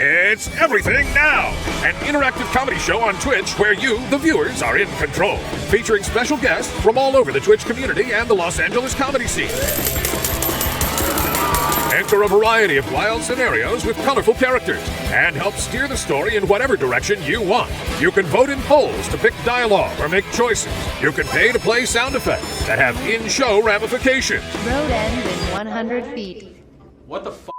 It's Everything Now, an interactive comedy show on Twitch where you, the viewers, are in control, featuring special guests from all over the Twitch community and the Los Angeles comedy scene. Enter a variety of wild scenarios with colorful characters and help steer the story in whatever direction you want. You can vote in polls to pick dialogue or make choices. You can pay to play sound effects that have in-show ramifications. Road ends in 100 feet. What the fuck?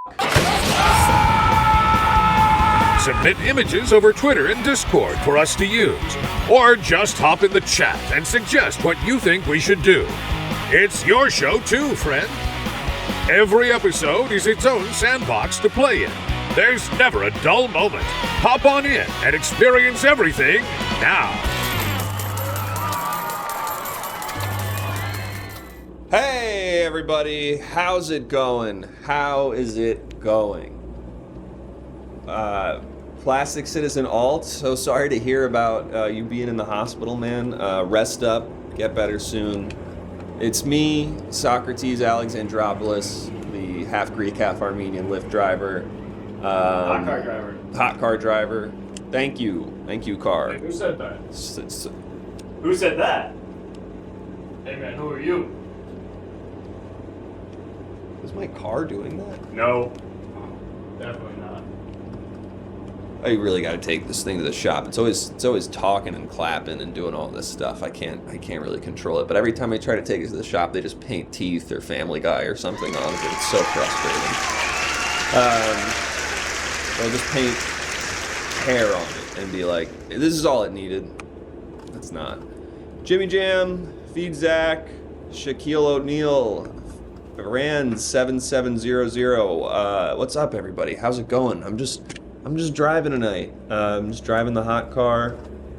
Submit images over Twitter and Discord for us to use. Or just hop in the chat and suggest what you think we should do. It's your show too, friend. Every episode is its own sandbox to play in. There's never a dull moment. Hop on in and experience everything now. Hey everybody, how's it going? How is it going? Plastic Citizen Alt, so sorry to hear about you being in the hospital, man. Rest up, get better soon. It's me, Socrates Alexandropoulos, the half Greek, half Armenian Lyft driver. Hot car driver. Hot car driver. Thank you, car. Hey, who said that? Who said that? Hey man, who are you? Is my car doing that? No, definitely not. I really got to take this thing to the shop. It's always talking and clapping and doing all this stuff. I can't really control it. But every time I try to take it to the shop, they just paint teeth or Family Guy or something on it. It's so frustrating. They'll just paint hair on it and be like, "This is all it needed." It's not. Jimmy Jam, Feed Zach, Shaquille O'Neal, Rand 7700. What's up, everybody? How's it going? I'm just driving tonight. I'm just driving the hot car,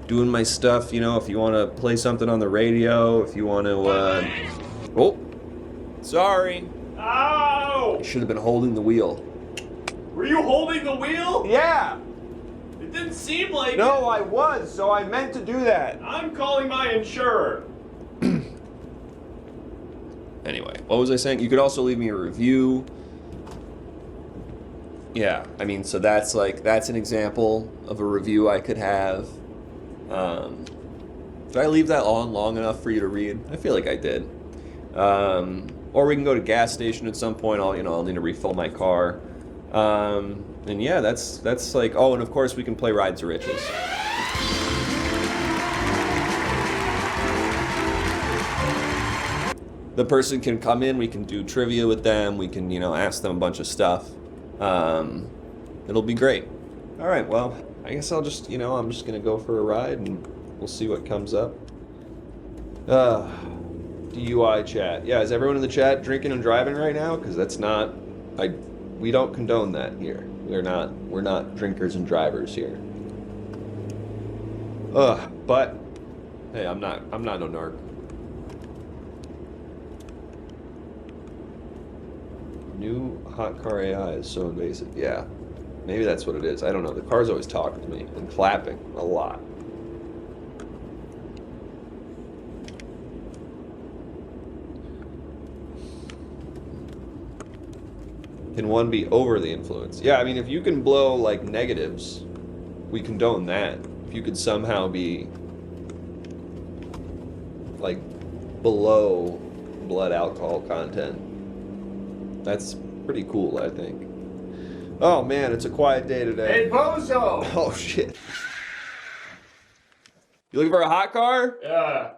doing my stuff. You know, if you want to play something on the radio, if you want to, oh, sorry. Ow! I should have been holding the wheel. Were you holding the wheel? Yeah. It didn't seem like No, I was, so I meant to do that. I'm calling my insurer. Anyway, what was I saying? You could also leave me a review. Yeah, I mean, so that's an example of a review I could have. Did I leave that on long enough for you to read? I feel like I did. Or we can go to gas station at some point. I'll need to refill my car. And yeah, that's like, oh, and of course we can play Ride to Riches. The person can come in, we can do trivia with them, we can, ask them a bunch of stuff. It'll be great. All right, well, I guess I'll just, I'm just gonna go for a ride and we'll see what comes up. DUI chat. Yeah, is everyone in the chat drinking and driving right now? Because that's not, we don't condone that here. We're not drinkers and drivers here. But, hey, I'm not no narc. New hot car AI is so invasive. Yeah, maybe that's what it is. I don't know. The car's always talking to me and clapping a lot. Can one be over the influence? Yeah, I mean, if you can blow like negatives, we condone that. If you could somehow be like below blood alcohol content, that's pretty cool, I think. Oh man, it's a quiet day today. Hey, Dojo! Oh shit. You looking for a hot car? Yeah.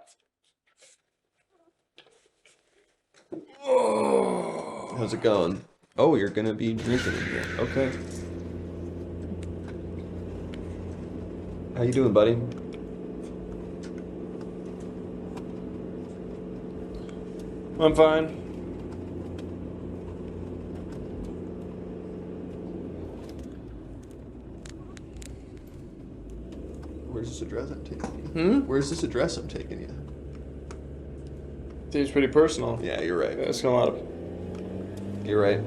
Oh. How's it going? Oh, you're gonna be drinking in here. Okay. How you doing, buddy? I'm fine. Where's this address I'm taking you? Where's this address I'm taking you? Seems pretty personal. Yeah, you're right. It's got a lot of. You're right.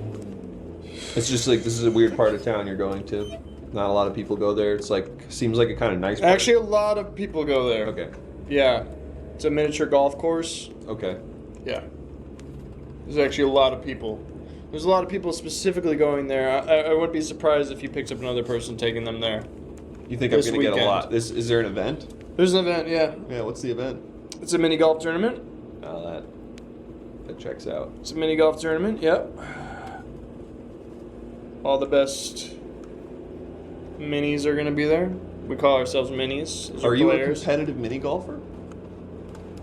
It's just like, this is a weird part of town you're going to. Not a lot of people go there. It's like, seems like a kind of nice part. Actually, a lot of people go there. Okay. Yeah. It's a miniature golf course. Okay. Yeah. There's actually a lot of people. There's a lot of people specifically going there. I would be surprised if he picks up another person taking them there. You think This I'm gonna get a weekend. lot? Is there an event? There's an event, yeah. Yeah. What's the event? It's a mini golf tournament. Oh, that checks out. It's a mini golf tournament, yep. All the best minis are going to be there. We call ourselves minis. Those Are you players. a competitive mini golfer?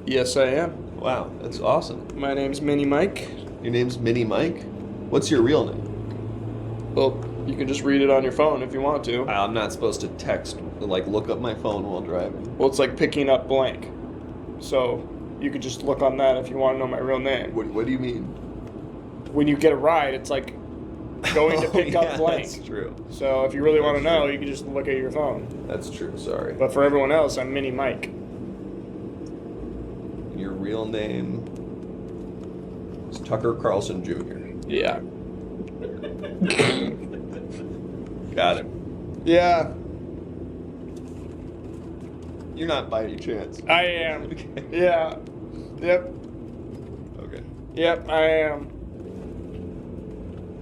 Yes, I am. Wow, that's awesome. My name's Mini Mike. Your name's Mini Mike? What's your real name? Well, you can just read it on your phone if you want to. I'm not supposed to text, like look up my phone while driving. Well, it's like picking up blank. So you could just look on that if you want to know my real name. What do you mean? When you get a ride, it's like going to pick up blank. That's true. So if you really want to That's know, true. you can just look at your phone. That's true, sorry. But for everyone else, I'm Mini Mike. Your real name is Tucker Carlson Jr. Yeah. Got it. Yeah, You're not by any chance. I am. Okay. Yeah. Yep. Okay. Yep, I am.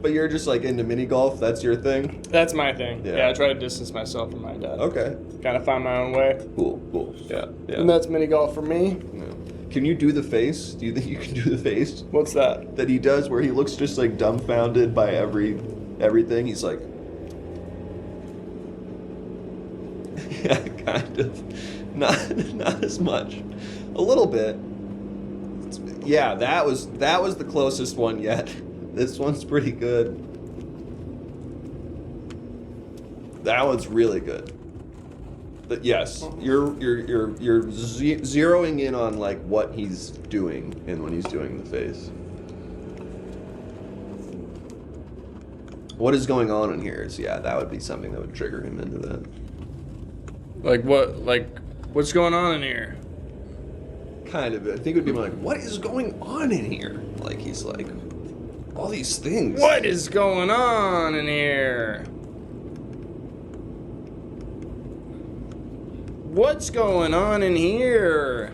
But you're just like into mini golf, that's your thing? That's my thing. Yeah. Yeah, I try to distance myself from my dad. Okay. Kind of find my own way. Cool. Yeah. And that's mini golf for me. Yeah. Can you do the face? Do you think you can do the face What's that? that he does where he looks just like dumbfounded by everything? He's like, yeah, kind of. Not as much. A little bit. Yeah, that was the closest one yet. This one's pretty good. That one's really good. But yes, you're zeroing in on like what he's doing and when he's doing the face. What is going on in here is, yeah, that would be something that would trigger him into that. Like what? Like, what's going on in here? Kind of. I think it would be like, what is going on in here? Like, he's like, all these things. What is going on in here? What's going on in here?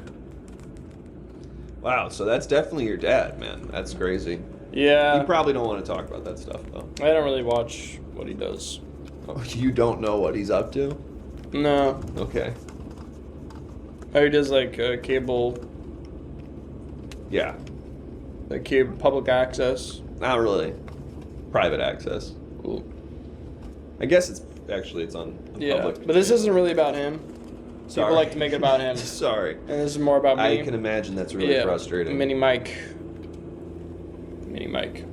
Wow, so that's definitely your dad, man. That's crazy. Yeah. You probably don't want to talk about that stuff, though. I don't really watch what he does. Oh, you don't know what he's up to? No. Okay. Oh, he does like cable, Yeah. like cable public access. Not really. Private access. Ooh. I guess it's on the Yeah, public. but this isn't really about him. Sorry. People like to make it about him. Sorry. And this is more about me. I can imagine that's really frustrating. Mini Mike. Mini Mike.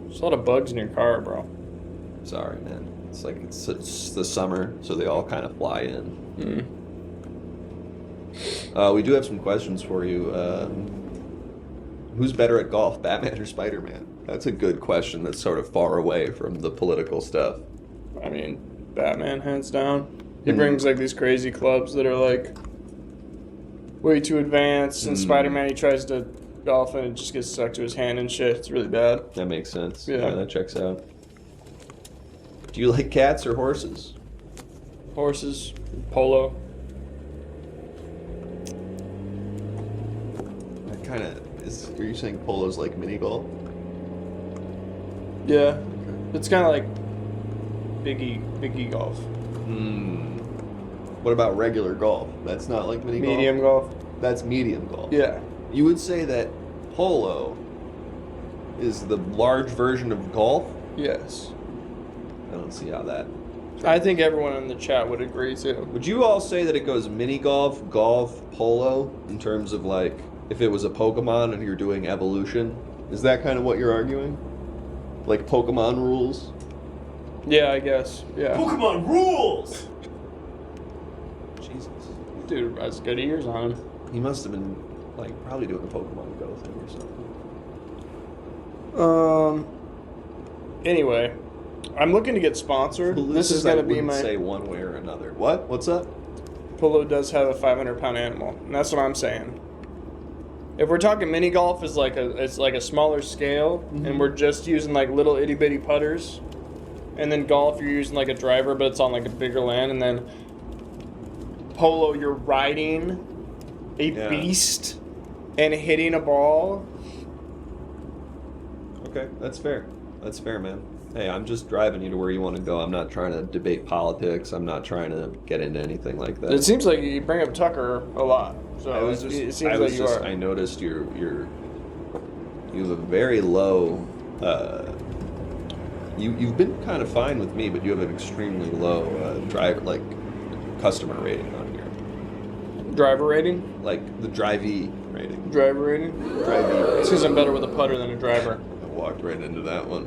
There's a lot of bugs in your car, bro. Sorry, man. It's like it's the summer, so they all kind of fly in. We do have some questions for you. Who's better at golf, Batman or Spider-Man? That's a good question that's sort of far away from the political stuff. I mean, Batman, hands down. He brings like these crazy clubs that are like way too advanced, and Spider-Man, he tries to golf and it just gets stuck to his hand and shit. It's really bad. That makes sense. Yeah. That checks out. Do you like cats or horses? Horses, polo. That kind of is. Are you saying polo's like mini golf? Yeah. It's kind of like biggie golf. What about regular golf? That's not like mini golf. Medium golf. That's medium golf. Yeah. You would say that polo is the large version of golf? Yes. I don't see how that. I think everyone in the chat would agree too. Would you all say that it goes mini golf, golf, polo, in terms of like if it was a Pokemon and you're doing evolution? Is that kind of what you're arguing? Like Pokemon rules? Yeah, I guess. Yeah. Pokemon rules! Jesus. Dude has good ears on him. He must have been like probably doing a Pokemon Go thing or something. Anyway, I'm looking to get sponsored. This is gonna be my. say one way or another. What? What's up? Polo does have a 500-pound animal, and that's what I'm saying. If we're talking mini golf, is like a smaller scale, and we're just using like little itty bitty putters, and then golf you're using like a driver, but it's on like a bigger land, and then polo you're riding a beast and hitting a ball. Okay, that's fair. That's fair, man. Hey, I'm just driving you to where you want to go. I'm not trying to debate politics. I'm not trying to get into anything like that. It seems like you bring up Tucker a lot. So it seems like you are. I noticed you have a very low. You've been kind of fine with me, but you have an extremely low customer rating on here. Driver rating? Like the drivee rating. Driver rating? Drivee. It's because I'm better with a putter than a driver. I walked right into that one.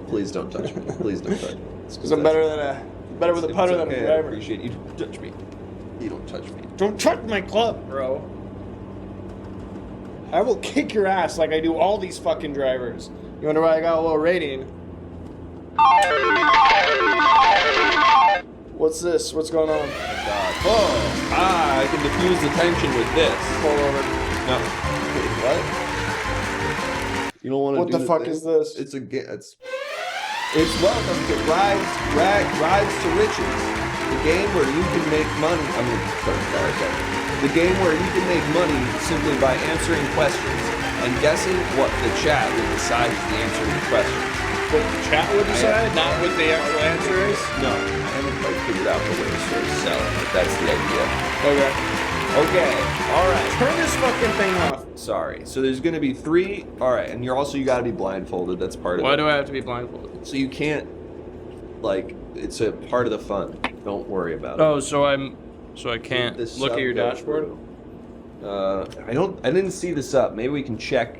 Please don't touch me. Please don't touch me. It's because I'm better with a putter than a I driver. appreciate you. Don't touch me. You don't touch me. Don't touch my club, bro. I will kick your ass like I do all these fucking drivers. You wonder why I got a low rating? What's this? What's going on? Oh, I can diffuse the tension with this. Pull over. No. Wait, what? You don't want to. What the fuck is this? It's welcome to Rides to Riches, the game where you can make money. The game where you can make money simply by answering questions and guessing what the chat will decide is the answer to the question. What the chat would decide, not what the actual answer is? No, I haven't quite figured out the way to sort of sell it, but that's the idea. Okay, all right. Turn this fucking thing off. Sorry. So there's going to be 3. All right, and you got to be blindfolded. That's part of it. Why do I have to be blindfolded? So you can't, it's a part of the fun. Don't worry about it. Oh, so I can't look at your dashboard? I didn't see this up. Maybe we can check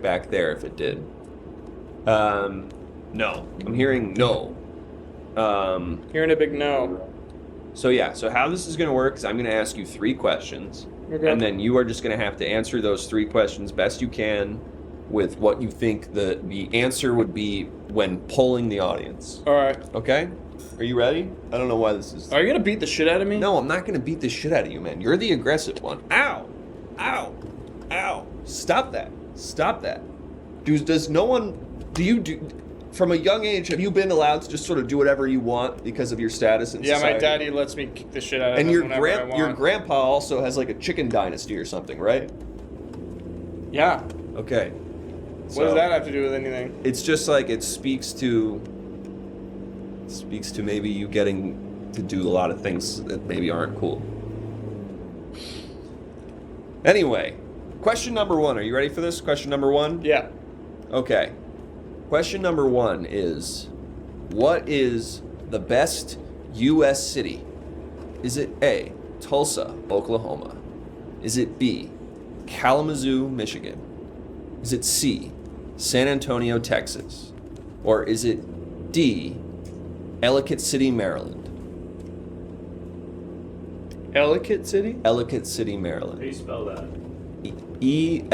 back there if it did. No. I'm hearing no. Hearing a big no. So how this is going to work is I'm going to ask you 3 questions. Okay. And then you are just going to have to answer those 3 questions best you can with what you think the answer would be when polling the audience. All right. Okay? Are you ready? I don't know why this is... Are you going to beat the shit out of me? No, I'm not going to beat the shit out of you, man. You're the aggressive one. Ow! Ow! Ow! Stop that. Stop that. From a young age, have you been allowed to just sort of do whatever you want because of your status in society? Yeah, my daddy lets me kick the shit out of him whenever I want. Your grandpa also has like a chicken dynasty or something, right? Yeah. Okay. What does that have to do with anything? It's just like it speaks to maybe you getting to do a lot of things that maybe aren't cool. Anyway, question number 1. Are you ready for this? Question number 1? Yeah. Okay. Question number 1 is, what is the best U.S. city? Is it A, Tulsa, Oklahoma? Is it B, Kalamazoo, Michigan? Is it C, San Antonio, Texas? Or is it D, Ellicott City, Maryland? Ellicott City? Ellicott City, How do Maryland. you spell that? E-L-I-C-U-T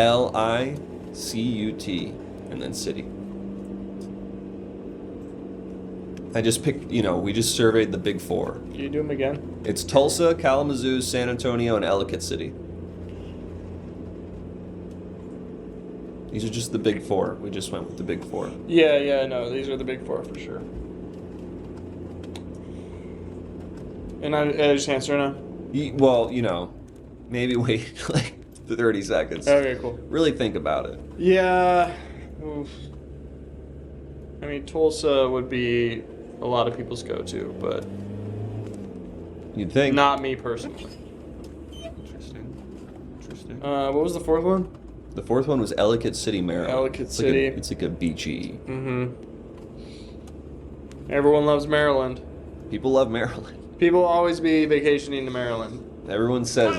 and then city. I just picked, we just surveyed the big 4. Can you do them again? It's Tulsa, Kalamazoo, San Antonio, and Ellicott City. These are just the big 4. We just went with the big 4. Yeah, no, these are the big 4 for sure. And I just answer now? Well, maybe wait like 30 seconds. Okay, cool. Really think about it. Yeah. Oof. I mean, Tulsa would be a lot of people's go-to, but You'd think. not me personally. Interesting. What was the 4th one? The 4th one was Ellicott City, Maryland. Ellicott City. It's like a beachy. Mm-hmm. Everyone loves Maryland. People love Maryland. People will always be vacationing to Maryland. Everyone says.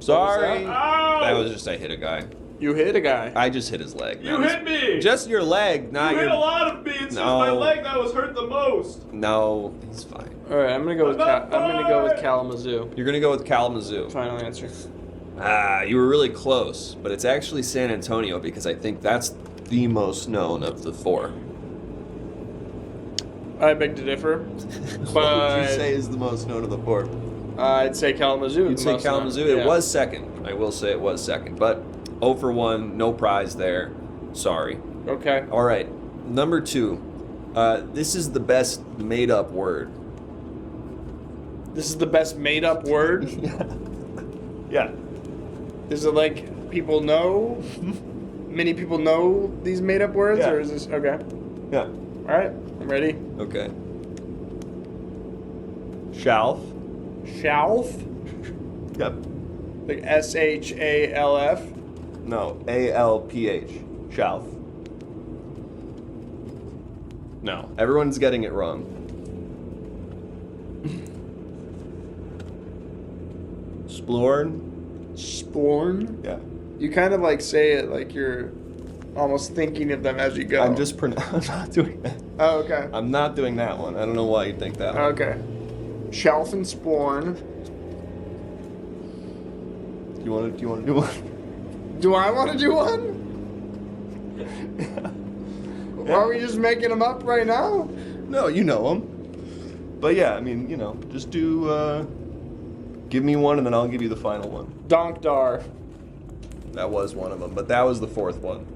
Sorry. that? That was just I hit a guy. You hit a guy. I just hit his leg. You hit me! Just your leg, not You your. hit a lot of me. It's just No. my leg that was hurt the most. No, he's fine. All right, I'm gonna go with I'm Kalamazoo. You're gonna go with Kalamazoo. Final answer. You were really close, but it's actually San Antonio because I think that's the most known of the 4. I beg to differ, What but would you say is the most known of the 4? I'd say Kalamazoo. You'd say Kalamazoo. Yeah. It was second. I will say it was second, but 0 for 1, no prize there. Sorry. Okay. All right, number 2. This is the best made-up word. This is the best made-up word. Yeah. Is it like people know many people know these made-up words, Yeah. or is this okay? Yeah. All right, I'm ready. Okay. Shelf. Shelf, Yep. like SHALF. No, ALPH. Shelf. No, everyone's getting it wrong. Splorn. Sporn. Yeah. You kind of like say it like you're almost thinking of them as you go. I'm not doing that. Oh, okay. I'm not doing that one. I don't know why you think that one. Okay. Shelf and sporn. Do you want to do one? Do I want to do one? Are we just making them up right now? No, you know them. But yeah, I mean, just do. Give me one, and then I'll give you the final one. Donkdar. That was one of them, but that was the fourth one.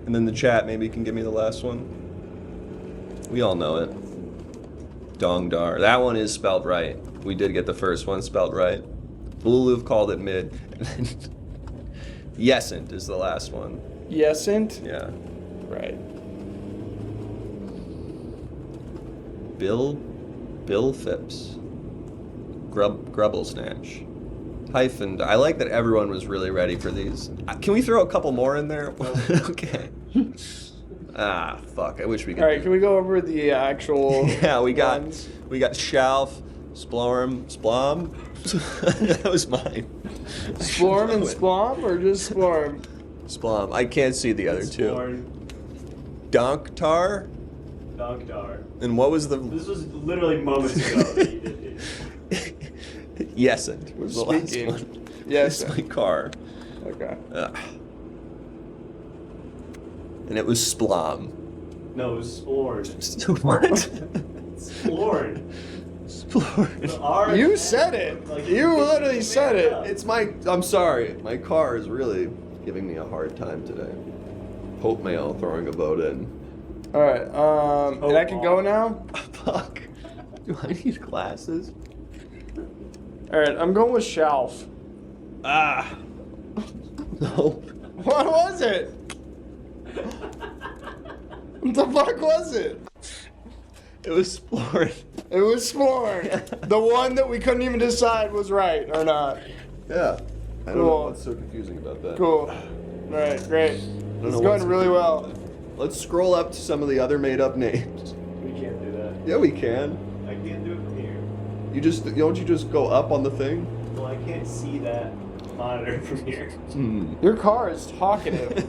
And then the chat maybe can give me the last one. We all know it. Dongdar. That one is spelled right. We did get the first one spelled right. Bluluv called it mid. Yesent is the last one. Yesent? Yeah. Right. Bill Phipps. Grubble Snatch. Hyphen. I like that everyone was really ready for these. Can we throw a couple more in there? Okay. Fuck. I wish we could. All right, can we go over the actual Yeah, we got ones? Shelf, Splorm, Splom. That was mine. Splorm and Splom, or just Splorm? Splom. I can't see the other two. Sporn. Donktar. Donkdar. And what was the This was literally moments ago that you did it. Yesent was the last Speaking. one. Yes. It's my car. Okay. And it was Splom. No, it was Sporn. What? Sporn. Splorn. The R You and said N, it. like, You literally made said it. up. I'm sorry. My car is really giving me a hard time today. Hope Mail throwing a vote in. All right. And I can go now. Fuck. Do I need glasses? All right. I'm going with shelf. Ah. No. What was it? What the fuck was it? It was Splorn. It was Sporn. The one that we couldn't even decide was right or not. Yeah. I don't know Cool. what's so confusing about that. Cool. All right. Great. know It's what's going really well. confusing about that. Let's scroll up to some of the other made-up names. We can't do that. Yeah, we can. I can't do it from here. Don't you just go up on the thing? Well, I can't see that monitor from here. Your car is talkative.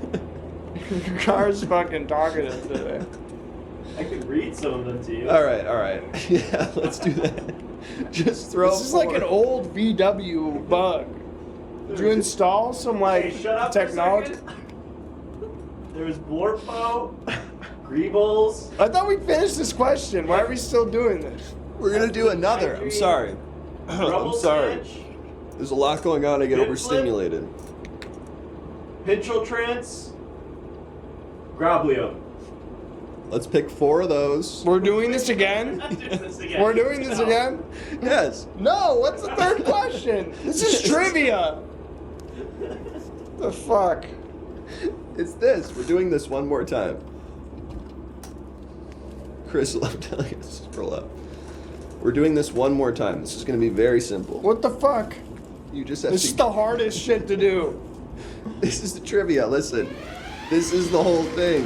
Your car is fucking talkative today. I could read some of them to you. All right. Yeah, let's do that. Just throw. This is like an four. old VW bug. Did you install some like Hey, shut up for a technology? second. There was Blorpo, Greebles. I thought we finished this question. Why are we still doing this? We're gonna do another. I'm sorry. I'm Rubble sorry. Snatch, There's a lot going on. I get Pip overstimulated. Pinchel Trance, Groblio. Let's pick 4 of those. We're doing this again? We're doing this No. again? Yes. No, what's the third question? This is trivia. The fuck? It's this. We're doing this one more time. Chris will tell you to scroll up. We're doing this one more time. This is going to be very simple. What the fuck? You just have This to. is the hardest shit to do. This is the trivia. Listen. This is the whole thing.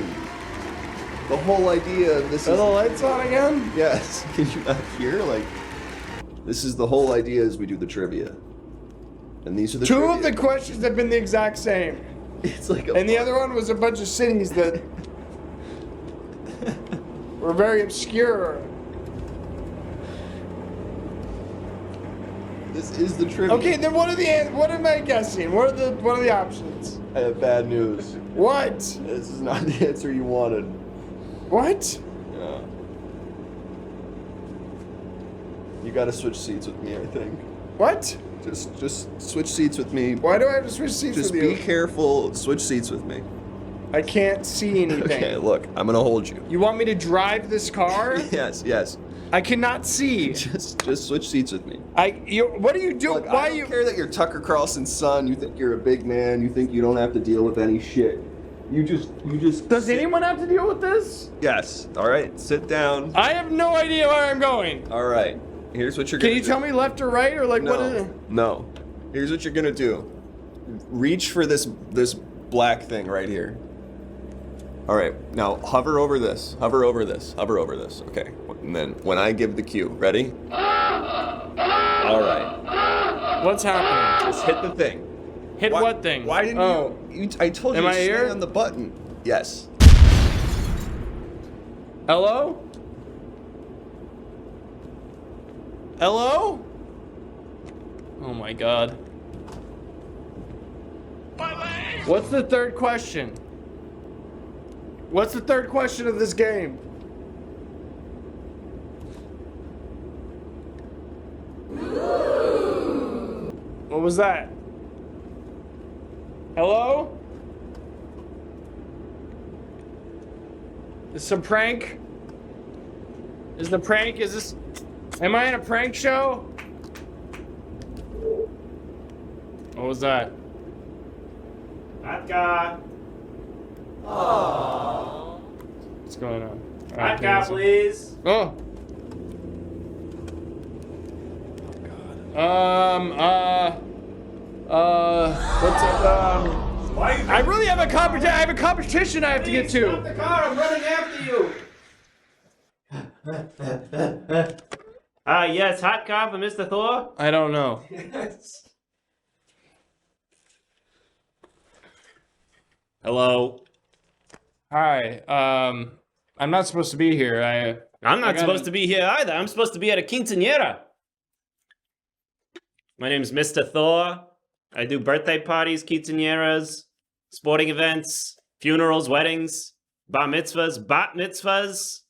The whole idea of this Are is. the lights on again? Yes. Can you not hear? This is the whole idea is we do the trivia. And these are the Two trivia. of the questions have been the exact same. It's like a. And the other one was a bunch of cities that were very obscure. This is the trivia. Okay, then what am I guessing? What are the options? I have bad news. What? This is not the answer you wanted. What? Yeah. You gotta switch seats with me, I think. What? Just switch seats with me. Why do I have to switch seats Just with be you? careful. Switch seats with me. I can't see anything. Okay, look, I'm gonna hold you. You want me to drive this car? Yes. I cannot see. Just switch seats with me. What are you doing? Look, Why I are you? don't care that you're Tucker Carlson's son. You think you're a big man. You think you don't have to deal with any shit. You just. Does sit. anyone have to deal with this? Yes. All right. Sit down. I have no idea where I'm going. All right. Here's what you're Can gonna you do. tell me left or right or like No. what is it? No. Here's what you're gonna do. Reach for this black thing right here. All right. Now hover over this. Hover over this. Hover over this. Okay. And then when I give the cue, ready? All right. What's happening? Just hit the thing. Hit what thing? Why didn't you? I told you Am to I stay here? on the button. Yes. Hello? Hello? Oh my god. What's the third question? What's the third question of this game? What was that? Hello? Is this a prank? Is the prank? Is this? Am I in a prank show? What was that? Vodka. What's going on? Vodka, please. Oh. What's it? Why are you I really have a competition. I have a competition I have to get Stop to. the car, I'm running after you. Yes, hot car for Mr. Thor. I don't know. Hello. Hi. I'm not supposed to be here. I'm not supposed to be here either. I'm supposed to be at a quinceañera. My name's Mr. Thor. I do birthday parties, quinceañeras, sporting events, funerals, weddings, bar mitzvahs, bat mitzvahs,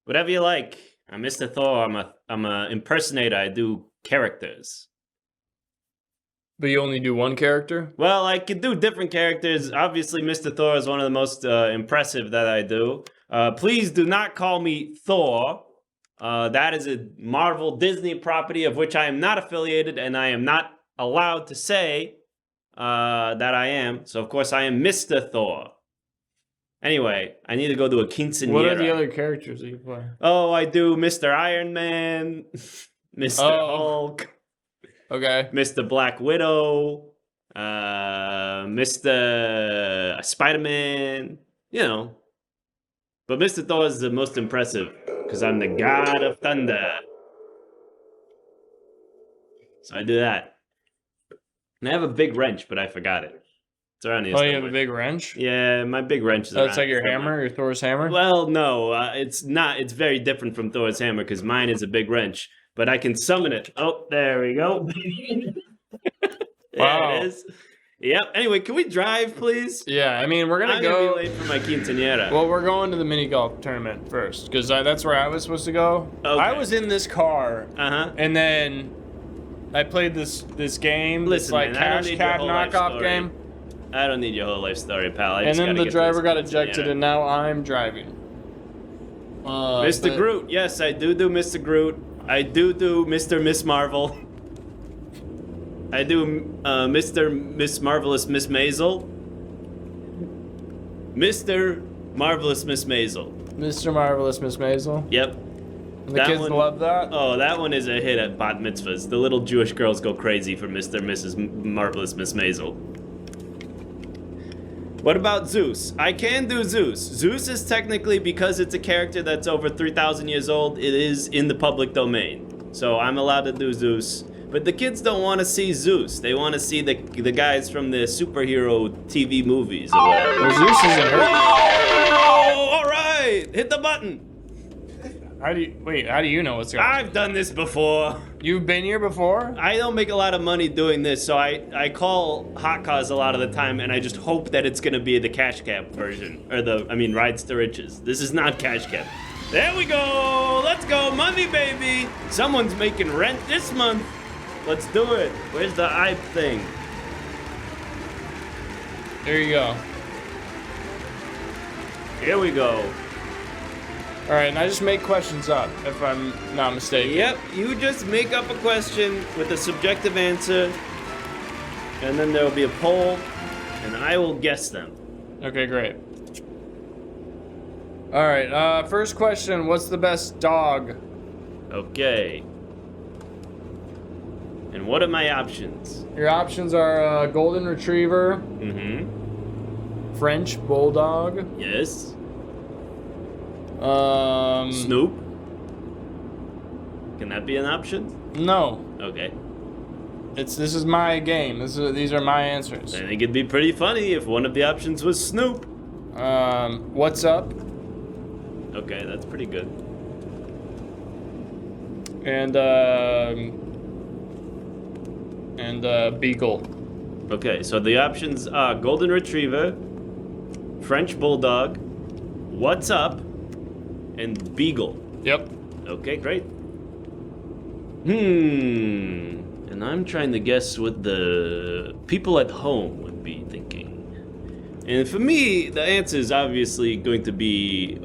whatever you like. I'm Mr. Thor. I'm a impersonator. I do characters. But you only do one character? Well, I could do different characters. Obviously, Mr. Thor is one of the most impressive that I do. Please do not call me Thor. That is a Marvel Disney property of which I am not affiliated, and I am not allowed to say that I am. So, of course, I am Mr. Thor. Anyway, I need to go to a quinceañera. What are the other characters that you play? Oh, I do Mr. Iron Man, Mr. Hulk. Okay. Mr. Black Widow, Mr. Spider-Man, you know. But Mr. Thor is the most impressive, because I'm the god of thunder. So I do that. And I have a big wrench, but I forgot it. It's around here. Oh, you have a big wrench? Yeah, my big wrench is That's like your hammer, your Thor's hammer? Well, no, it's not. It's very different from Thor's hammer, because mine is a big wrench. But I can summon it. Oh, there we go. Wow. There it is. Yep. Anyway, can we drive, please? Yeah, I mean, we're I'm gonna gonna go. be late for my quinceañera. Well, we're going to the mini golf tournament first, because that's where I was supposed to go. Okay. I was in this car, and then I played this game, this Listen, like man, I don't cash need cab your whole life knockoff story. game. I don't need your whole life story, pal. I And just then gotta the get to driver this got ejected, quinceañera. and now I'm driving. Mr. but- Groot. Yes, I do Mr. Groot. I do Mr. Miss Marvel. I do Mr. Miss Marvelous Miss Maisel. Mr. Marvelous Miss Maisel. Mr. Marvelous Miss Maisel. Yep. And the That kids one- love that. Oh, that one is a hit at bat mitzvahs. The little Jewish girls go crazy for Mr. and Mrs. Marvelous Miss Maisel. What about Zeus? I can do Zeus. Zeus is technically, because it's a character that's over 3,000 years old, it is in the public domain. So I'm allowed to do Zeus. But the kids don't want to see Zeus. They want to see the guys from the superhero TV movies or whatever. Well, Zeus isn't hurt. Whoa! All right! Hit the button! How do you know what's going on? I've done this before. You've been here before? I don't make a lot of money doing this, so I call hot cars a lot of the time, and I just hope that it's gonna be the cash cab version, or rides to riches. This is not cash cab. There we go. Let's go, money, baby. Someone's making rent this month. Let's do it. Where's the I thing? There you go. Here we go. All right, and I just make questions up, if I'm not mistaken. Yep, you just make up a question with a subjective answer, and then there will be a poll, and I will guess them. Okay, great. All right, first question, what's the best dog? Okay. And what are my options? Your options are Golden Retriever, Mm-hmm. French Bulldog, Yes. Snoop. Snoop. Can that be an option? No, Okay. this is my game. These are my answers. I think it'd be pretty funny if one of the options was Snoop. What's up? Okay, that's pretty good. And Beagle. Okay, so the options are Golden Retriever, French Bulldog, What's Up, and Beagle. Yep. Okay, great. And I'm trying to guess what the people at home would be thinking. And for me, the answer is obviously going to be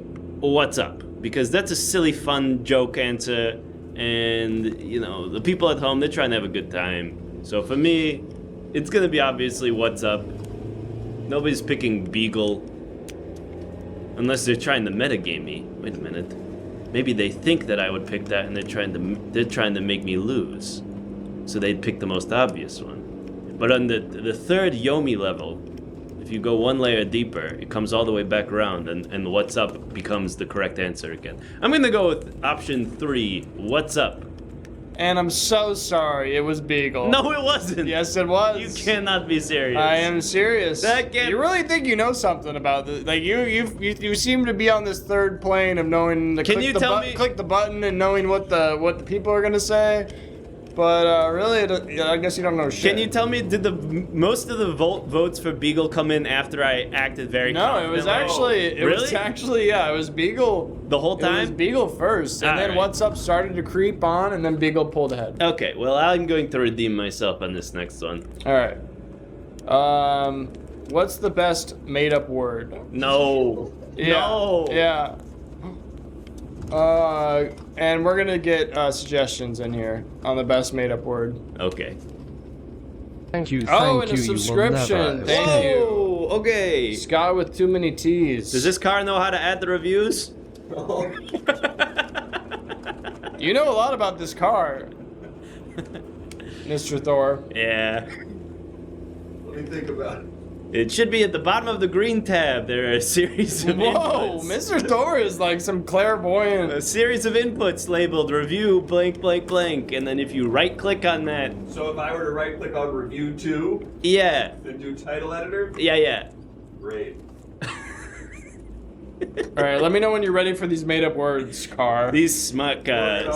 What's Up? Because that's a silly, fun joke answer. And, you know, the people at home, they're trying to have a good time. So for me, it's going to be obviously What's Up? Nobody's picking Beagle. Unless they're trying to metagame me. Wait a minute. Maybe they think that I would pick that and they're trying to make me lose. So they'd pick the most obvious one. But on the third Yomi level, if you go one layer deeper, it comes all the way back around and What's Up becomes the correct answer again. I'm gonna go with option 3, What's Up? And I'm so sorry, it was Beagle. No, it wasn't. Yes, it was. You cannot be serious. I am serious. That can't- You really think you know something about this? Like you seem to be on this third plane of knowing the Can you tell me- click the button and knowing what the people are gonna say. But really, I guess you don't know shit. Can you tell me, did most of the votes for Beagle come in after I acted very No, it was confidently? actually, yeah, it was Beagle. The whole It was time? Beagle first, and then Alright. What's Up started to creep on, and then Beagle pulled ahead. Okay, well, I'm going to redeem myself on this next one. All right. What's the best made-up word? No. Yeah, No. Yeah. And we're gonna get suggestions in here on the best made-up word. Okay. Thank you, Oh, thank and a you. You will subscription. never Thank escape. you. Oh, okay. Scott with too many T's. Does this car know how to add the reviews? You know a lot about this car, Mr. Thor. Yeah. Let me think about it. It should be at the bottom of the green tab. There are a series of Whoa, inputs. Mr. Thor is like some clairvoyant. A series of inputs labeled review blank blank blank, and then if you right click on that, So if I were to right click on review 2, yeah, then do title editor, yeah. great. All right, let me know when you're ready for these made-up words, car. These smart guys.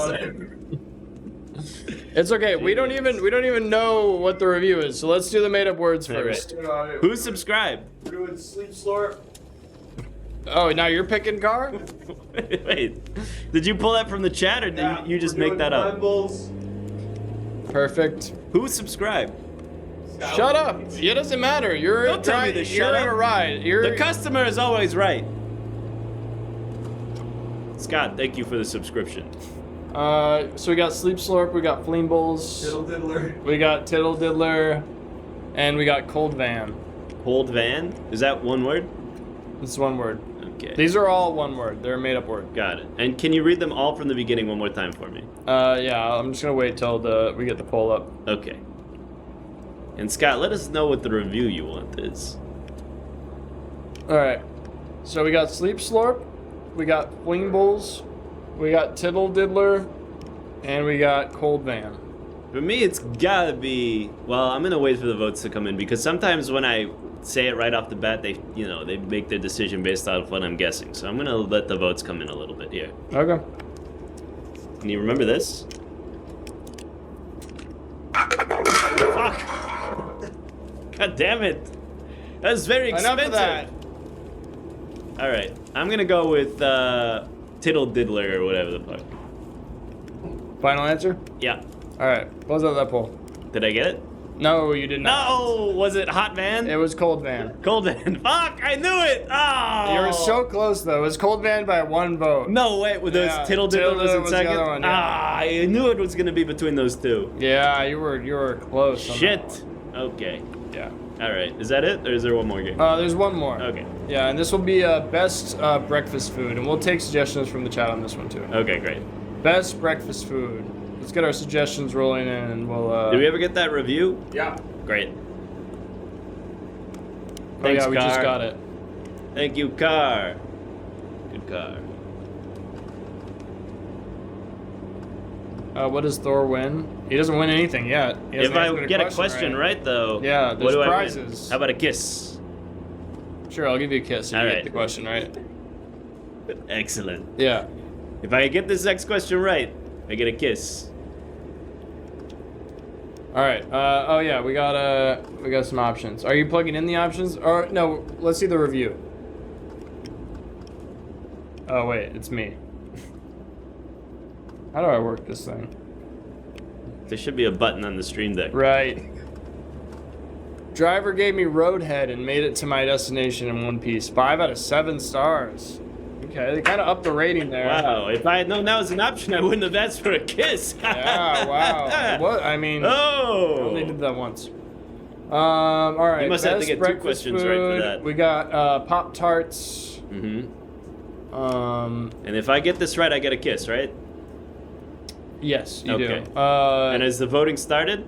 It's okay. We don't even know what the review is. So let's do the made-up words first. Who subscribed? We're doing sleep slurp. Oh, now you're picking car? Wait, did you pull that from the chat or did you just make that up? Perfect. Who subscribed? Shut up. It doesn't matter. You're Don't tell me to you're shut on up. a ride. You're The customer is always right. Scott, thank you for the subscription. So we got Sleep Slurp, we got Fleam Bulls, Diddle diddler. we got Tittle Diddler, and we got Cold Van. Cold van? Is that one word? It's one word. Okay. These are all one word. They're a made up word. Got it. And can you read them all from the beginning one more time for me? Yeah, I'm just gonna wait till we get the poll up. Okay. And Scott, let us know what the review you want is. Alright. So we got Sleep Slurp, we got Fleam Bulls, we got Tittle Diddler, and we got Cold Van. For me, it's gotta be. Well, I'm gonna wait for the votes to come in because sometimes when I say it right off the bat, they make their decision based off what I'm guessing. So I'm gonna let the votes come in a little bit here. Okay. Can you remember this? Fuck! God damn it! That was very expensive. Enough of that. All right, I'm gonna go with Tittle Diddler or whatever the fuck. Final answer? Yeah. Alright, close out that poll. Did I get it? No, you did not. No, was it Hot Van? It was Cold Van. Cold Van. Fuck, I knew it. Oh. You were so close though. It was Cold Van by 1 vote. No, wait, with those Tittle Diddle was in the second? other one, yeah. Ah, I knew it was gonna be between those two. Yeah, you were close. on that Shit. one. Okay. Yeah. Alright, is that it? Or is there one more game? There's one more. Okay. Yeah, and this will be best breakfast food, and we'll take suggestions from the chat on this one too. Okay, great. Best breakfast food. Let's get our suggestions rolling in, and we'll. Did we ever get that review? Yeah. Great. Oh Thanks, yeah, we just Car. got it. Thank you, Car. Good car. What does Thor win? He doesn't win anything yet. He If hasn't answered I get a question right, though, Yeah, what there's do prizes. I win? How about a kiss? Sure, I'll give you a kiss if All you right. get the question right. Excellent. Yeah. If I get this next question right, I get a kiss. All right. Oh yeah, we got some options. Are you plugging in the options? Or no? Let's see the review. Oh wait, it's me. How do I work this thing? There should be a button on the stream deck. Right. Driver gave me Roadhead and made it to my destination in one piece. 5 out of 7 stars. Okay, they kind of upped the rating there. Wow, if I had known that was an option, I wouldn't have asked for a kiss. Yeah, wow. What? I mean, I Oh! only did that once. All right. You must have to best get 2 breakfast questions right for food. that. We got Pop Tarts. Mm-hmm. Um, And if I get this right, I get a kiss, right? yes, you Okay. do. And has the voting started?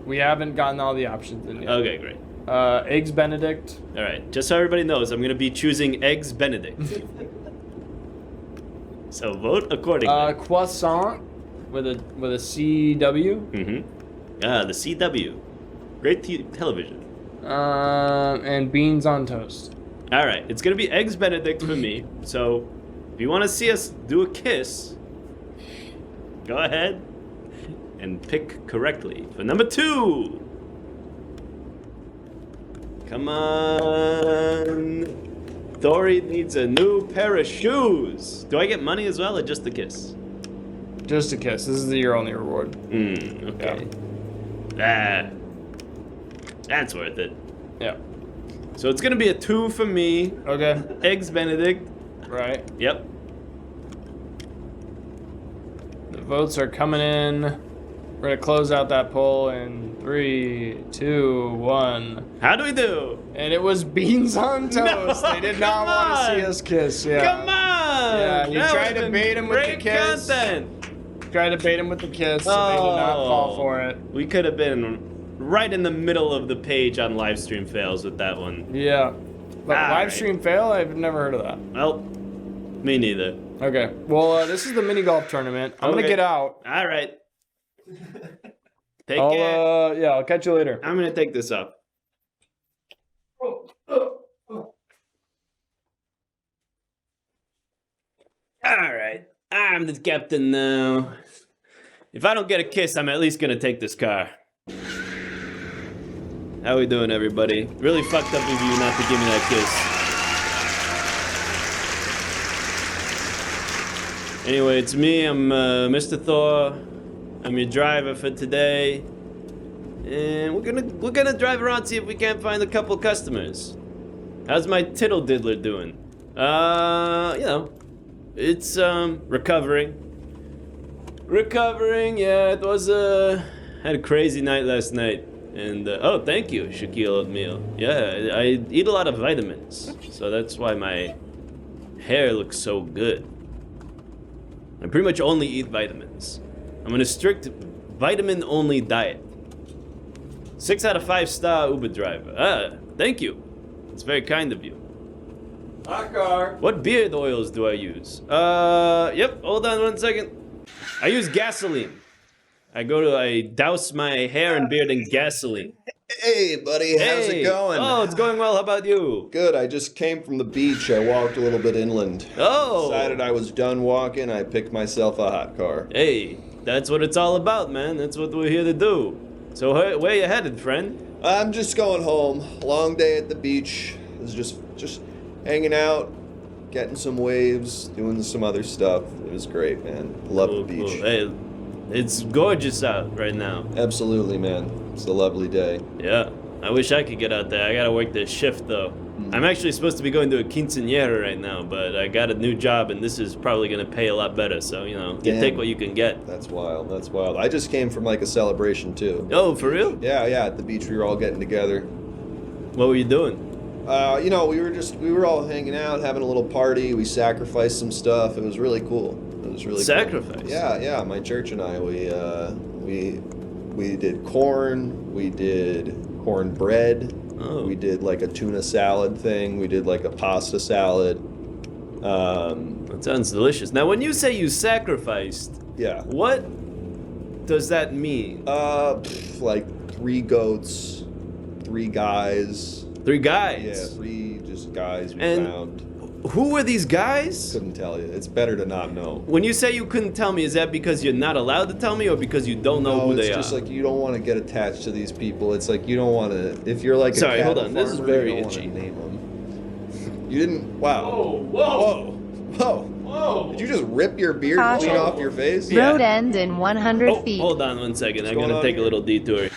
We haven't gotten all the options in yet. Okay, great. Eggs Benedict. All right, just so everybody knows, I'm going to be choosing Eggs Benedict. So vote accordingly. Croissant with a CW. Mm-hmm. Yeah, the CW. Great television. And beans on toast. All right, it's going to be Eggs Benedict for me. So if you want to see us do a kiss, go ahead and pick correctly for number 2. Come on. Thori needs a new pair of shoes. Do I get money as well or just the kiss? Just a kiss. This is your only reward. Okay. Ah. That's worth it. Yeah. So it's gonna be a 2 for me. Okay. Eggs Benedict. Right. Yep. The votes are coming in. We're gonna close out that poll in 3, 2, 1. How do we do? And it was beans on toast. No, they did not come want to see on. us kiss. Yeah. Come on! Yeah, you That tried would've to been bait him with the great kiss. content. Tried to bait him with the kiss, and they did not fall for it. We could have been right in the middle of the page on live stream fails with that one. Yeah. But All live right. stream fail? I've never heard of that. Well, me neither. Okay. Well, this is the mini golf tournament. I'm gonna Okay. get out. All right. Take care. I'll catch you later. I'm gonna take this up. All right, I'm the captain now. If I don't get a kiss, I'm at least gonna take this car. How we doing, everybody? Really fucked up of you not to give me that kiss. Anyway, it's me. I'm Mr. Thor. I'm your driver for today. And we're gonna drive around, see if we can't find a couple customers. How's my tittle diddler doing? You know, it's recovering. Yeah, it was had a crazy night last night. And oh, thank you, Shaquille O'Neal. Yeah, I eat a lot of vitamins, so that's why my hair looks so good. I pretty much only eat vitamins. I'm on a strict vitamin-only diet. 6 out of 5 star Uber driver. Ah, thank you. It's very kind of you. Hot car. What beard oils do I use? Yep, hold on 1 second. I use gasoline. I douse my hair and beard in gasoline. Hey, buddy, how's Hey. it going? Oh, it's going well. How about you? Good. I just came from the beach. I walked a little bit inland. Oh. Decided I was done walking. I picked myself a hot car. Hey, that's what it's all about, man. That's what we're here to do. So where you headed, friend? I'm just going home. Long day at the beach. I was just hanging out, getting some waves, doing some other stuff. It was great, man. Love the beach. Hey, It's gorgeous out right now. Absolutely, man. It's a lovely day. Yeah. I wish I could get out there. I gotta work this shift though. I'm actually supposed to be going to a quinceañera right now, but I got a new job and this is probably gonna pay a lot better. So, you know, you take what you can get. That's wild. That's wild. I just came from like a celebration too. Oh, for real? Yeah, at the beach we were all getting together. What were you doing? You know, we were all hanging out, having a little party. We sacrificed some stuff. It was really cool. It was really Sacrifice? Cool. Yeah. My church and I, we did corn. We did cornbread. Oh. We did like a tuna salad thing. We did like a pasta salad. That sounds delicious. Now, when you say you sacrificed, Yeah. what does that mean? Like 3 goats, 3 guys. 3 guys? Yeah, 3 just guys we And- found. Who were these guys? Couldn't tell you. It's better to not know. When you say you couldn't tell me, is that because you're not allowed to tell me or because you don't know who they it's just are? like you don't want to get attached to these people. It's like you don't want to. If you're like Sorry, a hold cattle on. This is farmer, very you don't itchy. want to name them. You didn't. Wow. Whoa. Did you just rip your beard Caution. clean off your face? Yeah. Road ends in 100 Oh, feet. hold on 1 second. I'm going gonna on take a here? little detour.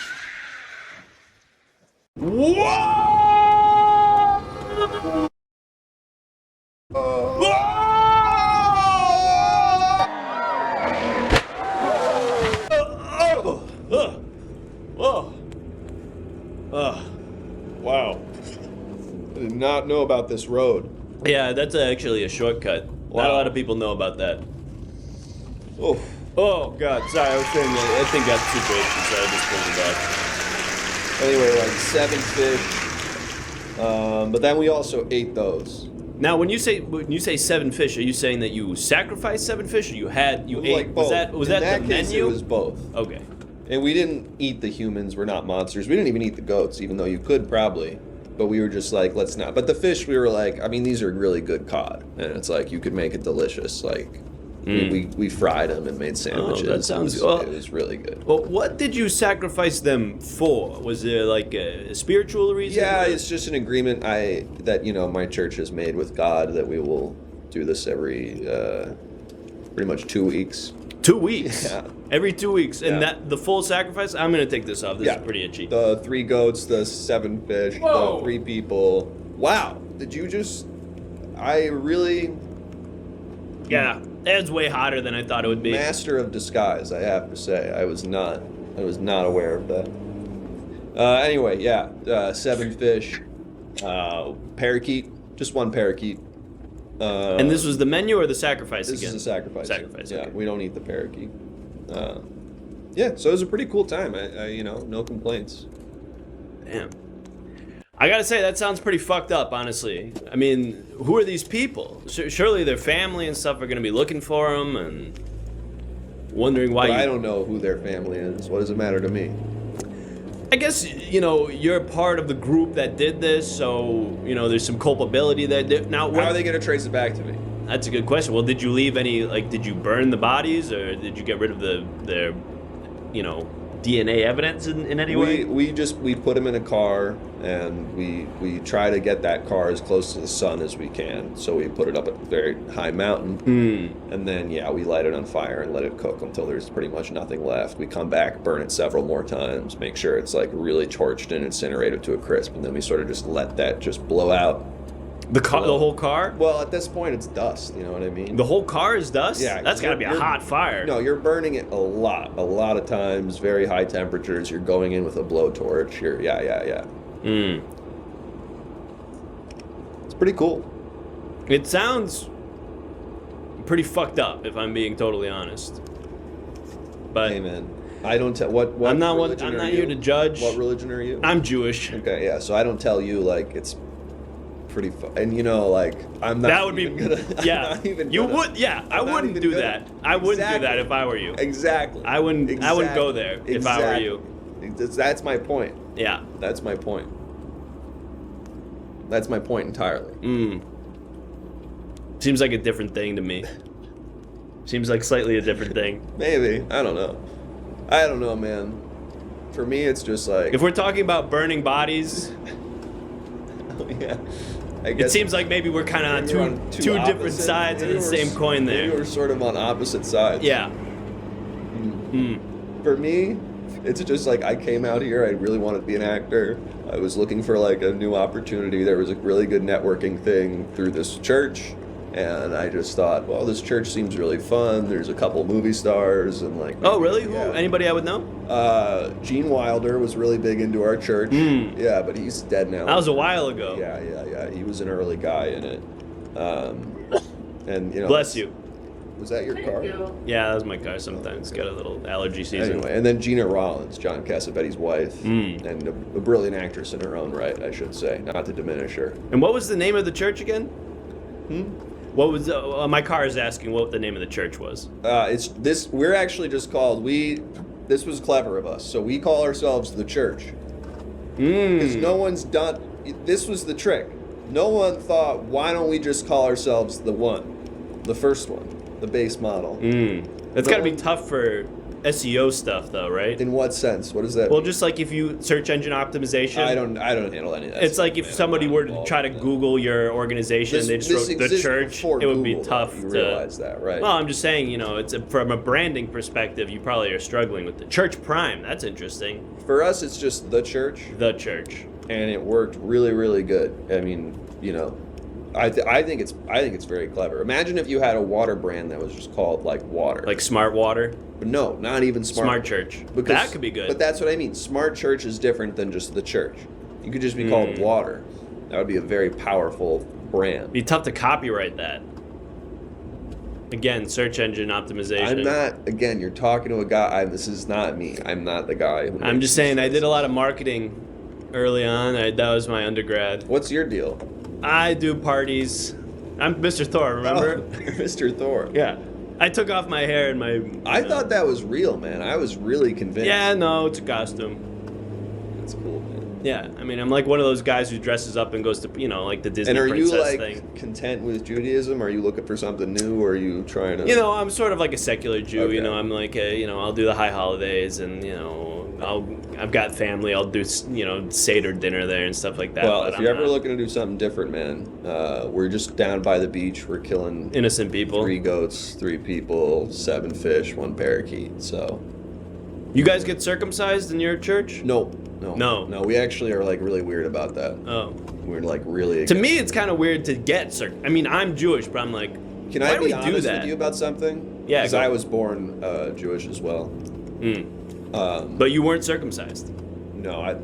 Wow. I did not know about this road. Yeah, that's actually a shortcut. Not a lot of people know about that. Oh. Oh God, sorry, I was saying that. I think that's super itchy, so I just pulled it back. Anyway, like 7 fish. But then we also ate those. Now, when you say 7 fish, are you saying that you sacrificed 7 fish, or you ate? Like both. Was In that the case, menu? It was both. Okay. And we didn't eat the humans. We're not monsters. We didn't even eat the goats, even though you could probably. But we were just like, let's not. But the fish, we were like, I mean, these are really good cod, and it's like you could make it delicious. Like we fried them and made sandwiches. that sounds it good. was really good. Well, what did you sacrifice them for? Was there like a spiritual reason? Yeah, or- it's just an agreement that my church has made with God that we will do this every pretty much 2 weeks. 2 weeks. Yeah. Every 2 weeks, and Yeah. that the full sacrifice. I'm gonna take this off. This is pretty itchy. The 3 goats, the 7 fish, Whoa. the 3 people. Wow, did you just? I really Yeah, it's way hotter than I thought it would be. master of disguise. I have to say, I was not aware of that. Anyway, 7 fish, parakeet, just 1 parakeet. And this was the menu or the sacrifice This again? is a sacrifice. Sacrifice. Yeah, Okay. we don't eat the parakeet. So it was a pretty cool time. I no complaints. Damn. I gotta say, that sounds pretty fucked up, honestly. I mean, who are these people? Surely their family and stuff are gonna be looking for them and wondering why. But I don't know who their family is. What does it matter to me? I guess you're part of the group that did this, so there's some culpability that did. Now, How are they gonna trace it back to me? That's a good question. Well, did you leave any? Like, did you burn the bodies, or did you get rid of their DNA evidence in any way? We put them in a car and we try to get that car as close to the sun as we can. So we put it up at a very high mountain, and then we light it on fire and let it cook until there's pretty much nothing left. We come back, burn it several more times, make sure it's like really torched and incinerated to a crisp, and then we sort of just let that just blow out. The whole car? Well, at this point, it's dust. You know what I mean? The whole car is dust? Yeah, That's gotta be a hot fire. No, you're burning it a lot of times, very high temperatures. You're going in with a blowtorch. It's pretty cool. It sounds pretty fucked up, if I'm being totally honest. But Hey, man, I don't tell what. I'm not religion I'm are not you? here to judge. What religion are you? I'm Jewish. Okay, yeah. So I don't tell you like it's pretty. And like I'm not. That would be even gonna, yeah. I'm not even You gonna- would I I'm not wouldn't even do gonna- that. I wouldn't do that if I were you. Exactly. I wouldn't go there if I were you. That's my point. Yeah. That's my point. That's my point entirely. Seems like a different thing to me. Seems like slightly a different thing. Maybe. I don't know, man. For me, it's just like. If we're talking about burning bodies, yeah. I it guess seems like maybe we're kind of on maybe we're two different opposite- sides of maybe the we're same coin Maybe there. we're sort of on opposite sides. Yeah. For me, it's just like I came out here. I really wanted to be an actor. I was looking for like a new opportunity. There was a really good networking thing through this church. And I just thought, well, this church seems really fun. There's a couple movie stars and like. Oh, really? Yeah. Who? Anybody I would know? Gene Wilder was really big into our church. Yeah, but he's dead now. That was a while ago. Yeah. He was an early guy in it. And you know. Bless you. Was that your car? Yeah, that was my car. Sometimes got a little allergy season. Anyway, and then Gina Rollins, John Cassavetes's wife, and a brilliant actress in her own right, I should say, not to diminish her. And what was the name of the church again? What was my car is asking what the name of the church was. It's this. We're actually just called. This was clever of us. So we call ourselves the church. Because no one's done. This was the trick. No one thought, why don't we just call ourselves the first one, the base model. That's got to be tough for SEO stuff, though, right? In what sense? What does that Well, mean? just like if you search engine optimization. I don't handle any of that. It's like if somebody were to try to Google your organization and they just wrote the church, it would be tough you to realize that, right? Well, I'm just saying, from a branding perspective, you probably are struggling with the Church Prime. That's interesting. For us, it's just the church. The church. And it worked really, really good. I mean, I think it's very clever. Imagine if you had a water brand that was just called like water. Like Smart Water? But no, not even Smart Church. That could be good. But that's what I mean. Smart Church is different than just the church. You could just be called water. That would be a very powerful brand. It'd be tough to copyright that. Again, search engine optimization. I'm not, again, you're talking to a guy. This is not me. I'm not the guy. I'm just saying, I did a lot of marketing early on. That was my undergrad. What's your deal? I do parties. I'm Mr. Thor, remember? Oh, you're Mr. Thor. Yeah. I took off my hair and my... I thought that was real, man. I was really convinced. Yeah, no, it's a costume. That's cool, man. Yeah, I mean, I'm like one of those guys who dresses up and goes to, like the Disney princess thing. And are you, content with Judaism? Are you looking for something new, or are you trying to... I'm sort of like a secular Jew, Okay. I'm like, I'll do the high holidays and, I've got family, I'll do, Seder dinner there and stuff like that. Well, but if you're ever looking to do something different, man, we're just down by the beach. We're killing innocent people. 3 goats, 3 people, 7 fish, 1 parakeet, so... You guys get circumcised in your church? No. We actually are like really weird about that. Oh. We're like really. To me, it's kind of weird to get I mean, I'm Jewish, but I'm like, Can why I do be we do honest that? with you about something? Yeah, because go. I was born Jewish as well. But you weren't circumcised. No.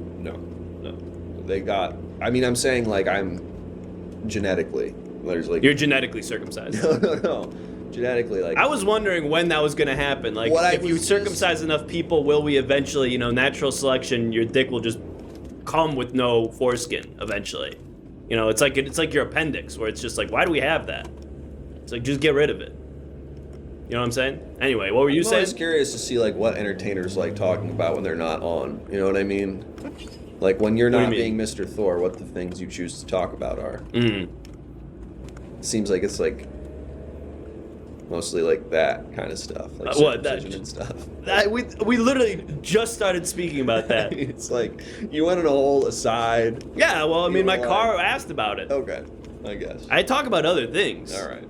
They got. I mean, I'm saying like I'm genetically. There's like. You're genetically circumcised. No. Genetically, like. I was wondering when that was going to happen. Like, if you circumcise enough people, will we eventually, natural selection, your dick will just come with no foreskin eventually. It's like your appendix, where it's just like, why do we have that? It's like, just get rid of it. You know what I'm saying? Anyway, what were you saying? I'm always curious to see like what entertainers like talking about when they're not on. You know what I mean? Like when you're not being Mr. Thor, what the things you choose to talk about are. It seems like it's like mostly like that kind of stuff, like circumcision and stuff. We literally just started speaking about that. It's like you went on a whole aside. Yeah, well, I mean, my car asked about it. Okay, I guess. I talk about other things. All right.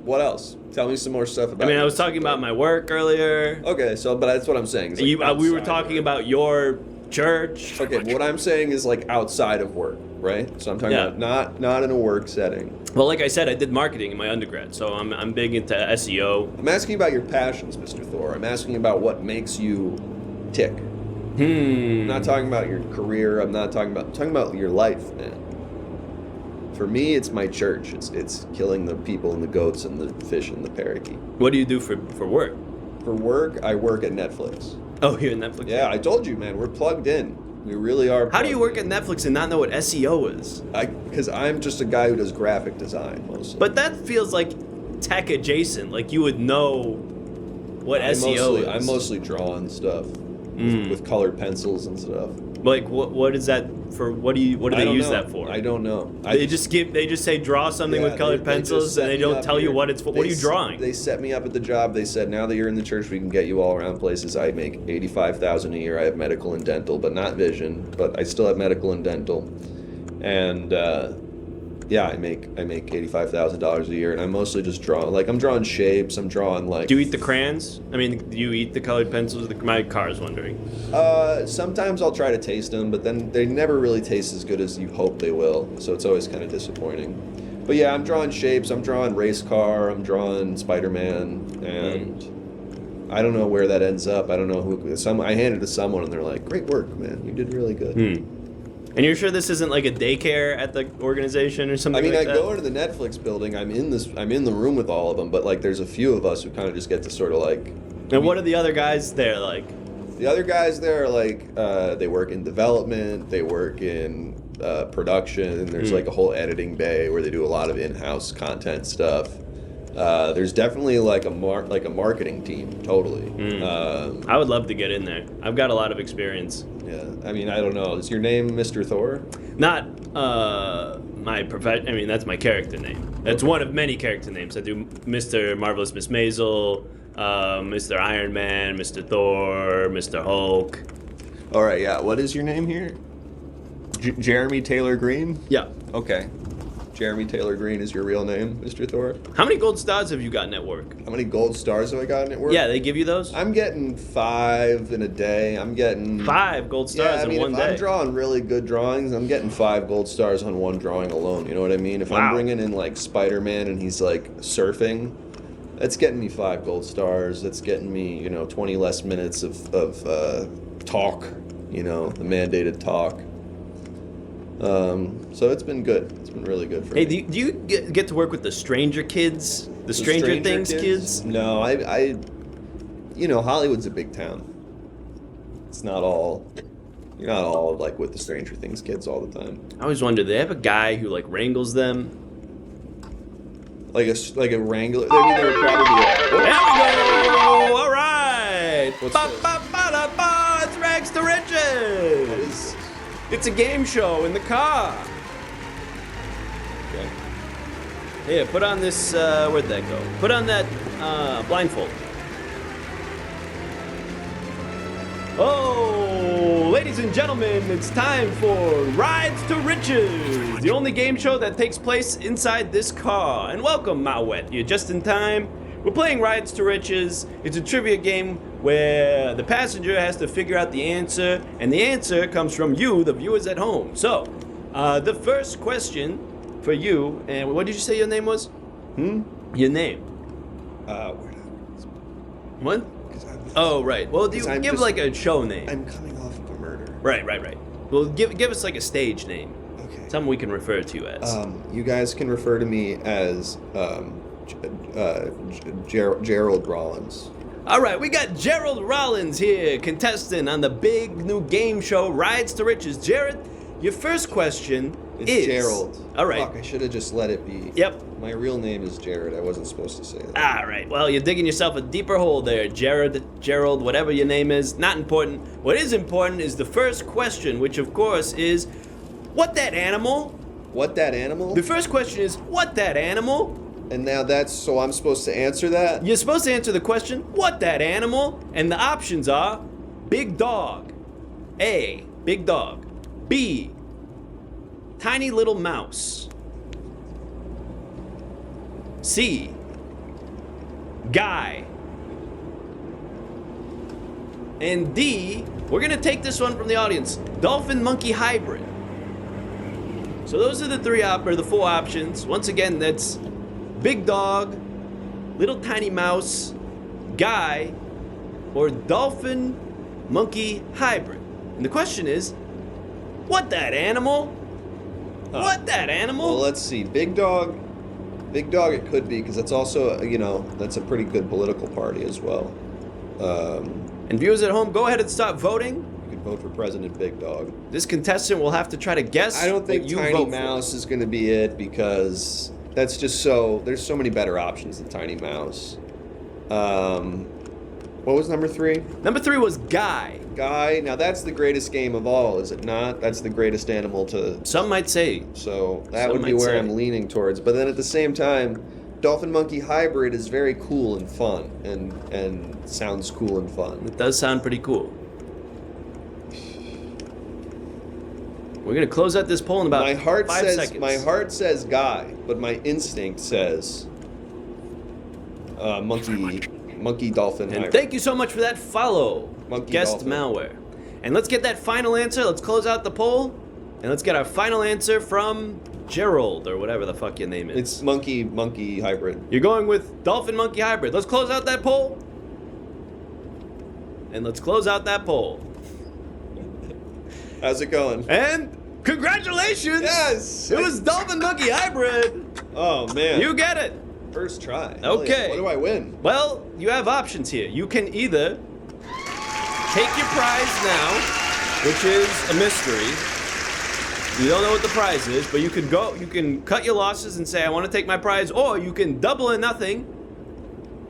What else? Tell me some more stuff about. I mean, I was talking about my work earlier. Okay, so but that's what I'm saying. Like we were talking about your church. Okay, what I'm saying is like outside of work, right? So I'm talking about not in a work setting. Well, like I said, I did marketing in my undergrad, so I'm big into SEO. I'm asking about your passions, Mr. Thor. I'm asking about what makes you tick. I'm not talking about your career. I'm talking about your life, man. For me, it's my church. It's killing the people and the goats and the fish and the parakeet. What do you do for work? For work, I work at Netflix. Oh, you're at Netflix? Yeah, I told you, man. We're plugged in. We really are. How do you work at Netflix and not know what SEO is? Because I'm just a guy who does graphic design mostly. But that feels like tech adjacent. Like you would know what SEO is. I'm mostly drawing stuff with colored pencils and stuff. Like what is that for? What do they use that for? I don't know. They just say draw something with colored pencils and they don't tell you what it's for. What are you drawing? They set me up at the job. They said, now that you're in the church, we can get you all around places. I make $85,000 a year. I have medical and dental, but not vision. But I still have medical and dental. And Yeah, I make $85,000 a year, and I'm mostly just drawing. Like, I'm drawing shapes. I'm drawing like. Do you eat the crayons? I mean, do you eat the colored pencils? My car's wondering. Sometimes I'll try to taste them, but then they never really taste as good as you hope they will. So it's always kind of disappointing. But yeah, I'm drawing shapes. I'm drawing race car. I'm drawing Spider-Man, and I don't know where that ends up. I don't know who. I hand it to someone, and they're like, "Great work, man. You did really good." And you're sure this isn't like a daycare at the organization or something? I mean, like I go into the Netflix building. I'm in the room with all of them, but like, there's a few of us who kind of just get to sort of like. And what are the other guys there like? The other guys there are like, they work in development. They work in production. There's like a whole editing bay where they do a lot of in-house content stuff. There's definitely like a marketing team, totally. I would love to get in there. I've got a lot of experience. Yeah, I mean, I don't know. Is your name Mr. Thor? Not my profession. I mean, that's my character name. That's one of many character names. I do Mr. Marvelous Miss Maisel, Mr. Iron Man, Mr. Thor, Mr. Hulk. All right, yeah. What is your name here? Jeremy Taylor Green? Yeah. Okay. Jeremy Taylor Green is your real name, Mr. Thor? How many gold stars have you gotten at work? How many gold stars have I gotten at work? Yeah, they give you those? I'm getting 5 in a day. I'm getting 5 gold stars in one if day. I'm drawing really good drawings, I'm getting 5 gold stars on one drawing alone. You know what I mean? If I'm bringing in like Spider-Man and he's like surfing, that's getting me 5 gold stars. That's getting me, 20 less minutes of talk. The mandated talk. So it's been good. It's been really good for me. Hey, do you get to work with the Stranger Kids? The Stranger Things kids? No, I Hollywood's a big town. It's not all, you're not all like with the Stranger Things kids all the time. I always wonder, they have a guy who like wrangles them? Like a wrangler? I mean, there would probably be There we go! All right! What's Ba-ba-ba-da-ba! It's Rags to Riches! It's a game show in the car. Okay. Here, put on this, where'd that go? Put on that blindfold. Oh, ladies and gentlemen, it's time for Rides to Riches, the only game show that takes place inside this car. And welcome, Mauet. You're just in time. We're playing Rides to Riches. It's a trivia game where the passenger has to figure out the answer, and the answer comes from you, the viewers at home. So, the first question for you, and what did you say your name was? Your name. What? Oh, right. Well, give like a show name. I'm coming off of a murder. Right. Well, give us like a stage name. Okay. Something we can refer to you as. You guys can refer to me as Gerald Rollins. All right, we got Gerald Rollins here, contestant on the big new game show, Rides to Riches. Jared, your first question is... Gerald. All right. Fuck, I should have just let it be. Yep. My real name is Jared. I wasn't supposed to say that. All right, well, you're digging yourself a deeper hole there, Jared, Gerald, whatever your name is. Not important. What is important is the first question, which, of course, is, what that animal? What that animal? The first question is, what that animal? And now so I'm supposed to answer that? You're supposed to answer the question, what that animal? And the options are big dog. A, big dog. B, tiny little mouse. C, guy. And D, we're gonna take this one from the audience, dolphin monkey hybrid. So those are the 4 options. Once again, that's big dog, little tiny mouse, guy, or dolphin monkey hybrid. And the question is, what that animal? What that animal? Well, let's see. Big dog it could be, because that's also, that's a pretty good political party as well. And viewers at home, go ahead and start voting. You could vote for President Big Dog. This contestant will have to try to guess. I don't think what you Tiny vote Mouse for. is going to be it, because that's just there's so many better options than Tiny Mouse. What was number 3? Number 3 was guy. Guy. Now that's the greatest game of all, is it not? That's the greatest animal to... Some might say. So that Some would be might where say. I'm leaning towards. But then at the same time, Dolphin Monkey Hybrid is very cool and fun, and sounds cool and fun. It does sound pretty cool. We're gonna close out this poll in about 5 seconds. My heart says guy, but my instinct says monkey dolphin. And hybrid. thank you so much for that follow, Monkey guest dolphin. malware. And let's get that final answer. Let's close out the poll, and let's get our final answer from Gerald or whatever the fuck your name is. It's monkey hybrid. You're going with dolphin monkey hybrid. Let's close out that poll. And let's close out that poll. How's it going? And congratulations! Yes! It was dolphin monkey hybrid. Oh man. You get it. First try. Hell Okay. yeah. What do I win? Well, you have options here. You can either take your prize now, which is a mystery. You don't know what the prize is, but you can cut your losses and say, I want to take my prize, or you can double or nothing,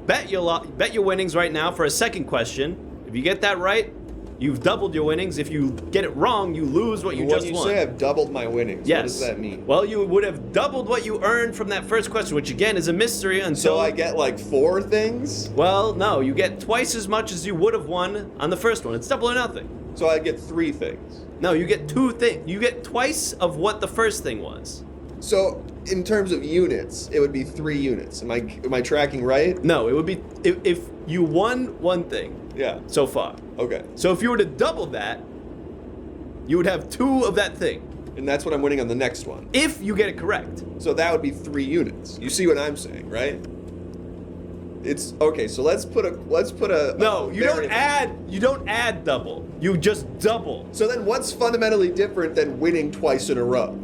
bet your winnings right now for a second question. If you get that right, you've doubled your winnings. If you get it wrong, you lose what you just won. When you say I've doubled my winnings, Yes. what does that mean? Well, you would have doubled what you earned from that first question, which again is a mystery until... So I get like 4 things? Well, no, you get twice as much as you would have won on the first one. It's double or nothing. So I get 3 things. No, you get 2 things. You get twice of what the first thing was. So in terms of units, it would be 3 units. Am I tracking right? No, it would be if you won 1 thing Yeah. so far. Okay. So if you were to double that, you would have 2 of that thing. And that's what I'm winning on the next one. If you get it correct. So that would be 3 units. You see what I'm saying, right? It's okay. So let's put a No, you don't variable. You don't add double. You just double. So then what's fundamentally different than winning twice in a row?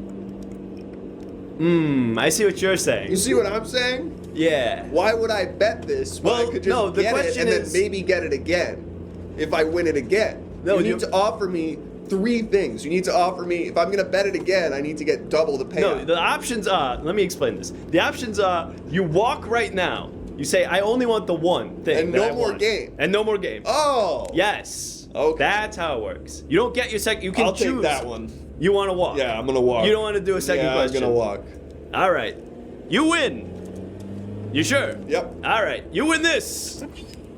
I see what you're saying. You see what I'm saying? Yeah. Why would I bet this when Well, I could just no, the get it question and is- then maybe get it again if I win it again? No, you you- need to offer me 3 things. You need to offer me, if I'm going to bet it again, I need to get double the payout. No, the options are, let me explain this. The options are, you walk right now. You say, I only want the 1 thing. And that no I more want. game. And no more game. Oh! Yes. Okay. That's how it works. You don't get your second, you can I'll choose. take that one. You want to walk. Yeah, I'm going to walk. You don't want to do a second question. I'm going to walk. All right. You win. You sure? Yep. All right. You win this.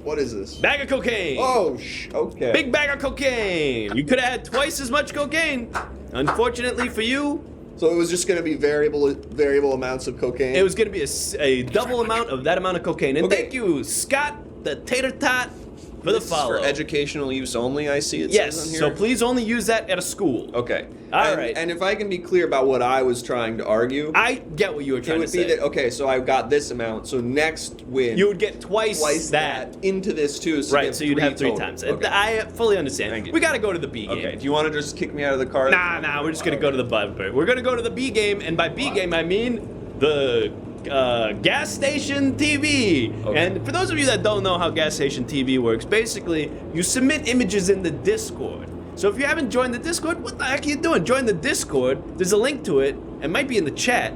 What is this? Bag of cocaine. Oh, okay. Big bag of cocaine. You could have had twice as much cocaine. Unfortunately for you, So it was just going to be variable amounts of cocaine? it was going to be a double amount of that amount of cocaine. And Okay. thank you, Scott the Tater Tot, for the This is follow. for educational use only, I see it Yes, says on here. so please only use that at a school. Okay. All right. And if I can be clear about what I was trying to argue, I get what you were it trying would to be say. that, okay, so I've got this amount, so next win, You would get twice that into this too. So you Right, get so you'd have 3 total. times. Okay. I fully understand. Thank you. We got to go to the B game. Okay, do you want to just kick me out of the car? Nah, we're just going to go to the bumper. We're going to go to the B game, and by B game, I mean the gas station TV. Okay. And for those of you that don't know how gas station TV works, basically, you submit images in the Discord. So if you haven't joined the Discord, what the heck are you doing? Join the Discord. There's a link to it. It might be in the chat.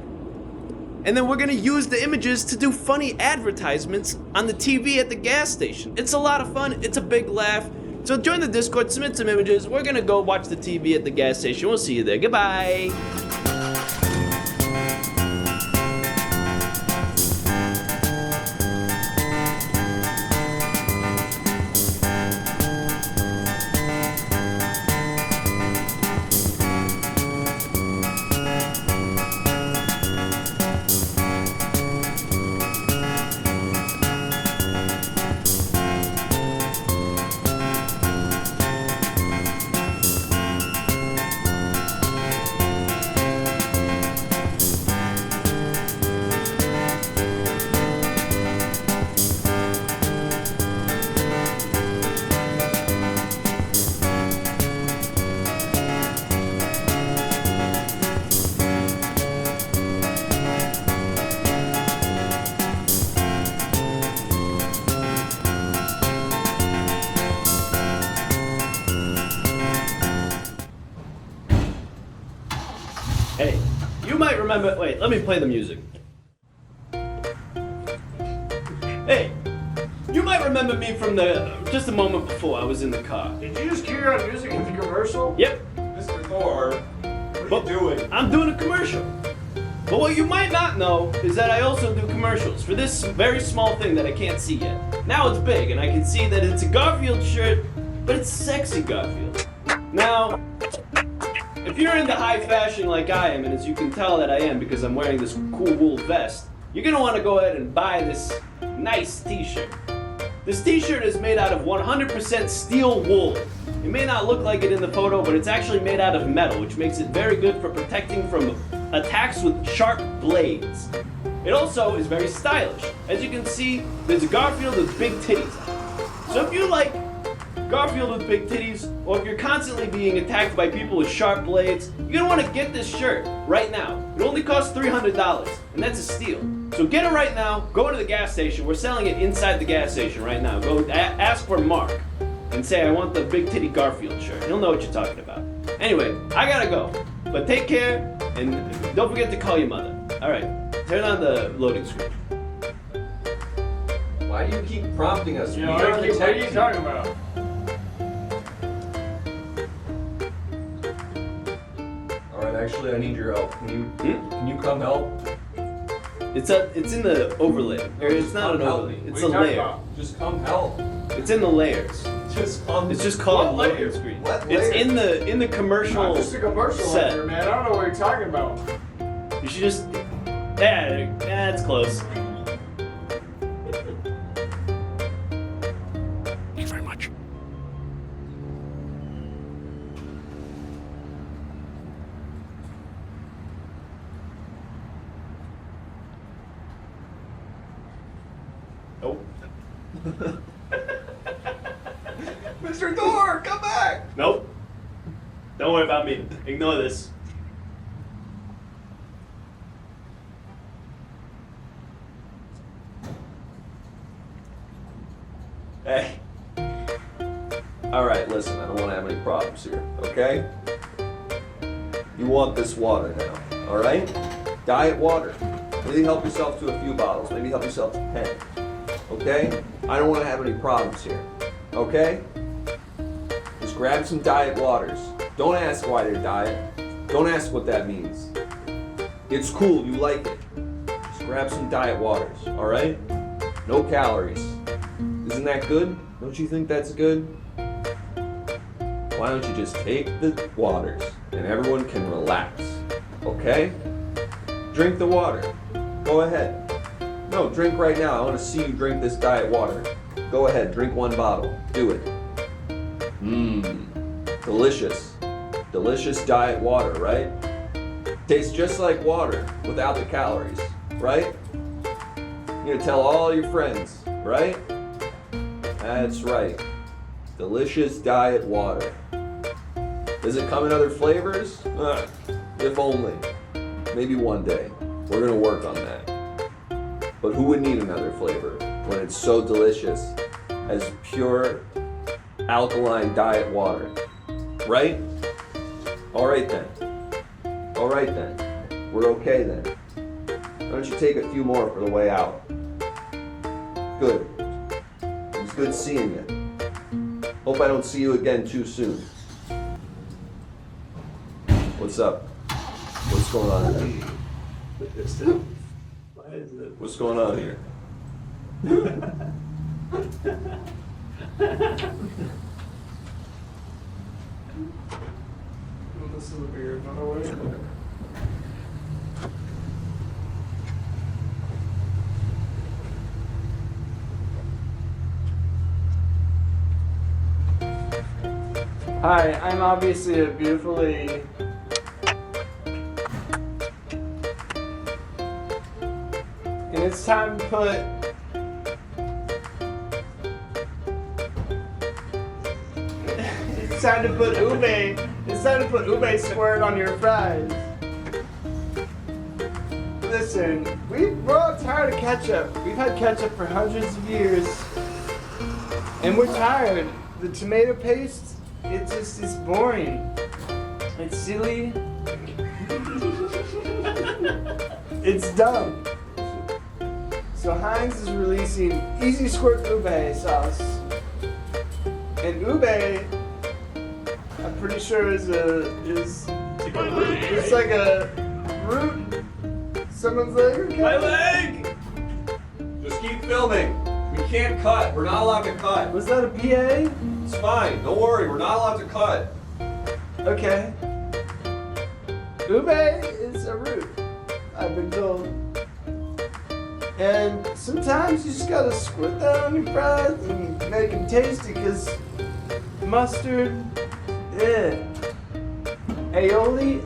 And then we're going to use the images to do funny advertisements on the TV at the gas station. It's a lot of fun. It's a big laugh. So join the Discord, submit some images. We're going to go watch the TV at the gas station. We'll see you there. Goodbye. Hey, you might remember. Wait, let me play the music. Hey, you might remember me from just a moment before I was in the car. Did you just cue your own music in the commercial? Yep, Mr. Thor, what are you doing? I'm doing a commercial. But what you might not know is that I also do commercials for this very small thing that I can't see yet. Now it's big and I can see that it's a Garfield shirt, but it's sexy Garfield. Now, if you're into high fashion like I am, and as you can tell that I am because I'm wearing this cool wool vest, you're gonna want to go ahead and buy this nice t-shirt. This t-shirt is made out of 100% steel wool. It may not look like it in the photo, but it's actually made out of metal, which makes it very good for protecting from attacks with sharp blades. It also is very stylish. As you can see, there's a Garfield with big titties. So if you like Garfield with big titties, or if you're constantly being attacked by people with sharp blades, you're gonna want to get this shirt right now. It only costs $300, and that's a steal. So get it right now, go to the gas station. We're selling it inside the gas station right now. Go ask for Mark and say, I want the big titty Garfield shirt. He'll know what you're talking about. Anyway, I gotta go. But take care, and don't forget to call your mother. All right, turn on the loading screen. Why do you keep prompting us? What are you talking about? Alright, actually I need your help. Can you come help? It's in the overlay. Or it's not an overlay. It's a layer. Just come help. It's in the layers. It's just called loading screen. It's in the commercial. Just a commercial set. here, man. I don't know what you're talking about. You should just. Yeah, it's close. Thank you very much. Nope. Mr. Thor, come back! Nope. Don't worry about me. Ignore this. Hey. Alright, listen, I don't want to have any problems here, okay? You want this water now, alright? Diet water. Maybe help yourself to a few bottles. Maybe help yourself to 10. Okay? I don't want to have any problems here. Okay? Just grab some diet waters. Don't ask why they're diet. Don't ask what that means. It's cool, you like it. Just grab some diet waters, alright? No calories. Isn't that good? Don't you think that's good? Why don't you just take the waters and everyone can relax, okay? Drink the water. Go ahead. No, drink right now. I want to see you drink this diet water. Go ahead, drink one bottle. Do it. Delicious. Delicious diet water, right? Tastes just like water without the calories, right? You're gonna tell all your friends, right? That's right. Delicious diet water. Does it come in other flavors? If only. Maybe one day. We're gonna work on that. But who would need another flavor when it's so delicious as pure alkaline diet water? Right? Alright then. Alright then. We're okay then. Why don't you take a few more for the way out? Good. It was good seeing you. Hope I don't see you again too soon. What's up? What's going on here? What's going on here? This is a beer, by the way. Hi, I'm obviously a beautifully and it's time to put ube squirt on your fries. Listen, we're all tired of ketchup. We've had ketchup for hundreds of years. And we're tired. The tomato paste, it's boring. It's silly. It's dumb. So Heinz is releasing Easy Squirt Ube sauce. And ube, I'm pretty sure is like a root. Someone's leg. Okay? My leg! Just keep filming. We can't cut. We're not allowed to cut. Was that a PA? It's fine. Don't worry. We're not allowed to cut. Okay. Ube is a root, I've been told. And sometimes you just gotta squirt that on your fries and make them tasty, because mustard, aioli,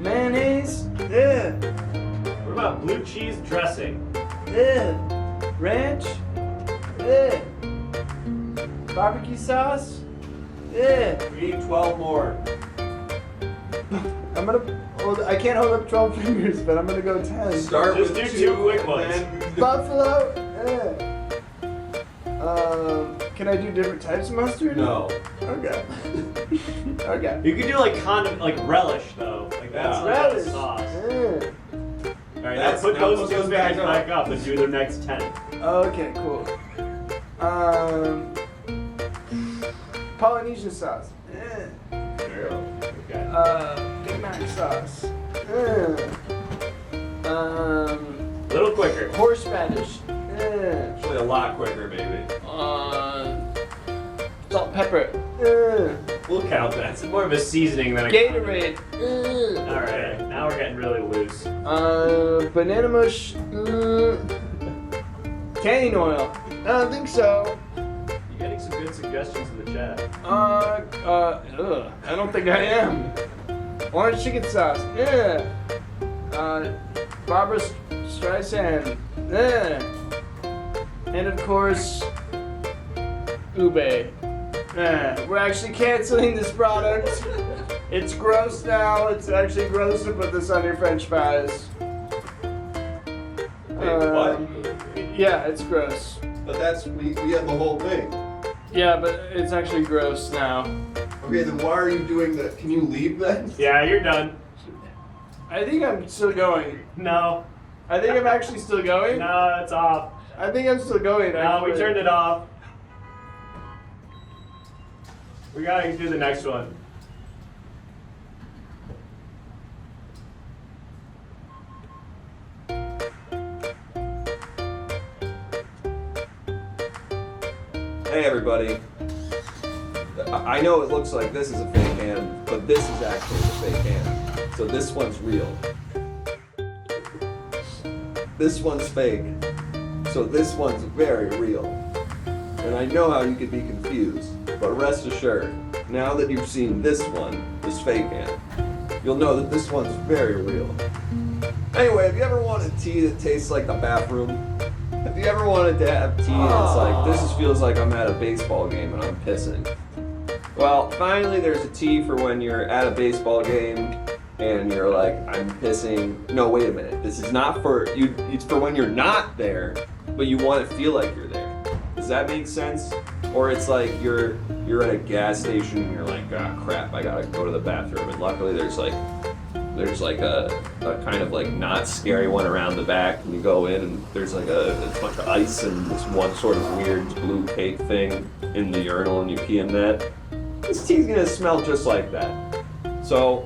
mayonnaise, What about blue cheese dressing? ranch, barbecue sauce, We need 12 more. I can't hold up 12 fingers, but I'm gonna go 10. Start Just with do two quick and ones. then- Buffalo, can I do different types of mustard? No. Okay. Okay. You could do like like relish though. Like that's Relish. sauce. All right, That's- now put now those put two those back fingers back up and do the next 10. Okay, cool. Polynesian sauce. Okay. Big Mac sauce. Little quicker. Horseradish. Actually, a lot quicker, baby. Salt, pepper. We'll count that. It's more of a seasoning than a Gatorade. All right, now we're getting really loose. Banana mush. Canning oil. I don't think so. You're getting some good suggestions in the chat. I don't think I am. Orange chicken sauce. Barbara Streisand. And of course, ube. We're actually canceling this product. It's gross now. It's actually gross to put this on your French fries. What? Yeah, it's gross. But we have the whole thing. Yeah, but it's actually gross now. Okay, then why are you doing that? Can you leave then? Yeah, you're done. I think I'm still going. No, I think I'm actually still going. no, it's off. I think I'm still going. No, we actually. turned it off. We gotta do the next one. Hey everybody. I know it looks like this is a fake hand, but this is actually the fake hand. So this one's real. This one's fake. So this one's very real. And I know how you could be confused, but rest assured, now that you've seen this one, this fake hand, you'll know that this one's very real. Anyway, have you ever wanted tea that tastes like the bathroom? Have you ever wanted to have tea and it's like, this feels like I'm at a baseball game and I'm pissing? Well, finally there's a tea for when you're at a baseball game and you're like, I'm pissing. No, wait a minute. This is not for you. It's for when you're not there, but you want to feel like you're there. Does that make sense? Or it's like you're at a gas station and you're like, ah, crap, I gotta go to the bathroom. And luckily there's like a kind of like not scary one around the back, and you go in and there's like a bunch of ice and this one sort of weird blue cake thing in the urinal and you pee in that. This tea's gonna smell just like that. So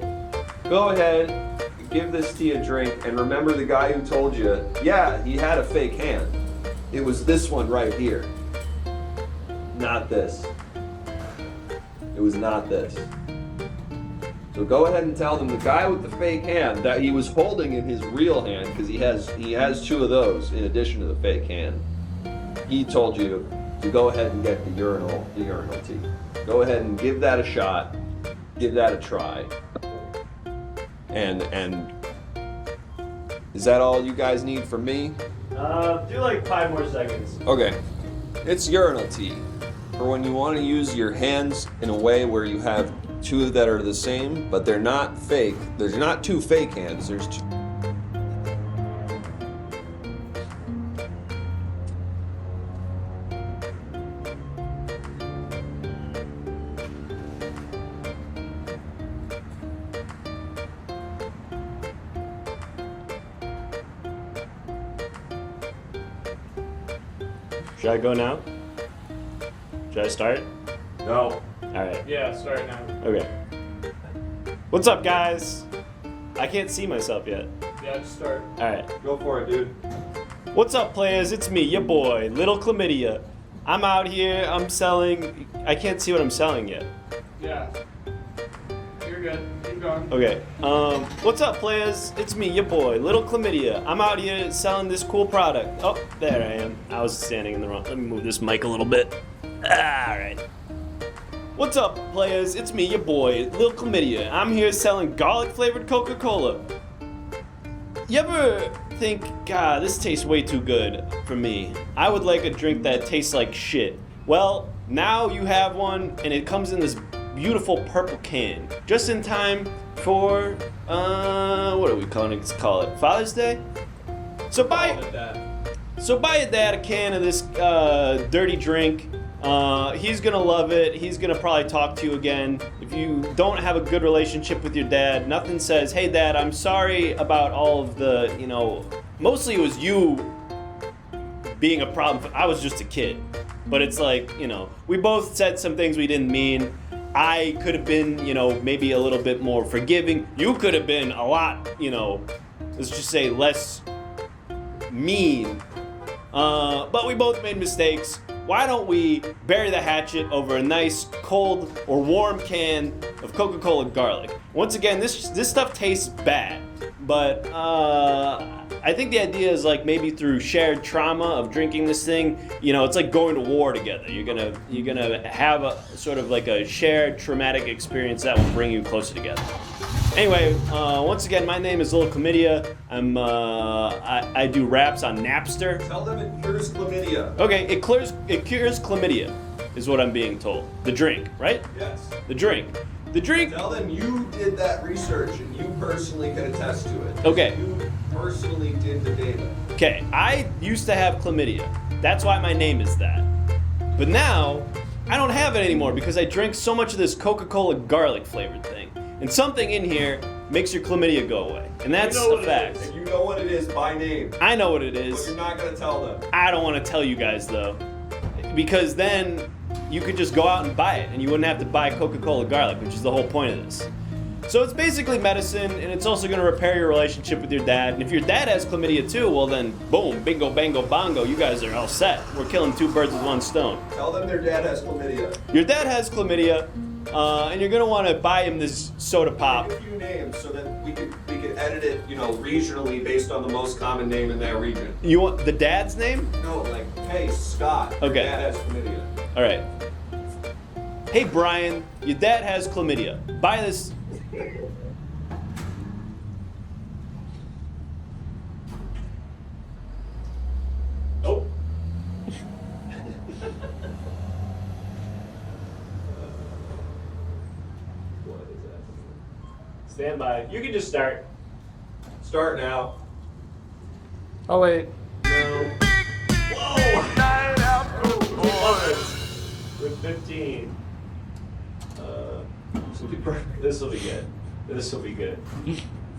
go ahead, give this tea a drink, and remember the guy who told you, yeah, he had a fake hand. It was this one right here. Not this. It was not this. So go ahead and tell them the guy with the fake hand that he was holding in his real hand, because he has two of those in addition to the fake hand. He told you to go ahead and get the urinal tea. Go ahead and give that a shot. Give that a try. And is that all you guys need from me? Do like 5 more seconds. Okay. It's urinal tea for when you want to use your hands in a way where you have two that are the same, but they're not fake. There's not two fake hands. There's two. Should I go now? Should I start? No. Alright. Yeah, start now. Okay. What's up, guys? I can't see myself yet. Yeah, just start. Alright. Go for it, dude. What's up, players? It's me, your boy, Little Chlamydia. I'm out here, I'm selling. I can't see what I'm selling yet. Yeah. You're good. Keep going. Okay. What's up, players? It's me, your boy, Little Chlamydia. I'm out here selling this cool product. Oh, there I am. I was standing in the wrong. Let me move this mic a little bit. All right. What's up, players? It's me, your boy, Little Chlamydia. I'm here selling garlic-flavored Coca-Cola. You ever think, God, this tastes way too good for me? I would like a drink that tastes like shit. Well, now you have one, and it comes in this beautiful purple can, just in time for what are we calling it? Call it Father's Day. So buy your dad a can of this dirty drink. He's gonna love it. He's gonna probably talk to you again. If you don't have a good relationship with your dad, nothing says, "Hey, Dad, I'm sorry about all of the, mostly it was you being a problem. I was just a kid." But it's like, we both said some things we didn't mean. I could have been, maybe a little bit more forgiving. You could have been a lot, let's just say less mean. But we both made mistakes. Why don't we bury the hatchet over a nice cold or warm can of Coca-Cola garlic? Once again, this stuff tastes bad, but I think the idea is like maybe through shared trauma of drinking this thing, it's like going to war together. You're gonna have a sort of like a shared traumatic experience that will bring you closer together. Anyway, once again, my name is Little Chlamydia. I do raps on Napster. Tell them it cures chlamydia. Okay, it cures chlamydia, is what I'm being told. The drink, right? Yes. The drink. Tell them you did that research and you personally can attest to it. Okay. You personally did the data. Okay, I used to have chlamydia. That's why my name is that. But now, I don't have it anymore because I drank so much of this Coca-Cola garlic flavored thing. And something in here makes your chlamydia go away. And that's a fact. And you know what it is by name. I know what it is. But you're not going to tell them. I don't want to tell you guys though. Because then you could just go out and buy it and you wouldn't have to buy Coca-Cola garlic, which is the whole point of this. So it's basically medicine, and it's also going to repair your relationship with your dad. And if your dad has chlamydia too, well then, boom, bingo, bango, bongo, you guys are all set. We're killing two birds with one stone. Tell them their dad has chlamydia. Your dad has chlamydia, and you're going to want to buy him this soda pop. Pick a few names so that we could edit it, regionally based on the most common name in that region. You want the dad's name? No, like, hey, Scott, your Okay. dad has chlamydia. All right. Hey, Brian, your dad has chlamydia. Buy this. Oh. What is that? Stand by. You can just start. Start now. Oh wait. No. Whoa! With 15. This will be perfect. This will be good. This will be good.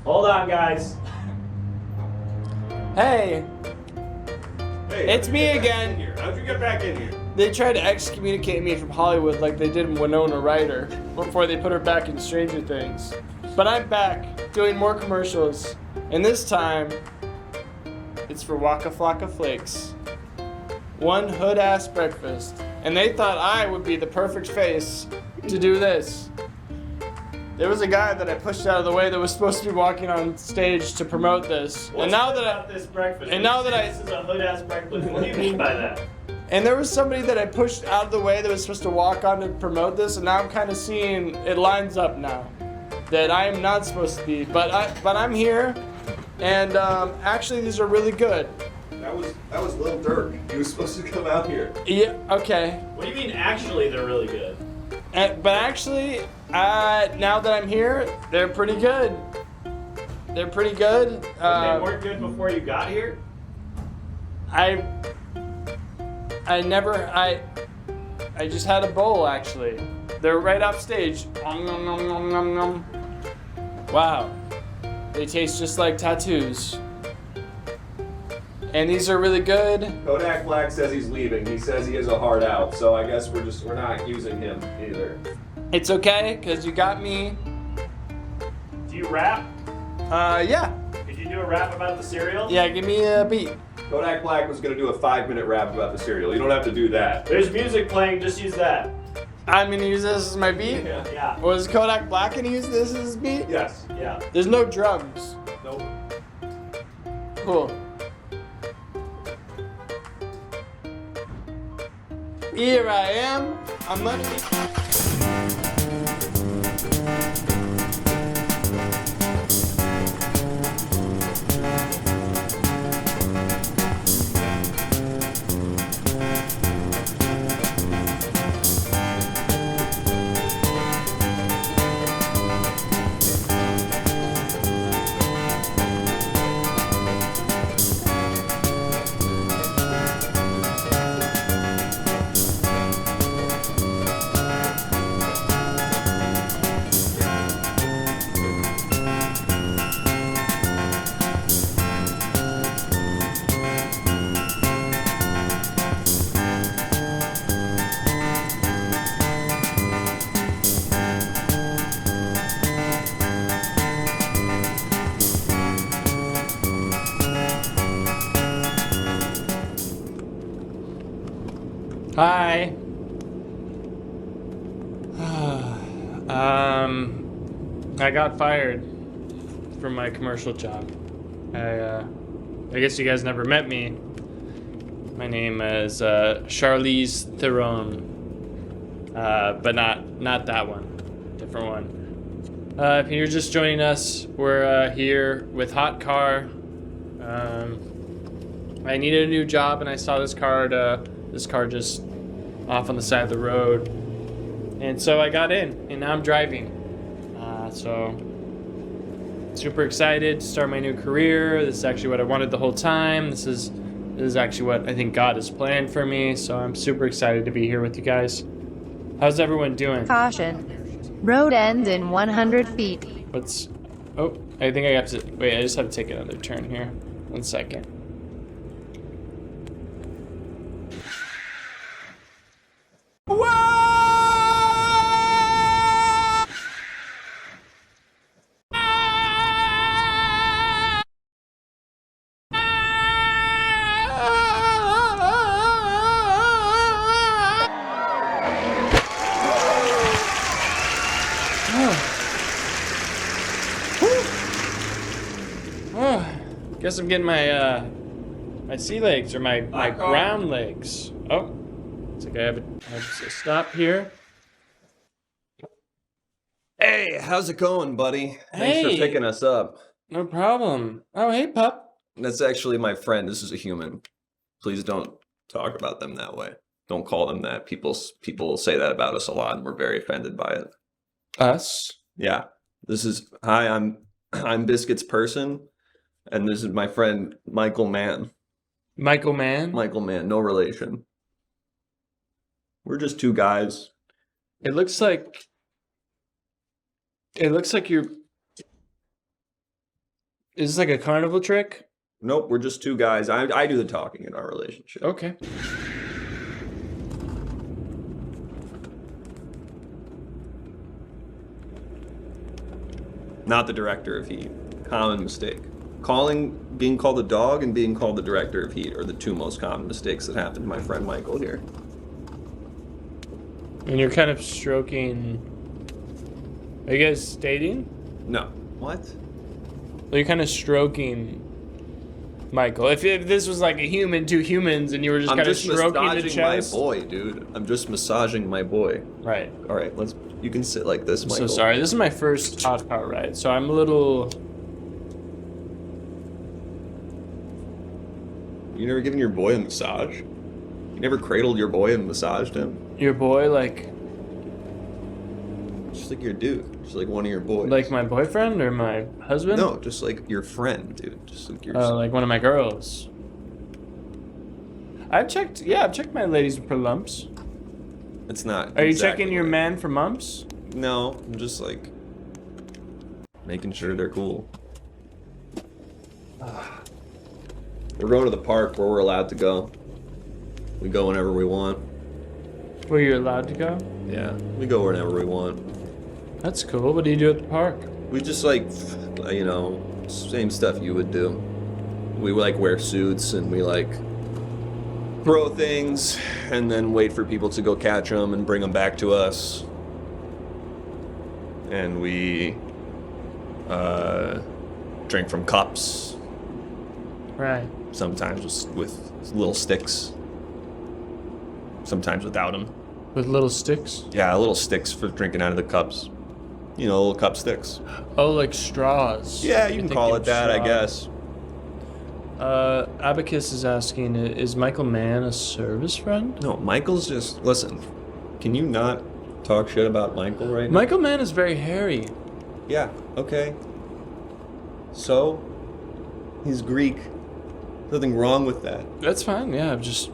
Hold on, guys. Hey, Hey, It's how'd you me get back again. in here? How'd you get back in here? they tried to excommunicate me from Hollywood like they did Winona Ryder before they put her back in Stranger Things. But I'm back doing more commercials, and this time it's for Waka Flocka Flakes. One hood-ass breakfast. And they thought I would be the perfect face to do this. There was a guy that I pushed out of the way that was supposed to be walking on stage to promote this. What's and now good that about this breakfast? and now that I- This is a hood-ass breakfast. What do you mean by that? And there was somebody that I pushed out of the way that was supposed to walk on to promote this, and now I'm kind of seeing it lines up now that I am not supposed to be. But I'm here, and actually these are really good. That was Lil Durk. He was supposed to come out here. Yeah. Okay. What do you mean actually they're really good? But actually, now that I'm here, they're pretty good. They're pretty good. They weren't good before you got here? I just had a bowl actually. They're right off stage. Nom, nom, nom, nom, nom, nom. Wow. They taste just like tattoos. And these are really good. Kodak Black says he's leaving. He says he has a heart out, so I guess we're not using him either. It's okay, cause you got me. Do you rap? Yeah. Could you do a rap about the cereal? Yeah, give me a beat. Kodak Black was gonna do a 5-minute rap about the cereal. You don't have to do that. There's music playing, just use that. I'm gonna use this as my beat? Yeah. Was Kodak Black gonna use this as his beat? Yes. Yeah. There's no drums. Nope. Cool. Here I am. I'm not. Hi. I got fired from my commercial job. I guess you guys never met me. My name is Charlize Theron, but not that one, different one. If you're just joining us, we're here with Hot Car. I needed a new job, and I saw this car just off on the side of the road, and so I got in, and now I'm driving. So super excited to start my new career. This is actually what I wanted the whole time. This is actually what I think God has planned for me. So I'm super excited to be here with you guys. How's everyone doing? Caution. Road ends in 100 feet. Oh, I think I have to, wait, I just have to take another turn here. 1 second. Guess I'm getting my my sea legs or my ground legs. Oh, looks like I have to stop here. Hey, how's it going, buddy? Thanks for Hey. picking us up. No problem. Oh, hey, pup. That's actually my friend. This is a human. Please don't talk about them that way. Don't call them that. People say that about us a lot, and we're very offended by it. Us? Yeah. Hi, I'm Biscuit's person, and this is my friend Michael Mann. Michael Mann? Michael Mann, no relation. We're just two guys. It looks like you're. Is this like a carnival trick? Nope, we're just two guys. I do the talking in our relationship. Okay. Not the director of Heat. Common mistake. Being called a dog and being called the director of Heat are the two most common mistakes that happened to my friend Michael here. And you're kind of stroking. Are you guys dating? No. What? Well, you're kind of stroking Michael. If this was like a human, two humans, and you were just kind of stroking the massaging chest. my boy, dude. I'm just massaging my boy. Right. All right, you can sit like this, I'm Michael. so sorry. This is my first hot car ride, so I'm a little. You never given your boy a massage? You never cradled your boy and massaged him? Your boy, like Just like your dude. Just like one of your boys. like my boyfriend or my husband? No, just like your friend, dude. Just like your... Like one of my girls. I've checked my ladies for lumps. It's not. Are you exactly checking your what- man for mumps? No, I'm just like making sure they're cool. We're going to the park where we're allowed to go. We go whenever we want. Where you're allowed to go? Yeah, we go whenever we want. That's cool. What do you do at the park? We just like, same stuff you would do. We like wear suits and we like throw things and then wait for people to go catch them and bring them back to us. And we drink from cups. Right. Sometimes with little sticks. Sometimes without them. With little sticks? Yeah, little sticks for drinking out of the cups. You know, little cup sticks. Oh, like straws. Yeah, you can call it that, I guess. Abacus is asking, is Michael Mann a service friend? No, Michael's just... Listen, can you not talk shit about Michael right now? Michael Mann is very hairy. Yeah, okay. So, he's Greek. Nothing wrong with that. That's fine, yeah, I've just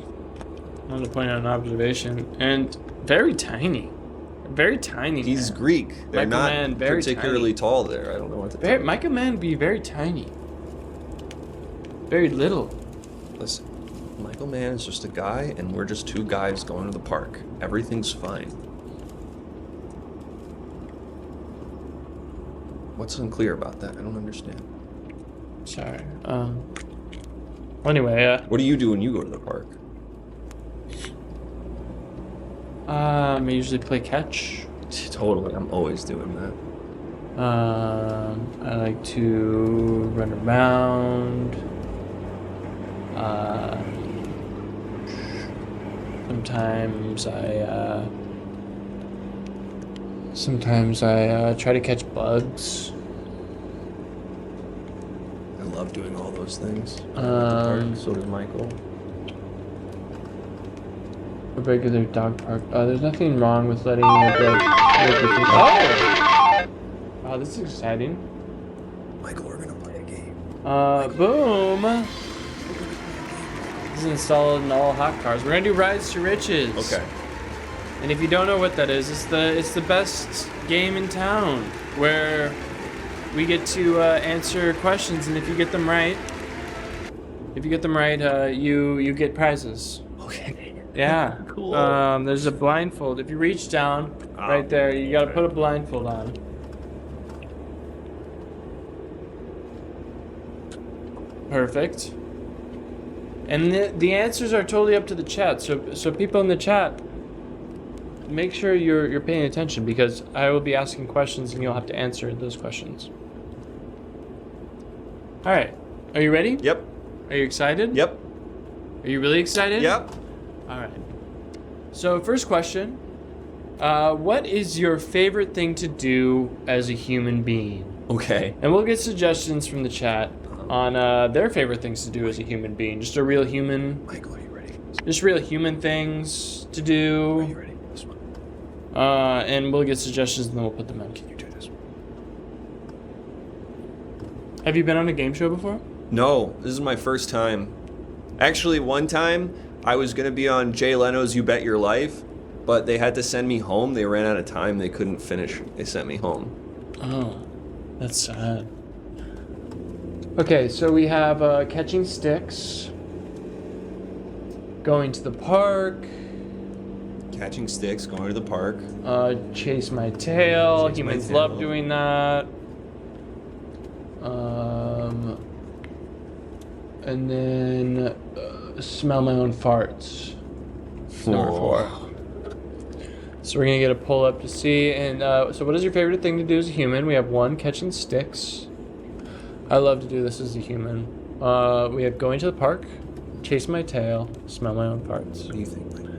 wanted to point out an observation. And very tiny. Very tiny. He's Greek. They're Michael not Mann, very particularly tiny. tall there. I don't know what to tell you. Michael Mann be very tiny. Very little. Listen, Michael Mann is just a guy, and we're just two guys going to the park. Everything's fine. What's unclear about that? I don't understand. Sorry. Anyway, What do you do when you go to the park? I usually play catch. Totally, I'm always doing that. I like to run around. Sometimes I try to catch bugs. I love doing all those things. So does Michael. A regular dog park. There's nothing wrong with letting your dog. Oh! Wow, this is exciting. Michael, we're gonna play a game. Boom. This is installed in all hot cars. We're gonna do Rise to Riches. Okay. And if you don't know what that is, it's the best game in town where we get to answer questions, and if you get them right, you get prizes. Okay. Yeah. Cool. There's a blindfold. If you reach down right there, you gotta put a blindfold on. Perfect. And the answers are totally up to the chat. So people in the chat, make sure you're paying attention, because I will be asking questions and you'll have to answer those questions. All right. Are you ready? Yep. Are you excited? Yep. Are you really excited? Yep. All right. So first question, what is your favorite thing to do as a human being? Okay. And we'll get suggestions from the chat on their favorite things to do as a human being. Just a real human. Michael, are you ready? Just real human things to do. Are you ready for this one? And we'll get suggestions and then we'll put them in. Can you do this one? Have you been on a game show before? No, this is my first time. Actually, one time I was gonna be on Jay Leno's You Bet Your Life, but they had to send me home. They ran out of time. They couldn't finish. They sent me home. Oh, that's sad. Okay, so we have catching sticks, going to the park, Catching sticks, going to the park. chase my tail. Chase my Humans tail. love doing that. And then smell my own farts. Number 4. So we're gonna get a pull up to see. And so, what is your favorite thing to do as a human? We have 1, catching sticks. I love to do this as a human. We have going to the park, chase my tail, smell my own farts. What do you think, Michael?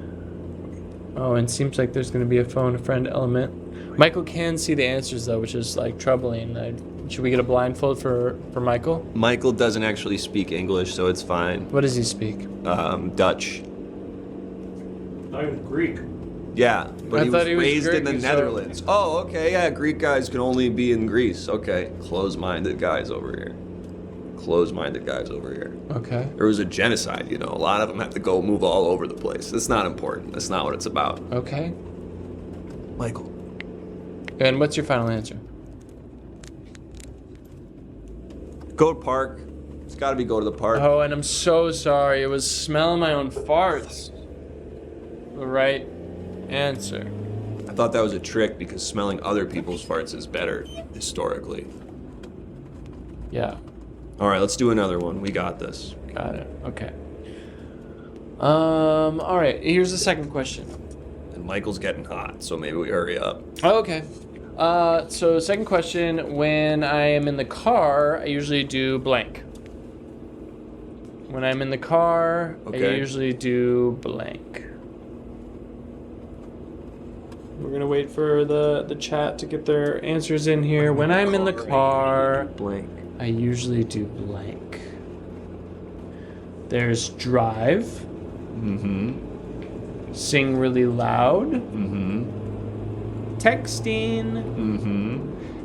Oh, and it seems like there's gonna be a phone a friend element. Michael can see the answers though, which is like troubling. Should we get a blindfold for Michael? Michael doesn't actually speak English, so it's fine. What does he speak? Dutch. I'm Greek. Yeah, but I he was thought he was raised in the Greek, so- Netherlands. Oh, okay, yeah, Greek guys can only be in Greece. Okay, close-minded guys over here. Close-minded guys over here. Okay. There was a genocide, you know. A lot of them have to go move all over the place. That's not important. That's not what it's about. Okay. Michael. And what's your final answer? Go to park. It's got to be go to the park. Oh, and I'm so sorry. It was smelling my own farts. The right answer. I thought that was a trick because smelling other people's farts is better historically. Yeah. All right, let's do another one. We got this. Got it. Okay. All right. Here's the second question. And Michael's getting hot, so maybe we hurry up. Okay. So second question, when I am in the car, I usually do blank. When I'm in the car, I Okay. usually do blank. We're gonna wait for the chat to get their answers in here. When I'm in the car, Blank. I usually do blank. There's drive, Mm-hmm. sing really loud, Mm-hmm. texting, Mm-hmm.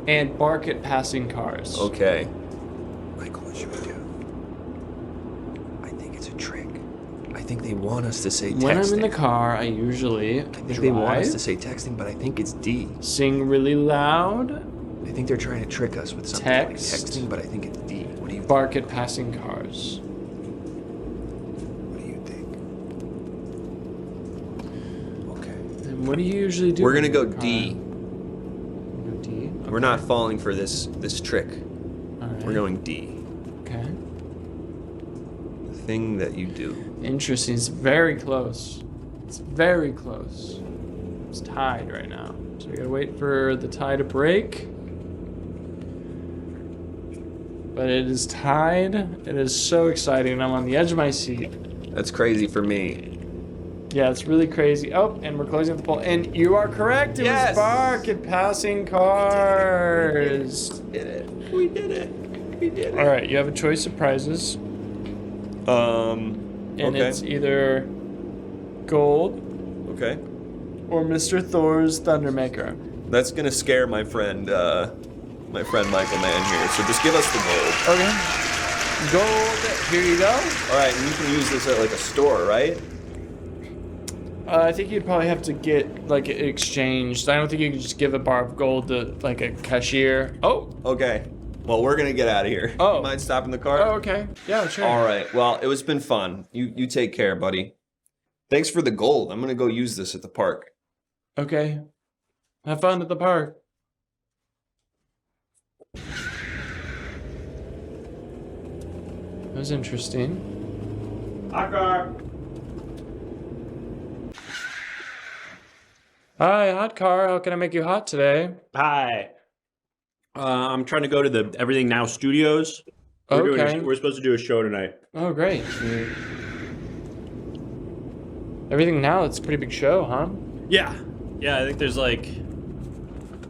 and bark at passing cars. Okay. Michael, what should we do? I think it's a trick. I think they want us to say texting. When I'm in the car, I usually I think they want us to say texting, but I think it's D. sing really loud, I think they're trying to trick us with something Text. like texting, but I think it's D. What do you bark at passing cars. What do you think? Okay. And what do you usually do? We're in gonna go the car? D. Go D. We're not falling for this trick. All right. We're going D. Okay. The thing that you do. Interesting. It's very close. It's very close. It's tied right now. So we gotta wait for the tie to break. But it is tied. It is so exciting. I'm on the edge of my seat. That's crazy for me. Yeah, it's really crazy. Oh, and we're closing up the poll. And you are correct. It Yes! was bark at passing cars. We did it. We did it. We did it. All right, you have a choice of prizes. And Okay. it's either gold Okay. or Mr. Thor's Thundermaker. That's gonna scare my friend Michael Mann here. So just give us the gold. Okay. Gold, here you go. All right, and you can use this at like a store, right? I think you'd probably have to get like it exchanged. I don't think you can just give a bar of gold to like a cashier. Oh. Okay. Well, we're gonna get out of here. Oh. You mind stopping the car? Oh, okay. Yeah, sure. All right. Well, it was been fun. You take care, buddy. Thanks for the gold. I'm gonna go use this at the park. Okay. Have fun at the park. That was interesting. Hot car. Hi, hot car. How can I make you hot today? Hi. I'm trying to go to the Everything Now Studios. Okay. We're supposed to do a show tonight. Oh, great. Everything Now, it's a pretty big show, huh? Yeah. Yeah, I think there's like...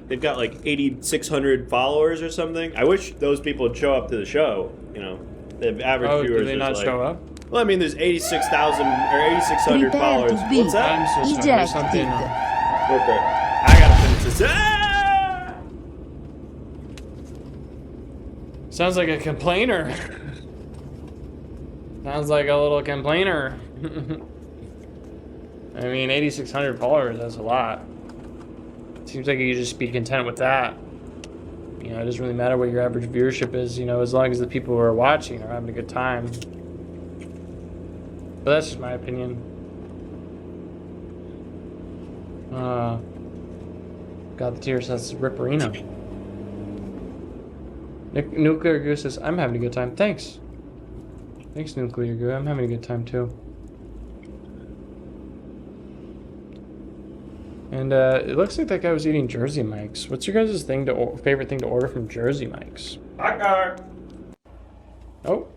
They've got like 8,600 followers or something. I wish those people would show up to the show, you know. The average Oh, viewers do they is not like, show up? Well, I mean, there's 86,000 or 8,600 Prepare followers. to be What's that? I'm so sorry. There's something... Okay. I gotta finish this. Ah! Sounds like a complainer. Sounds like a little complainer. I mean, 8,600 followers, that's a lot. Seems like you could just be content with that. You know, it doesn't really matter what your average viewership is, you know, as long as the people who are watching are having a good time. But that's just my opinion. Got the tears, that's Ripperino. Nuclear Goo says, I'm having a good time. Thanks. Thanks, Nuclear Goo. I'm having a good time too. And it looks like that guy was eating Jersey Mike's. What's your guys' favorite thing to order from Jersey Mike's? Hot car. Oh.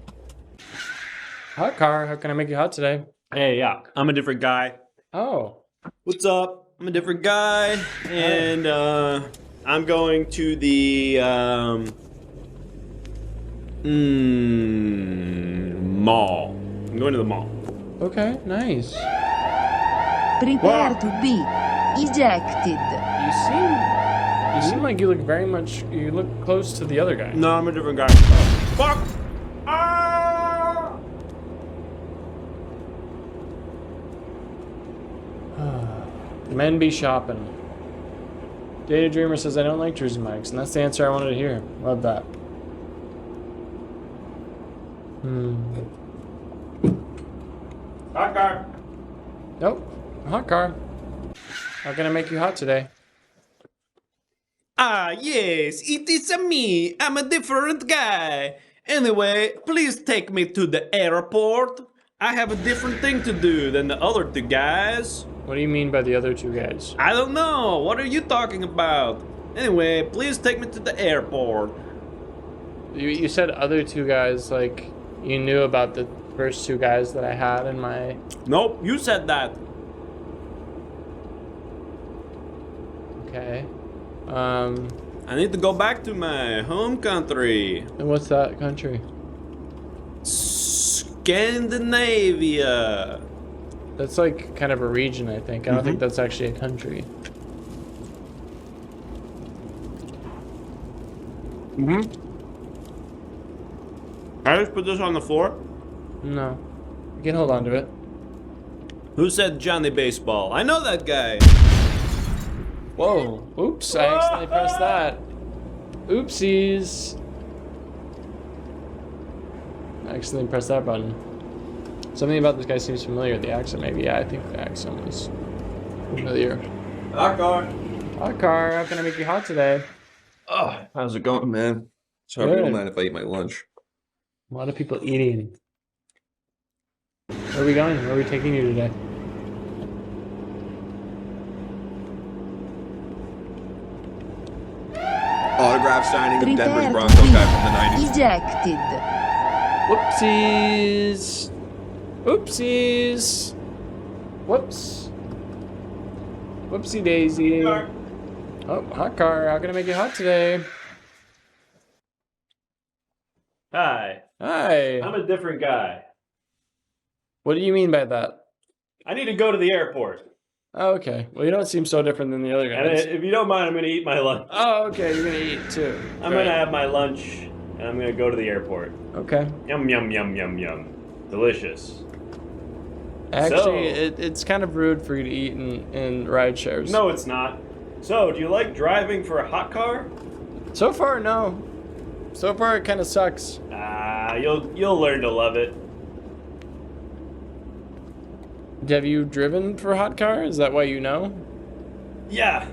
Hot car. How can I make you hot today? Hey, yeah. I'm a different guy. Oh. What's up? I'm a different guy, and I'm going to the mall. I'm going to the mall. Okay, nice. Prepare to be ejected. You seem like you look close to the other guy. No, I'm a different guy. Fuck! Ah! Men be shopping. Data Dreamer says I don't like Jersey Mike's, and that's the answer I wanted to hear. Love that. Hot car. Nope. Hot car. How can I make you hot today? Ah, yes, it is me. I'm a different guy. Anyway, please take me to the airport. I have a different thing to do than the other two guys. What do you mean by the other two guys? I don't know. What are you talking about? Anyway, please take me to the airport. You said other two guys, like you knew about the first two guys that I had in my... Nope, you said that. Okay. I need to go back to my home country. And what's that country? Scandinavia. That's like kind of a region, I think. I don't think that's actually a country. Can I just put this on the floor? No. You can hold on to it. Who said Johnny Baseball? I know that guy. Whoa. Oops, I accidentally pressed that. Oopsies. I accidentally pressed that button. Something about this guy seems familiar. The accent, maybe. Yeah, I think the accent was familiar. Hot car. Hot car, how can I make you hot today? Oh, how's it going, man? Sorry, Good. don't mind if I eat my lunch. A lot of people eating. Where are we going? Where are we taking you today? Autograph signing of Denver's Prepare Broncos guy from the 90s. Ejected. Whoopsies. Oopsies. Whoops. Whoopsie daisy. Oh, hot car. How can I make it hot today? Hi, Hi. I'm a different guy. What do you mean by that? I need to go to the airport. Oh, okay. Well, you don't seem so different than the other And guys. if you don't mind, I'm going to eat my lunch. Oh, okay. You're gonna eat too. I'm going to have my lunch, and I'm going to go to the airport. Okay. Yum, yum, yum, yum, yum. Delicious. Actually, it's kind of rude for you to eat in ride shares. No, it's not. So, do you like driving for a hot car? So far, no. So far, it kind of sucks. You'll learn to love it. Have you driven for a hot car? Is that why you know? Yeah.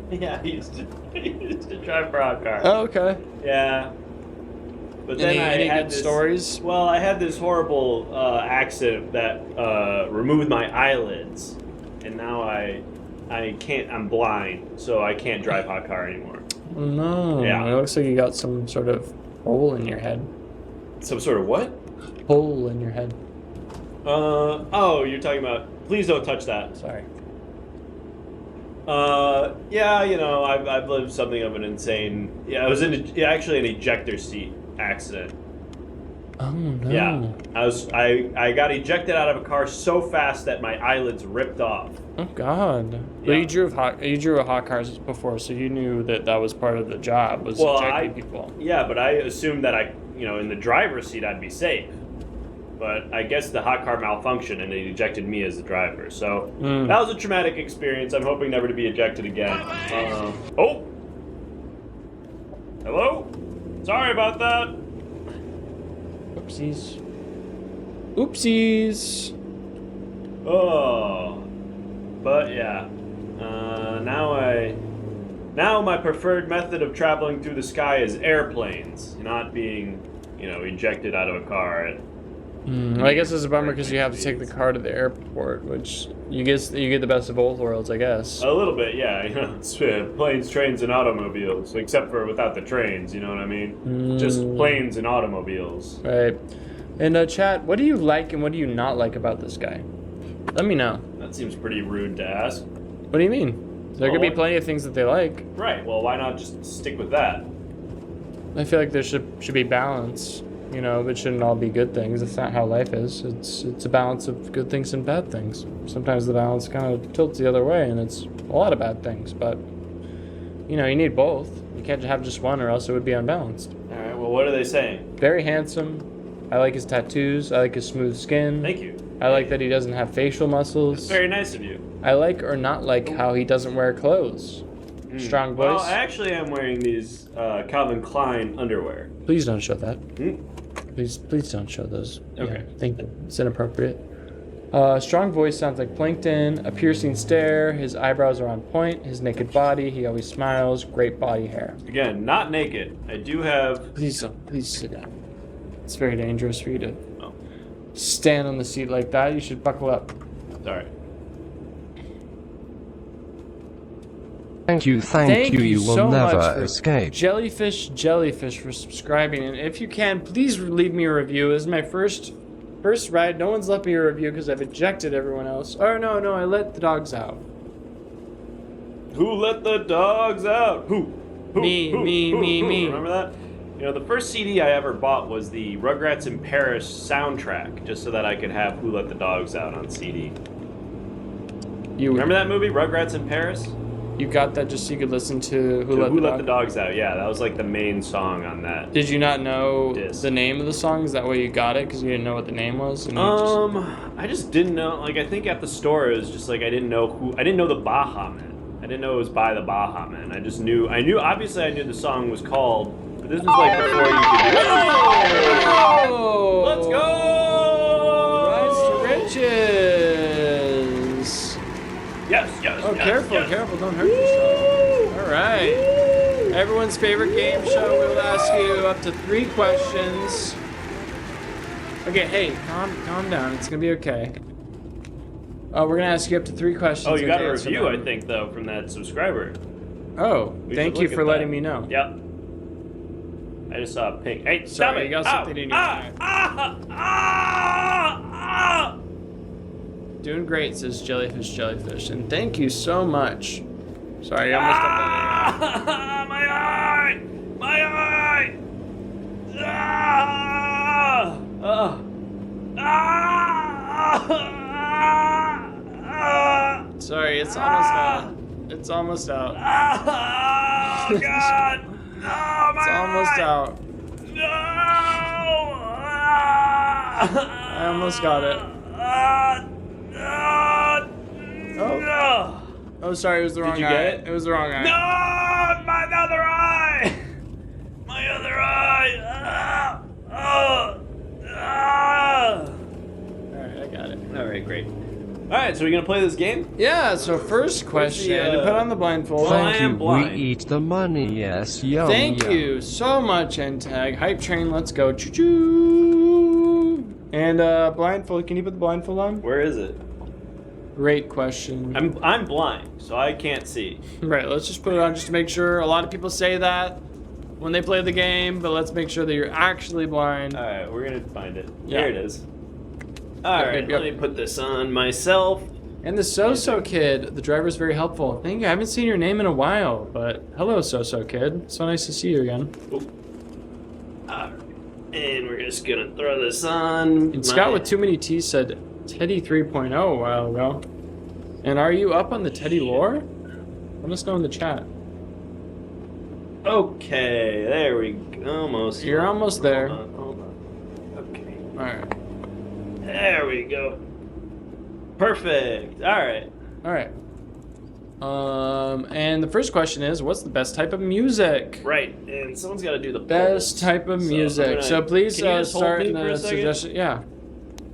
Yeah, I used to drive for a hot car. Oh, okay. Yeah. But then Any I had good this, stories? Well, I had this horrible accident that removed my eyelids, and now I can't. I'm blind, so I can't drive hot car anymore. Oh, no. Yeah. It looks like you got some sort of hole in your head. Some sort of what? Hole in your head. Oh, you're talking about. Please don't touch that. Sorry. Yeah, you know, I've lived something of an insane. Yeah, I was actually an ejector seat accident. Oh no. Yeah, I got ejected out of a car so fast that my eyelids ripped off. Oh God. But Yeah. you drove hot cars before, so you knew that was part of the job was ejecting people. Yeah, but I assumed that in the driver's seat I'd be safe. But I guess the hot car malfunctioned and it ejected me as the driver. So that was a traumatic experience. I'm hoping never to be ejected again. Oh! Hello? Sorry about that. Oopsies. Oopsies. Oh. But yeah. Now my preferred method of traveling through the sky is airplanes, not being, ejected out of a car. Well, I guess it's a bummer because you have to take the car to the airport, which you get the best of both worlds, I guess. A little bit, yeah. It's planes, trains, and automobiles, except for without the trains. You know what I mean? Just planes and automobiles. Right. And chat, what do you like and what do you not like about this guy? Let me know. That seems pretty rude to ask. What do you mean? There could be plenty of things that they like. Right. Well, why not just stick with that? I feel like there should be balance. It shouldn't all be good things. That's not how life is. It's a balance of good things and bad things. Sometimes the balance kind of tilts the other way, and it's a lot of bad things. But you need both. You can't have just one, or else it would be unbalanced. All right. Well, what are they saying? Very handsome. I like his tattoos. I like his smooth skin. Thank you. I like that he doesn't have facial muscles. That's very nice of you. I like or not like how he doesn't wear clothes. Strong voice. Well, I actually am wearing these Calvin Klein underwear. Please don't show that. Please don't show those. Okay. Yeah, thank you. It's inappropriate. Strong voice sounds like plankton. A piercing stare. His eyebrows are on point. His naked body. He always smiles. Great body hair. Again, not naked. I do have. Please sit down. It's very dangerous for you to. Oh. stand on the seat like that. You should buckle up. Sorry. Thank you, thank you. You will so never much for escape. Jellyfish for subscribing, and if you can, please leave me a review. This is my first ride. No one's left me a review because I've ejected everyone else. Oh no, I let the dogs out. Who let the dogs out? Who? Me. Remember that? You know, the first CD I ever bought was the Rugrats in Paris soundtrack, just so that I could have Who Let the Dogs Out on CD. You remember that movie, Rugrats in Paris? You got that just so you could listen to Who Let the Dogs Out. Yeah, that was like the main song on that. Did you not know disc. the name of the song? Is that why you got it? Because you didn't know what the name was? And I just didn't know. Like, I think at the store it was just like I didn't know the Baja Men. I didn't know it was by the Baja Men. Obviously I knew the song was called, but this was like before you could do it. Oh! Let's go! Rise to riches! Yes. Oh, careful, don't hurt yourself. All right. Everyone's favorite game show. We'll ask you up to 3 questions. Okay, hey, calm down. It's gonna be okay. We're gonna ask you up to 3 questions. Oh, you got a review, I think, though, from that subscriber. Oh, thank you for letting me know. Yep. I just saw a pink. Hey, stop Sorry, it! you got something in your eye. Doing great, says Jellyfish, and thank you so much. Sorry, I almost got that. My eye! My eye! Sorry, it's almost out. It's almost out. Oh, God! No, It's almost out. No! I almost got it. Oh, sorry, it was the wrong eye. Did you get it? It was the wrong eye. No! My other eye! My other eye! Alright, I got it. Alright, great. Alright, so we're gonna play this game? Yeah, so first question, put on the blindfold. Well, I Thank am you, blind. we eat the money, yes, yum, Thank yum. you so much, N-Tag. Hype train, let's go. Choo-choo! And blindfold, can you put the blindfold on? Where is it? Great question. I'm blind, so I can't see. Right, let's just put it on just to make sure. A lot of people say that when they play the game, but let's make sure that you're actually blind. Alright, we're gonna find it. Yeah. There it is. Alright, Yep. let me put this on myself. And the So-So Kid, the driver's very helpful. Thank you. I haven't seen your name in a while, but hello, So-So Kid. So nice to see you again. Alright, and we're just gonna throw this on. And Scott with Too Many T's said Teddy 3.0 a while ago. And are you up on the Teddy lore? Let us know in the chat. Okay, there we go. Almost. You're almost there. Hold on. Okay. Alright. There we go. Perfect. Alright. Alright. And the first question is, what's the best type of music? Right, and someone's got to do the Best polls. type of So music. I'm gonna- So please can you just hold start me in for the a second? suggestion. Yeah.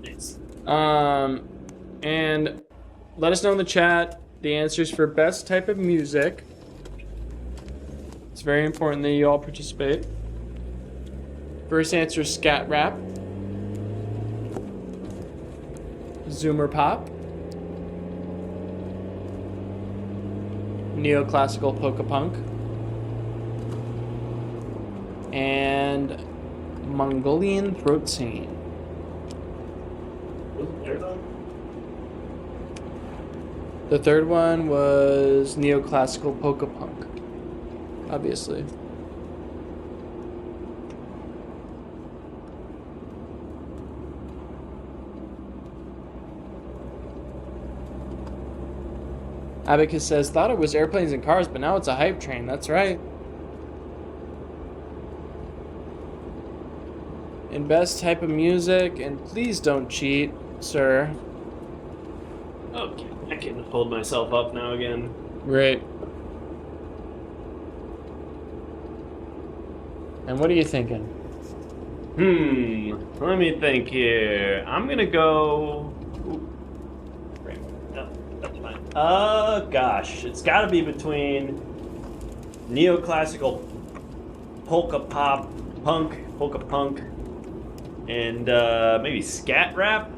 Thanks. And let us know in the chat the answers for best type of music. It's very important that you all participate. First answer is scat rap, Zoomer pop, neoclassical polka punk, and Mongolian throat singing. The third one was neoclassical polka punk, obviously. Abacus says, thought it was airplanes and cars, but now it's a hype train. That's right. And best type of music, and please don't cheat, sir. Okay, I can hold myself up now again. Great. And what are you thinking? Let me think here. I'm gonna go. Ooh. Right. No, that's fine. Gosh, it's gotta be between neoclassical polka pop, polka punk, And maybe scat rap?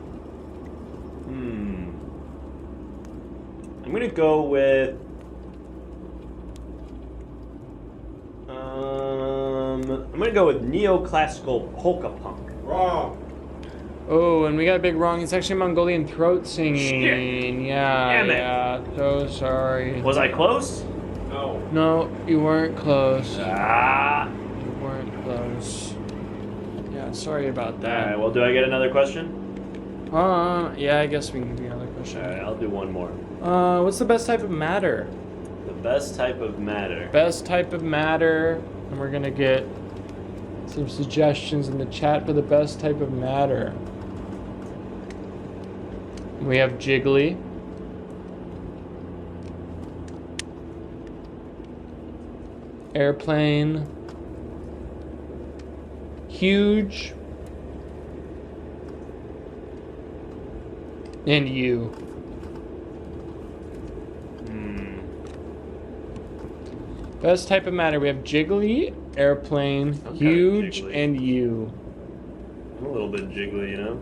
I'm gonna go with neoclassical polka punk. Wrong. Oh, and we got a big wrong. It's actually Mongolian throat singing. Shit. Yeah, Damn it. yeah. So sorry. Was I close? No. No, you weren't close. Ah. You weren't close. Yeah, sorry about All that. right. Well, do I get another question? Yeah, I guess we can do another question. All right. I'll do one more. What's the best type of matter? The best type of matter. Best type of matter, and we're gonna get some suggestions in the chat for the best type of matter. We have jiggly. Airplane. Huge. And you. Best type of matter. We have jiggly, airplane, I'm kinda huge, jiggly. and you. I'm a little bit jiggly, you know?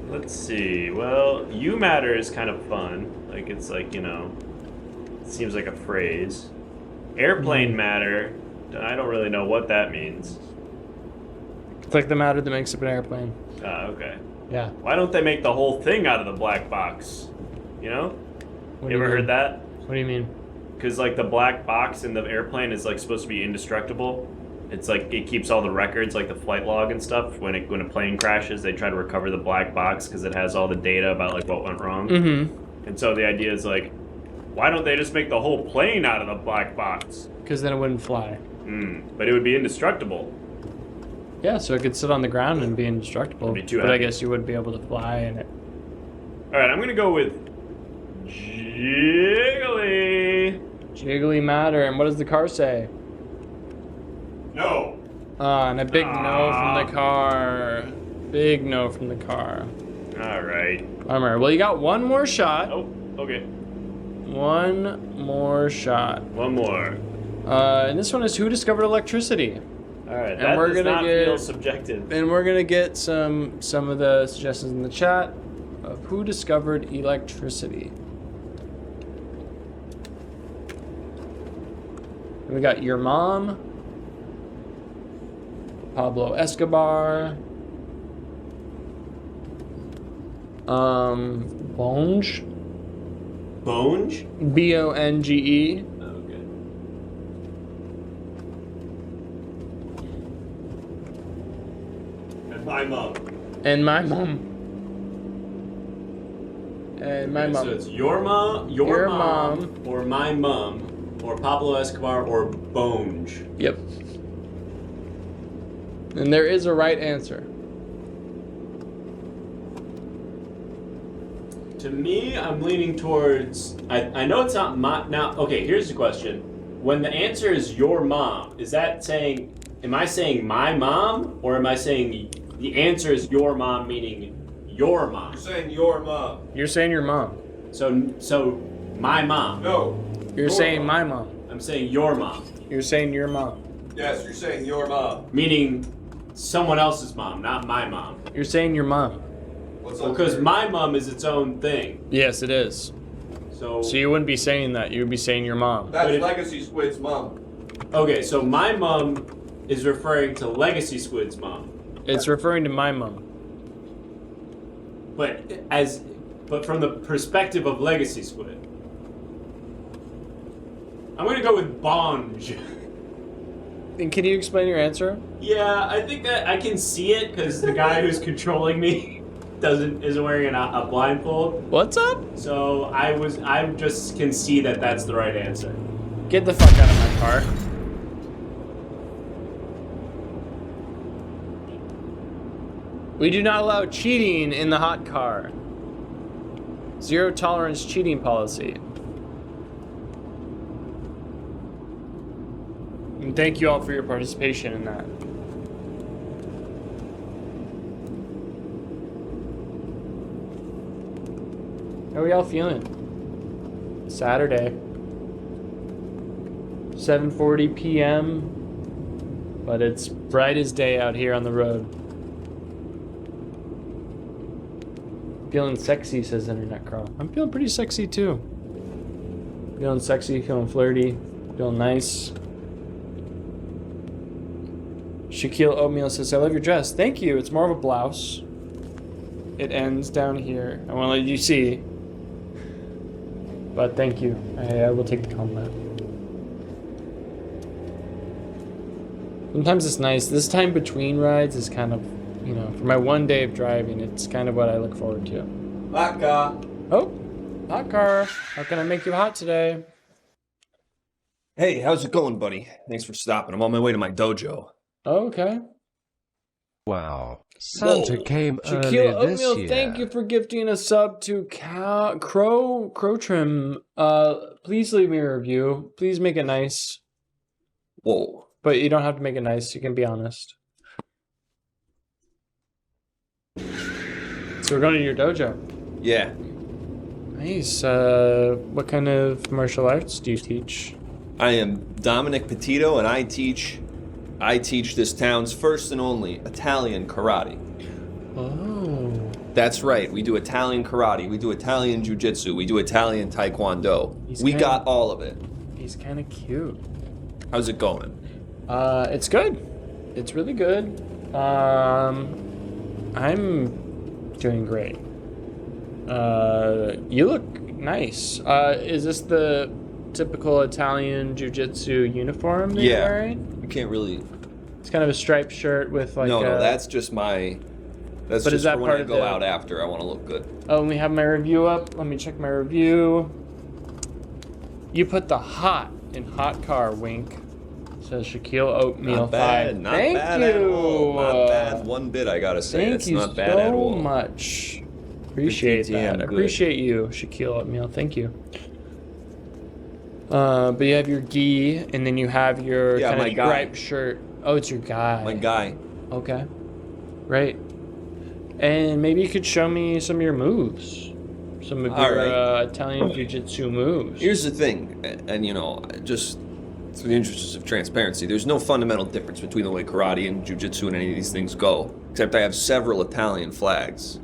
Let's see. Well, you matter is kind of fun. Like, it's like, you know, it seems like a phrase. Airplane matter, I don't really know what that means. It's like the matter that makes up an airplane. Okay. Yeah. Why don't they make the whole thing out of the black box? You know? What do You ever mean? heard that? What do you mean? Because, like, the black box in the airplane is, like, supposed to be indestructible. It's like it keeps all the records, like the flight log and stuff. When a plane crashes, they try to recover the black box because it has all the data about, like, what went wrong. Mm-hmm. And so the idea is, like, why don't they just make the whole plane out of the black box? Because then it wouldn't fly. But it would be indestructible. Yeah, so it could sit on the ground and be indestructible. It'd be too but I heavy. guess you wouldn't be able to fly in it. All right, I'm gonna go with jiggly. Jiggly matter. And what does the car say? No. And a big no from the car. Big no from the car. All right. Bummer. Well, you got one more shot. Oh, okay. One more shot. One more. And this one is who discovered electricity? All right. And That we're does gonna not get- feel subjective. And we're gonna get some of the suggestions in the chat of who discovered electricity. And we got your mom, Pablo Escobar, Bonge, Bonge? Bonge, Okay. And my mom. and my mom. And my Okay, mom. So it's your mom, Your mom, mom. or my mom, or Pablo Escobar, or Bonge. Yep. And there is a right answer. To me, I'm leaning towards. I know it's not my. Now, okay, here's the question. When the answer is your mom, is that saying. Am I saying my mom, or am I saying the answer is your mom, meaning your mom? You're saying your mom. You're saying your mom. So my mom. No. You're Your saying mom. my mom. I'm saying your mom, You're saying your mom. Yes, you're saying your mom. meaning someone else's mom, not my mom. You're saying your mom. What's Because my mom is its own thing. Yes, it is. So So you wouldn't be saying that. You would be saying your mom. That's But if- Legacy Squid's mom. okay, so my mom is referring to Legacy Squid's mom. It's referring to my mom. But from the perspective of Legacy Squid. I'm gonna go with Bonge. And can you explain your answer? Yeah, I think that I can see it because the guy who's controlling me isn't wearing a blindfold. What's up? So I just can see that that's the right answer. Get the fuck out of my car. We do not allow cheating in the hot car. Zero tolerance cheating policy. And thank you all for your participation in that. How are y'all feeling? Saturday. 7:40 p.m. But it's bright as day out here on the road. Feeling sexy, says Internet Carl. I'm feeling pretty sexy too. Feeling sexy, feeling flirty, feeling nice. Shaquille Oatmeal says, I love your dress. Thank you. It's more of a blouse. It ends down here. I want to let you see. But thank you. I will take the compliment. Sometimes it's nice. This time between rides is kind of, you know, for my one day of driving, it's kind of what I look forward to. Hot car. Oh, hot car. How can I make you hot today? Hey, how's it going, buddy? Thanks for stopping. I'm on my way to my dojo. Oh, okay. Wow. Santa came Shaquille early this Oatmeal, year. thank you for gifting a sub to Crow Trim. Please leave me a review. Please make it nice. Whoa. But you don't have to make it nice. You can be honest. So we're going to your dojo. Yeah. Nice. What kind of martial arts do you teach? I am Dominic Petito, and I teach this town's first and only Italian karate. Oh. That's right. We do Italian karate. We do Italian jiu-jitsu. We do Italian taekwondo. We got all of it. He's kind of cute. How's it going? It's good. It's really good. I'm doing great. You look nice. Is this the typical Italian jiu-jitsu uniform that you're wearing? You can't really... It's kind of a striped shirt with like No, that's just my... That's But just is that for when part I of go the- out after. I want to look good. Oh, let me have my review up. Let me check my review. You put the hot in hot car, wink. Says Shaquille Oatmeal Not bad. 5. Not Thank bad you. at all. Not bad one bit, I gotta say. Thank It's you not bad so at all. much. Appreciate Pretty damn that. I good. appreciate you, Shaquille Oatmeal. Thank you. But you have your gi, and then you have your Yeah, kind my of guy. striped shirt. Oh, it's your guy. My guy. Okay. Right. And maybe you could show me some of your moves. Some of All your right. Italian jiu-jitsu moves. Here's the thing, and you know, just for the interests of transparency, there's no fundamental difference between the way karate and jiu-jitsu and any of these things go, except I have several Italian flags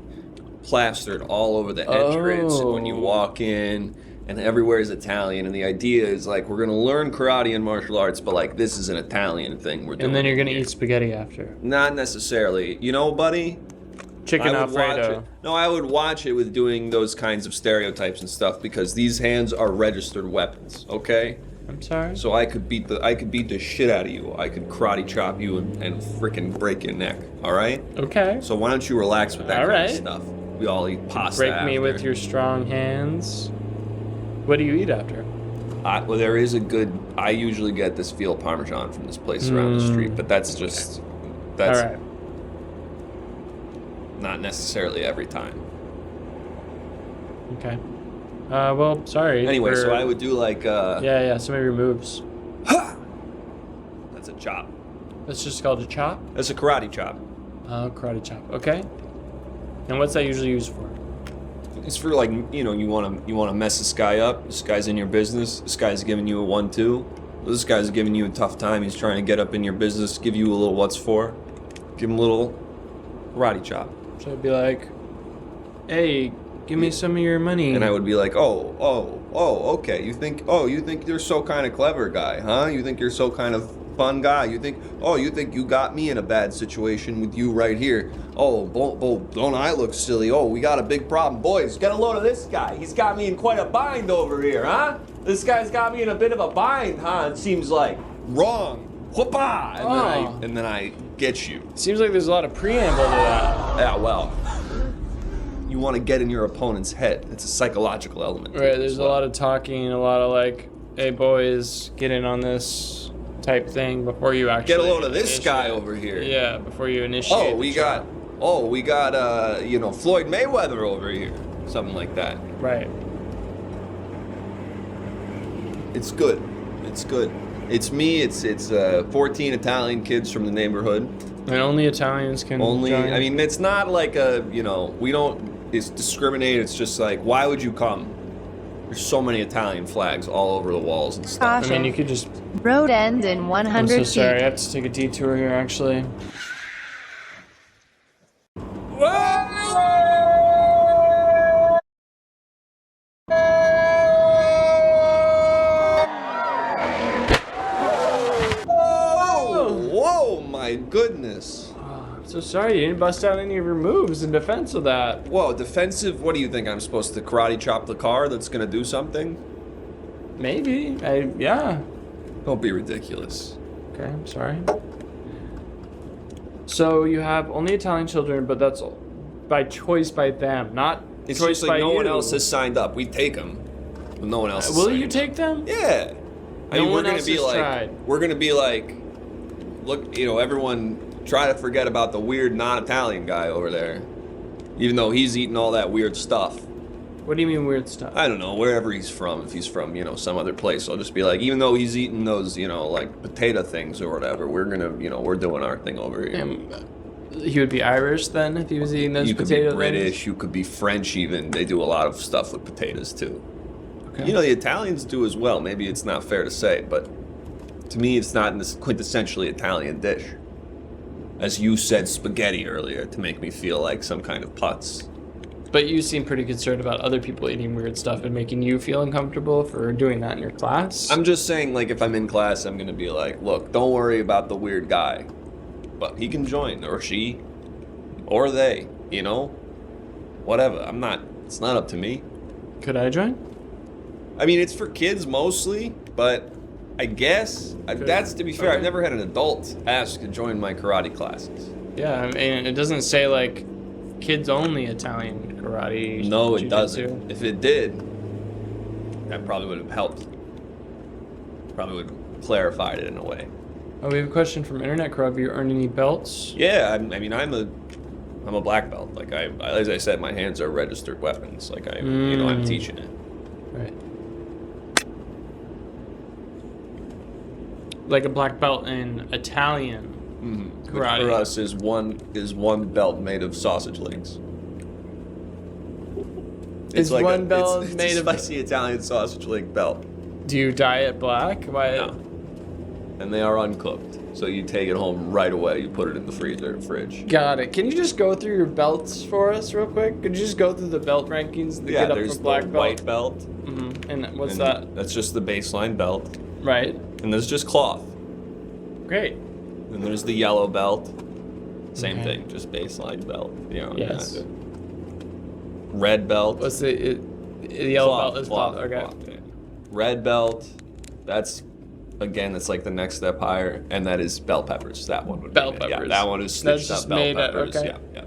plastered all over the entrance and when you walk in, and everywhere is Italian, and the idea is like, we're gonna learn karate and martial arts, but like, this is an Italian thing we're doing. And then you're gonna here. eat spaghetti after. Not necessarily. You know, buddy? Chicken I would watch Alfredo. it. No, I would watch it with doing those kinds of stereotypes and stuff because these hands are registered weapons, okay? I'm sorry. So I could beat the shit out of you. I could karate chop you and frickin' break your neck, all right? Okay. So why don't you relax with that All kind right. of stuff? We all eat pasta Break me after. with your strong hands. What do you eat after? Well, there is a good... I usually get this veal parmesan from this place around the street, but that's just... That's All right. not necessarily every time. Okay. Well, sorry. Anyway, for- so I would do like... Yeah, some of your moves. That's a chop. That's just called a chop? That's a karate chop. Karate chop. Okay. And what's that usually used for? It's for like, you know, you wanna mess this guy up. This guy's in your business. This guy's giving you a 1-2. This guy's giving you a tough time. He's trying to get up in your business, give you a little what's for. Give him a little karate chop. So I'd be like, hey, give me some of your money. And I would be like, oh, okay. You think you're so kind of clever guy, huh? You think you're so kind of fun guy. You think you got me in a bad situation with you right here. Oh, don't I look silly? Oh, we got a big problem. Boys, get a load of this guy. He's got me in quite a bind over here, huh? This guy's got me in a bit of a bind, huh? It seems like. Wrong. Whoopah! And then I get you. Seems like there's a lot of preamble to that. Yeah, well, you want to get in your opponent's head. It's a psychological element. to Right, it there's as a well. lot of talking, a lot of like, hey boys, get in on this type thing before you actually Get a load of this guy initiate. over here. Yeah, before you initiate. Oh, we got Floyd Mayweather over here. Something like that. Right. It's good. It's good. It's me. It's 14 Italian kids from the neighborhood. And only Italians can Only, join. I mean, it's not like we don't discriminate. It's just like, why would you come? There's so many Italian flags all over the walls and stuff. I mean, you could just... Road end in I'm 100 so feet. sorry, I have to take a detour here, actually. Whoa, my goodness. I'm so sorry, you didn't bust out any of your moves in defense of that. Whoa, defensive? What do you think? I'm supposed to karate chop the car that's gonna do something? Maybe. Yeah. Don't be ridiculous. Okay, I'm sorry. So you have only Italian children, but that's by choice by them, not It's choice just like by no you. one else has signed up. We take them, but no one else. Will has you signed take them? up. Yeah. I No mean, one else has tried. We're gonna be like, look, everyone try to forget about the weird non-Italian guy over there, even though he's eating all that weird stuff. What do you mean weird stuff? I don't know, wherever he's from. If he's from, some other place, I'll just be like, even though he's eating those, like potato things or whatever, we're gonna, we're doing our thing over here. He would be Irish then if he was eating those You could potato be British, things? you could be French even. They do a lot of stuff with potatoes too. Okay. The Italians do as well. Maybe it's not fair to say, but to me it's not this quintessentially Italian dish. As you said spaghetti earlier to make me feel like some kind of putz. But you seem pretty concerned about other people eating weird stuff and making you feel uncomfortable for doing that in your class? I'm just saying, like, if I'm in class, I'm gonna be like, look, don't worry about the weird guy. But he can join, or she, or they, Whatever. It's not up to me. Could I join? I mean, it's for kids mostly, but I guess, that's to be fair, Okay. I've never had an adult ask to join my karate classes. Yeah, I mean, it doesn't say, like, kids only Italian karate. No, it jujitsu. doesn't. If it did, that probably would have helped. Probably would have clarified it in a way. Oh, we have a question from Internet Crow. Have you earned any belts? Yeah, I'm a black belt. Like as I said, my hands are registered weapons. Like I'm teaching it. Right. Like a black belt in Italian karate. For us, is one belt made of sausage links. Is one belt it's made a of- spicy Italian sausage link belt? Do you dye it black? Why? No. And they are uncooked, so you take it home right away. You put it in the freezer, fridge. Got it. Can you just go through your belts for us real quick? Could you just go through the belt rankings that get up there's for black the belt? white belt. Mm-hmm. And what's and that? That's just the baseline belt. Right. And there's just cloth. Great. And there's the yellow belt. Same Okay. thing, just baseline belt. Yes. Red belt. What's the yellow belt is cloth. Okay. Cloth, yeah. Red belt. That's it's like the next step higher, and that is bell peppers. That one would Bell be peppers. Yeah, that one is That's stitched just up bell made at- peppers. okay. Yeah.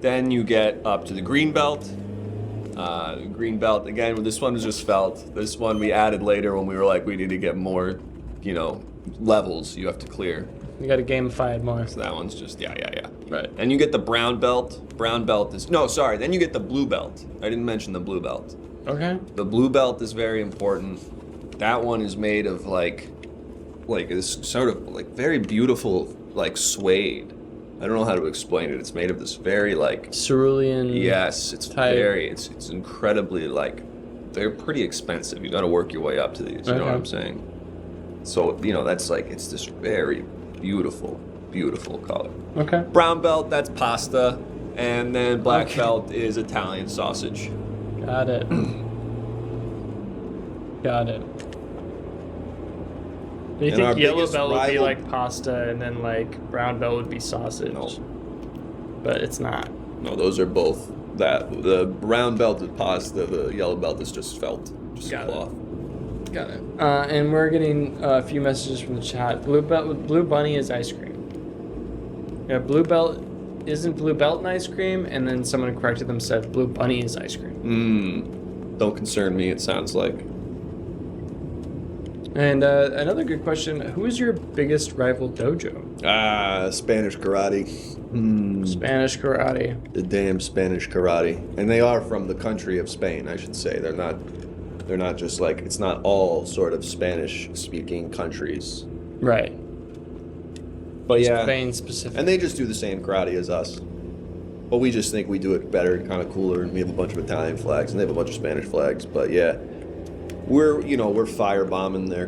Then you get up to the green belt. Green belt again. This one is just felt. This one we added later when we were like, we need to get more, levels you have to clear. You got to gamify it more. So that one's just yeah. Right. Then you get the brown belt. Brown belt is Then you get the blue belt. I didn't mention the blue belt. Okay. The blue belt is very important. That one is made of like this sort of like very beautiful like suede. I don't know how to explain it. It's made of this very like Cerulean. yes, it's type. it's incredibly like they're pretty expensive. You got to work your way up to these. You know what I'm saying? So that's like it's this very beautiful color. Okay. Brown belt, that's pasta, and then black belt is Italian sausage. Got it. Got it. Do you And our think yellow biggest belt would be rival- like pasta and then like brown belt would be sausage? No. But it's not. No, those are both that. The brown belt is pasta, the yellow belt is just felt, just Got it. cloth. Got it. And we're getting a few messages from the chat. Blue bunny is ice cream. Yeah, blue belt isn't blue belt an ice cream, and then someone corrected them, said blue bunny is ice cream. Don't concern me, it sounds like. And another good question: who is your biggest rival dojo? Spanish karate. Spanish karate. The damn Spanish karate. And they are from the country of Spain, I should say. They're not just like, it's not all sort of Spanish-speaking countries. Right. But yeah. Spain specific. And they just do the same karate as us. But we just think we do it better and kind of cooler, and we have a bunch of Italian flags, and they have a bunch of Spanish flags. But yeah, we're firebombing their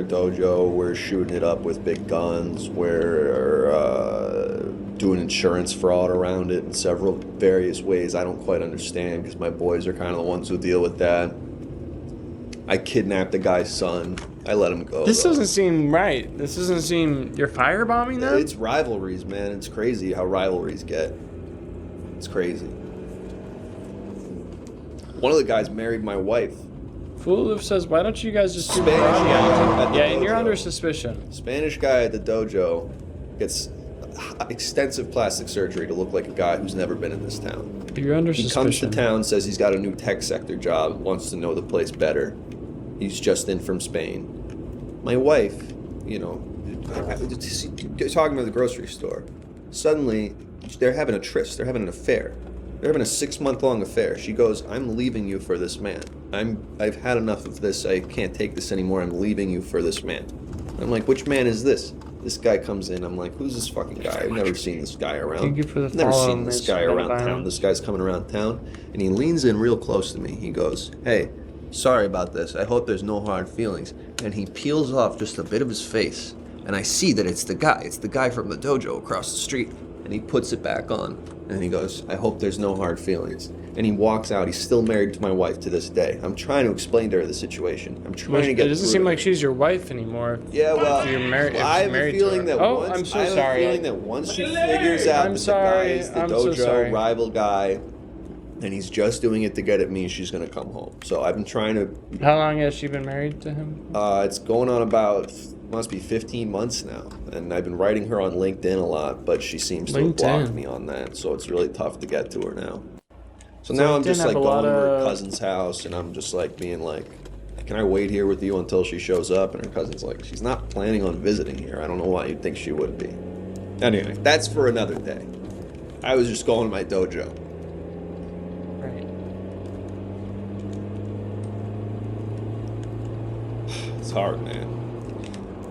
dojo. We're shooting it up with big guns. We're doing insurance fraud around it in several various ways I don't quite understand because my boys are kind of the ones who deal with that. I kidnapped the guy's son. I let him go. This doesn't seem right. This doesn't seem... You're firebombing them? It's rivalries, man. It's crazy how rivalries get. It's crazy. One of the guys married my wife. Fool says, why don't you guys just do Spanish guy at the Yeah, and you're dojo. under suspicion. Spanish guy at the dojo gets extensive plastic surgery to look like a guy who's never been in this town. You're under He suspicion. comes to town, says he's got a new tech sector job, wants to know the place better. He's just in from Spain. My wife, talking to the grocery store, suddenly they're having a tryst, they're having an affair. They're having a 6-month-long affair. She goes, I'm leaving you for this man. I've had enough of this. I can't take this anymore. I'm leaving you for this man. I'm like, which man is this? This guy comes in. I'm like, who's this fucking guy? I've never seen this guy around. Thank you for the Never follow, seen this Miss guy around Red town. Lion. This guy's coming around town. And he leans in real close to me. He goes, hey, sorry about this. I hope there's no hard feelings. And he peels off just a bit of his face. And I see that it's the guy. It's the guy from the dojo across the street. And he puts it back on. And he goes, I hope there's no hard feelings. And he walks out. He's still married to my wife to this day. I'm trying to explain to her the situation. I'm trying to get It doesn't through seem it. like she's your wife anymore. Yeah, well, If you're married, if I she's have a married to feeling her. that Oh, once I'm so I have sorry. a feeling that once she figures out I'm that sorry. the guy is the I'm so dojo sorry. rival guy, and he's just doing it to get at me, she's gonna come home. So I've been trying to. How long has she been married to him? It's going on about must be 15 months now, and I've been writing her on LinkedIn a lot, but she seems to have blocked LinkedIn. me on that. So it's really tough to get to her now. So now I'm LinkedIn just have like a going lot to her of- cousin's house, and I'm just like being like, can I wait here with you until she shows up? And her cousin's like, she's not planning on visiting here. I don't know why you'd think she would be. Anyway, that's for another day. I was just going to my dojo. Right. It's hard, man.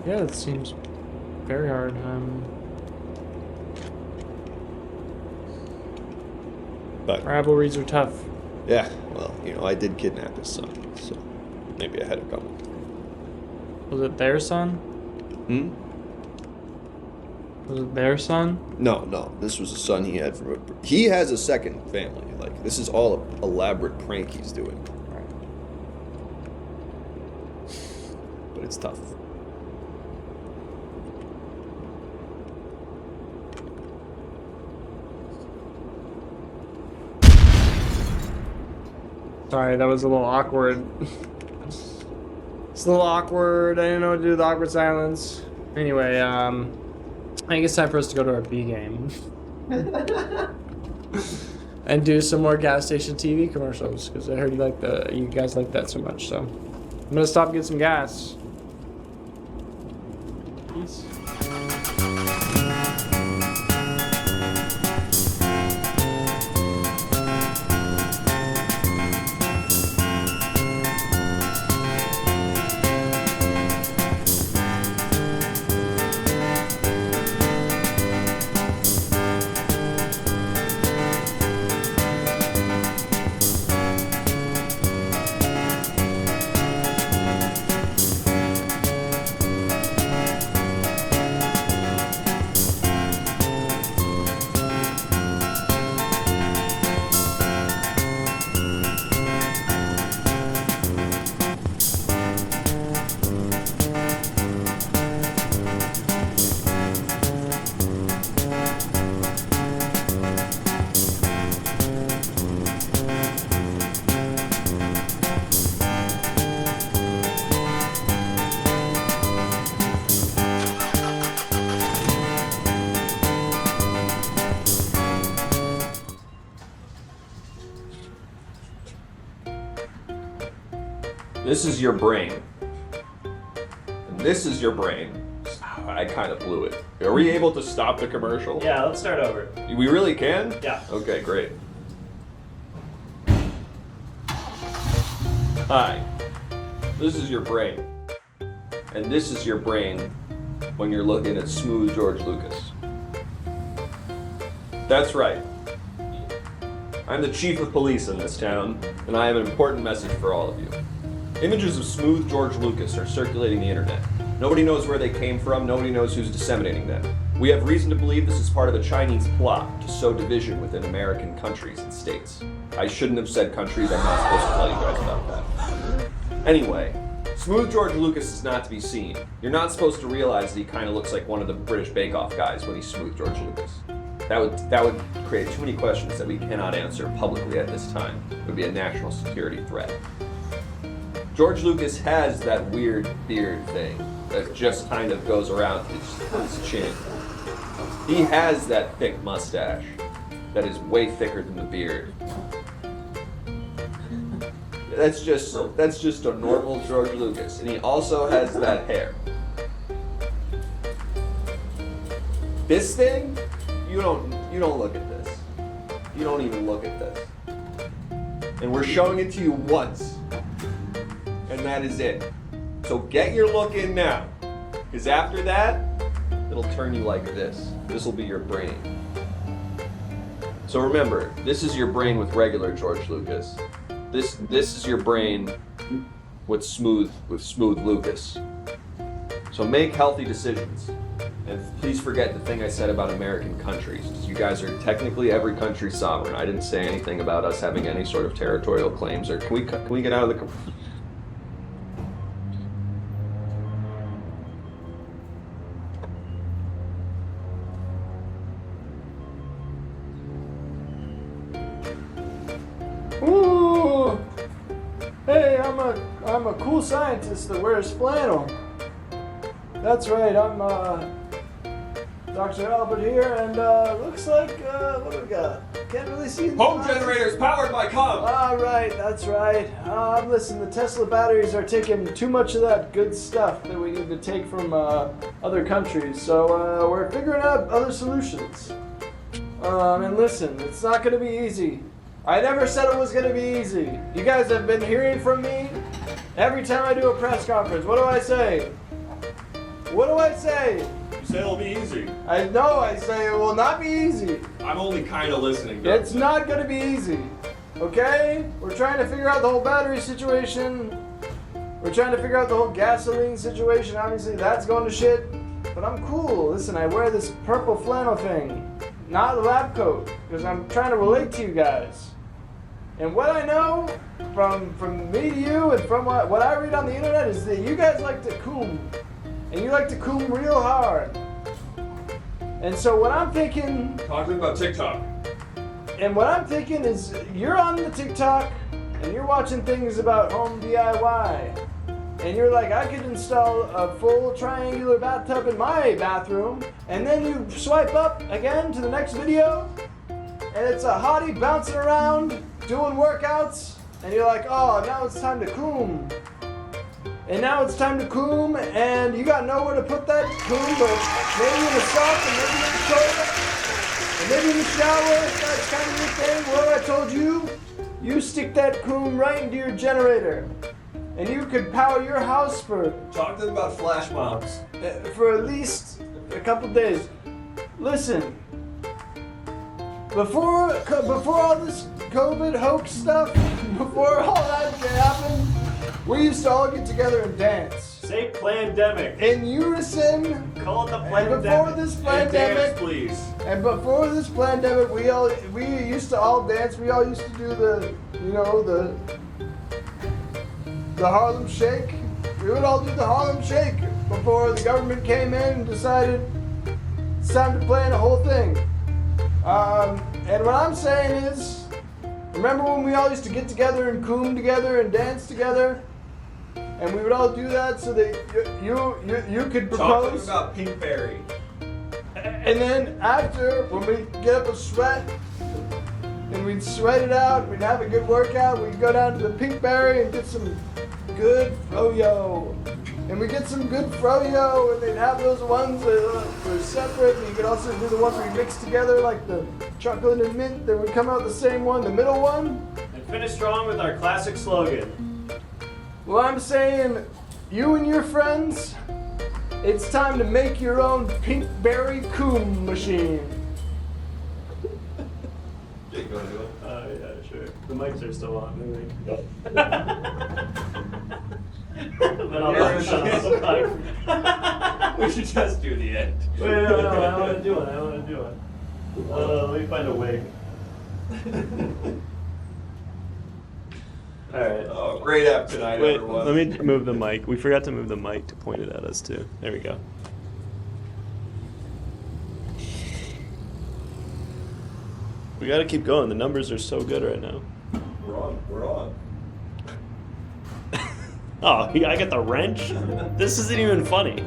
Yeah, it seems very hard. But Rivalries are tough. yeah, well, I did kidnap his son, so maybe I had it coming. Was it their son? Hmm? Was it their son? No, this was a son he had from he has a second family. Like, this is all an elaborate prank he's doing. Right. But it's tough. Sorry, that was a little awkward. It's a little awkward. I didn't know what to do with awkward silence. Anyway, I think it's time for us to go to our B game. And do some more gas station TV commercials, because I heard you guys like that so much. So I'm gonna stop and get some gas. Peace. This is your brain. And this is your brain. I kind of blew it. Are we able to stop the commercial? Yeah, let's start over. We really can? Yeah. Okay, great. Hi. This is your brain. And this is your brain when you're looking at smooth George Lucas. That's right. I'm the chief of police in this town, and I have an important message for all of you. Images of smooth George Lucas are circulating the internet. Nobody knows where they came from, nobody knows who's disseminating them. We have reason to believe this is part of a Chinese plot to sow division within American countries and states. I shouldn't have said countries, I'm not supposed to tell you guys about that. Anyway, smooth George Lucas is not to be seen. You're not supposed to realize that he kind of looks like one of the British Bake Off guys when he's smooth George Lucas. That would create too many questions that we cannot answer publicly at this time. It would be a national security threat. George Lucas has that weird beard thing that just kind of goes around his chin. He has that thick mustache that is way thicker than the beard. That's just a normal George Lucas, and he also has that hair. This thing, you don't look at this. You don't even look at this. And we're showing it to you once, and that is it. So get your look in now, because after that, it'll turn you like this. This will be your brain. So remember, this is your brain with regular George Lucas. This is your brain with smooth Lucas. So make healthy decisions. And please forget the thing I said about American countries. You guys are technically every country's sovereign. I didn't say anything about us having any sort of territorial claims. Or can we get out of the... Ooh! Hey, I'm a cool scientist that wears flannel. That's right, I'm Dr. Albert here, and looks like what do we got? Can't really see. Home generators powered by cum. All right, that's right. Listen, the Tesla batteries are taking too much of that good stuff that we need to take from other countries, so we're figuring out other solutions. And listen, it's not going to be easy. I never said it was going to be easy. You guys have been hearing from me every time I do a press conference. What do I say? What do I say? You say it'll be easy. I know, I say it will not be easy. I'm only kind of listening. It's not going to be easy. Okay? We're trying to figure out the whole battery situation. We're trying to figure out the whole gasoline situation. Obviously, that's going to shit. But I'm cool. Listen, I wear this purple flannel thing. Not a lab coat. Because I'm trying to relate to you guys. And what I know from me to you and from what I read on the internet is that you guys like to coom. And you like to coom real hard. And so what I'm thinking... Talking about TikTok. And what I'm thinking is you're on the TikTok and you're watching things about home DIY. And you're like, I could install a full triangular bathtub in my bathroom. And then you swipe up again to the next video. And it's a hottie bouncing around, doing workouts. And you're like, oh, now it's time to coom. And now it's time to coom, and you got nowhere to put that coom, but maybe in the sock, and maybe in the toilet, and maybe in the shower, if that's kind of your thing. What I told you, you stick that coom right into your generator, and you could power your house for... Talk to them about flash mobs. For at least a couple days. Listen, before all this COVID hoax stuff, before all that happened, we used to all get together and dance. Say plandemic. In unison. Call it the And plandemic. before this plandemic, Dance, please. And before this plandemic, we used to all dance. We all used to do the Harlem Shake. We would all do the Harlem Shake before the government came in and decided it's time to plan the whole thing. And what I'm saying is, remember when we all used to get together and coom together and dance together? And we would all do that so that you could propose. Talking about Pinkberry. And then after, when we get up a sweat, and we'd sweat it out, we'd have a good workout, we'd go down to the Pinkberry and get some good froyo. And we get some good froyo, and they'd have those ones that were separate, and you could also do the ones where you mix together, like the chocolate and mint, that would come out the same one, the middle one. And finish strong with our classic slogan. Well, I'm saying, you and your friends, it's time to make your own Pinkberry coom machine. Yeah, sure. The mics are still on. But I'll shut up. We should just do the end. Wait, no, I want to do it. Let me find a wig. Alright. Oh, great app tonight, Wait, everyone. let me move the mic. We forgot to move the mic to point it at us too. There we go. We gotta keep going. The numbers are so good right now. We're on. Oh, I got the wrench? This isn't even funny.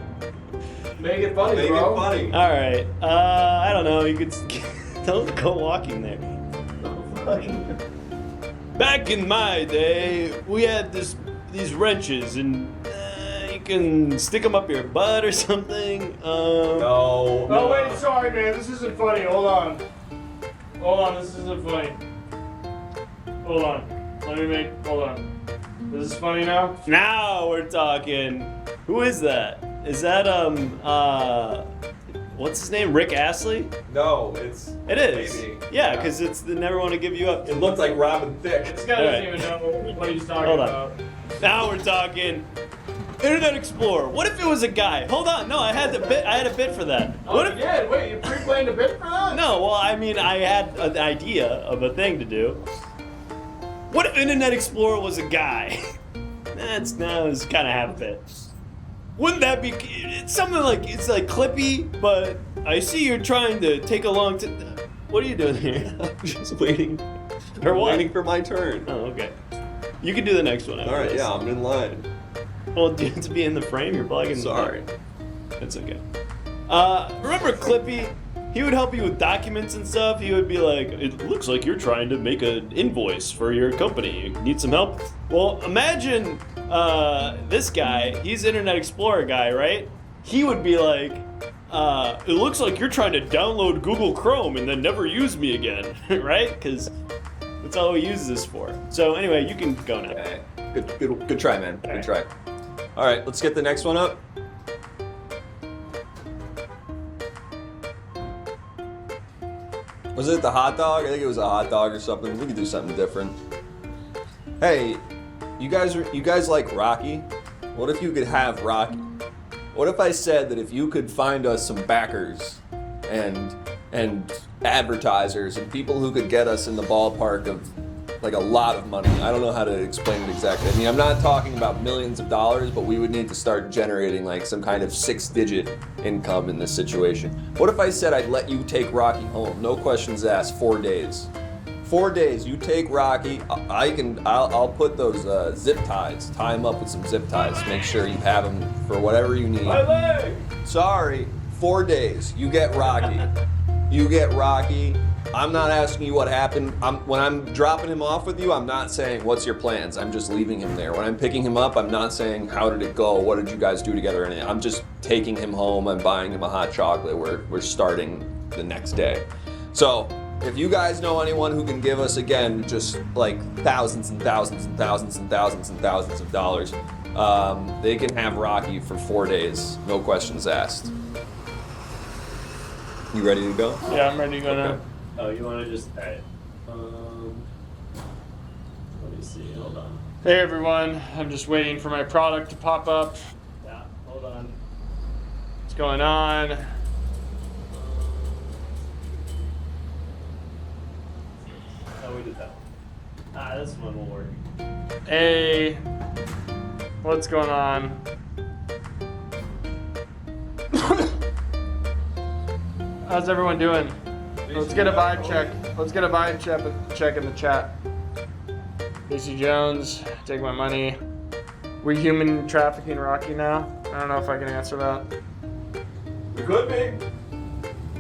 Make it funny, Make bro. it funny. Alright, I don't know. You could. Don't go walking there. Back in my day, we had these wrenches, and you can stick them up your butt or something. No. Oh wait, sorry man, this isn't funny. Hold on, this isn't funny. Hold on. Hold on. This is funny now? Now we're talking. Who is that? Is that what's his name? Rick Astley? No, it's. It is. Maybe. Yeah, because it's the Never Want to Give You Up. It looked like Robin Thicke. This guy doesn't Alright. even know what he's talking Hold on. about. Now we're talking Internet Explorer. What if it was a guy? Hold on. No, I had a bit for that. What if? Yeah, wait, you pre-planned a bit for that? No, well, I mean, I had an idea of a thing to do. What if Internet Explorer was a guy? It's kind of half a bit. Wouldn't that be? It's something like it's like Clippy, but I see you're trying to take a long time. What are you doing here? I'm just waiting. Or what? Waiting for my turn. Oh, okay. You can do the next one. After All right, this. yeah, I'm in line. Well, do you have to be in the frame? You're plugging. Sorry. It's okay. Remember Clippy? He would help you with documents and stuff. He would be like, it looks like you're trying to make an invoice for your company. You need some help? Well, imagine this guy. He's Internet Explorer guy, right? He would be like, it looks like you're trying to download Google Chrome and then never use me again, right? Because that's all he uses this for. So anyway, you can go now. Okay. Good try, man. Good try. All right, let's get the next one up. Was it the hot dog? I think it was a hot dog or something. We could do something different. Hey, you guys like Rocky? What if you could have Rocky? What if I said that if you could find us some backers and advertisers and people who could get us in the ballpark of like a lot of money. I don't know how to explain it exactly. I mean, I'm not talking about millions of dollars, but we would need to start generating like some kind of 6-digit income in this situation. What if I said I'd let you take Rocky home? No questions asked, 4 days. 4 days, you take Rocky. I'll put those zip ties, tie him up with some zip ties. Make sure you have him for whatever you need. My leg! Sorry, 4 days. You get Rocky. You get Rocky. I'm not asking you what happened. When I'm dropping him off with you, I'm not saying what's your plans. I'm just leaving him there. When I'm picking him up, I'm not saying how did it go, what did you guys do together, anything. I'm just taking him home. I'm buying him a hot chocolate. We're starting the next day. So if you guys know anyone who can give us again just like thousands and thousands and thousands and thousands and thousands of dollars, they can have Rocky for 4 days. No questions asked. You ready to go? Yeah, I'm ready to go now. Oh, you want to just... Alright. Let me see. Hold on. Hey everyone, I'm just waiting for my product to pop up. Yeah, hold on. What's going on? Oh, we did that one. This one will work. Hey, what's going on? How's everyone doing? Let's get a vibe check. Let's get a vibe check in the chat. Casey Jones, take my money. We human trafficking Rocky now? I don't know if I can answer that. We could be.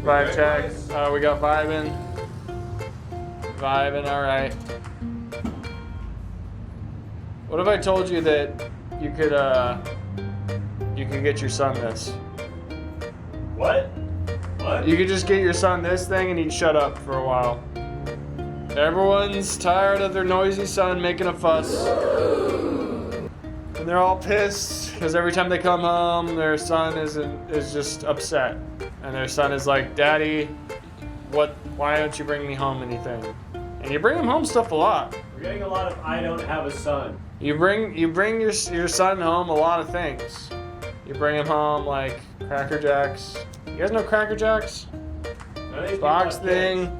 Vibe check. We got vibing. Vibing, alright. What if I told you that you could get your son this? What? What? You could just get your son this thing and he'd shut up for a while. Everyone's tired of their noisy son making a fuss. And they're all pissed because every time they come home, their son is just upset. And their son is like, Daddy, why don't you bring me home anything? And you bring him home stuff a lot. We're getting a lot of I don't have a son. You bring your son home a lot of things. You bring him home like Cracker Jacks. You guys know Cracker Jacks? Box thing.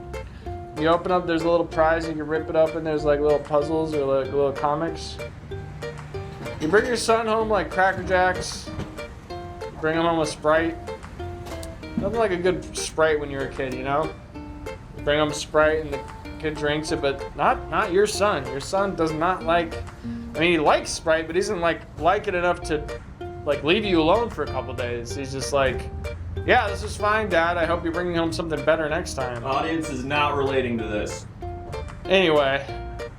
You open up, there's a little prize, you can rip it up and there's like little puzzles or like little comics. You bring your son home like Cracker Jacks. Bring him home a Sprite. Nothing like a good Sprite when you're a kid, you know? You bring him a Sprite and the kid drinks it, but not your son. Your son does not like, I mean, he likes Sprite, but he doesn't like it enough to like leave you alone for a couple days. He's just like, yeah, this is fine, Dad. I hope you're bringing home something better next time. Audience is not relating to this. Anyway,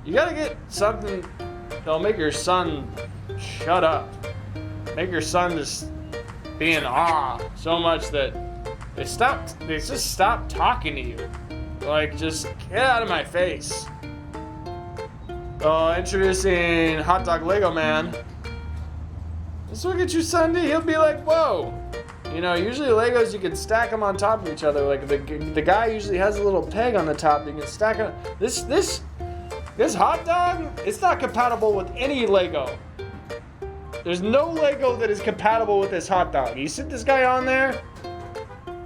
you gotta get something that'll make your son shut up. Make your son just be in awe so much that they just stop talking to you. Like, just get out of my face. Introducing Hot Dog Lego Man. Just look at your son, he'll be like, whoa. You know, usually Legos, you can stack them on top of each other. Like, the guy usually has a little peg on the top. You can stack it. This hot dog, it's not compatible with any Lego. There's no Lego that is compatible with this hot dog. You sit this guy on there,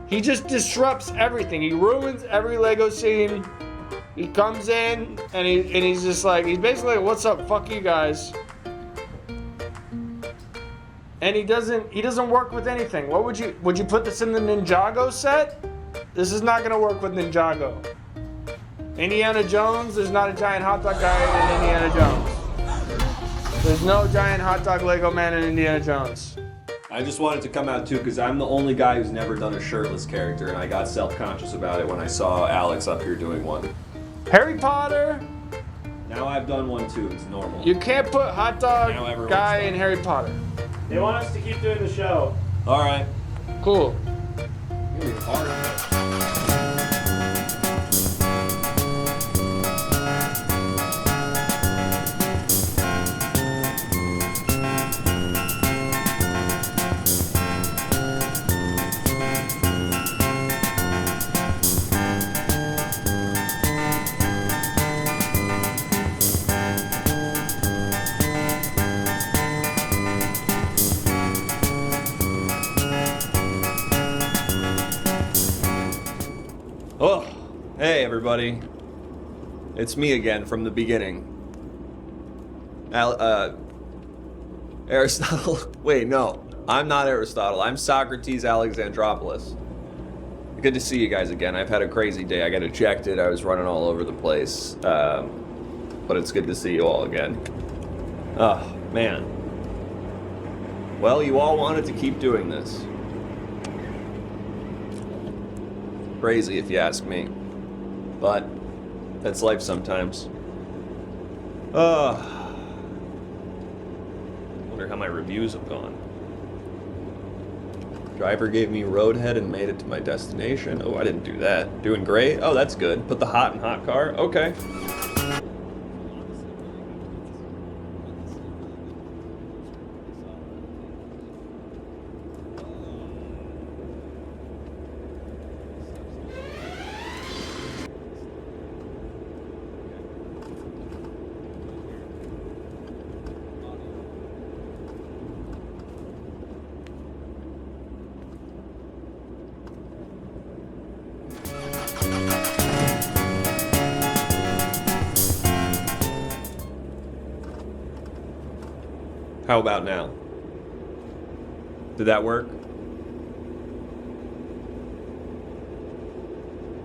he just disrupts everything. He ruins every Lego scene. He comes in, and he's just like, he's basically like, what's up, fuck you guys. And he doesn't work with anything. What would you put this in the Ninjago set? This is not gonna work with Ninjago. Indiana Jones, there's not a giant hot dog guy in Indiana Jones. There's no giant hot dog Lego man in Indiana Jones. I just wanted to come out too because I'm the only guy who's never done a shirtless character, and I got self-conscious about it when I saw Alex up here doing one. Harry Potter. Now I've done one too. It's normal. You can't put hot dog guy in Harry Potter. They want us to keep doing the show. All right. Cool. You're retarded. Oh, hey everybody. It's me again from the beginning. Aristotle. Wait, no. I'm not Aristotle. I'm Socrates Alexandropoulos. Good to see you guys again. I've had a crazy day. I got ejected. I was running all over the place. But it's good to see you all again. Oh, man. Well, you all wanted to keep doing this. Crazy if you ask me. But that's life sometimes. Wonder how my reviews have gone. Driver gave me roadhead and made it to my destination. Oh, I didn't do that. Doing great? Oh, that's good. Put the hot in hot car? Okay. How about now? Did that work?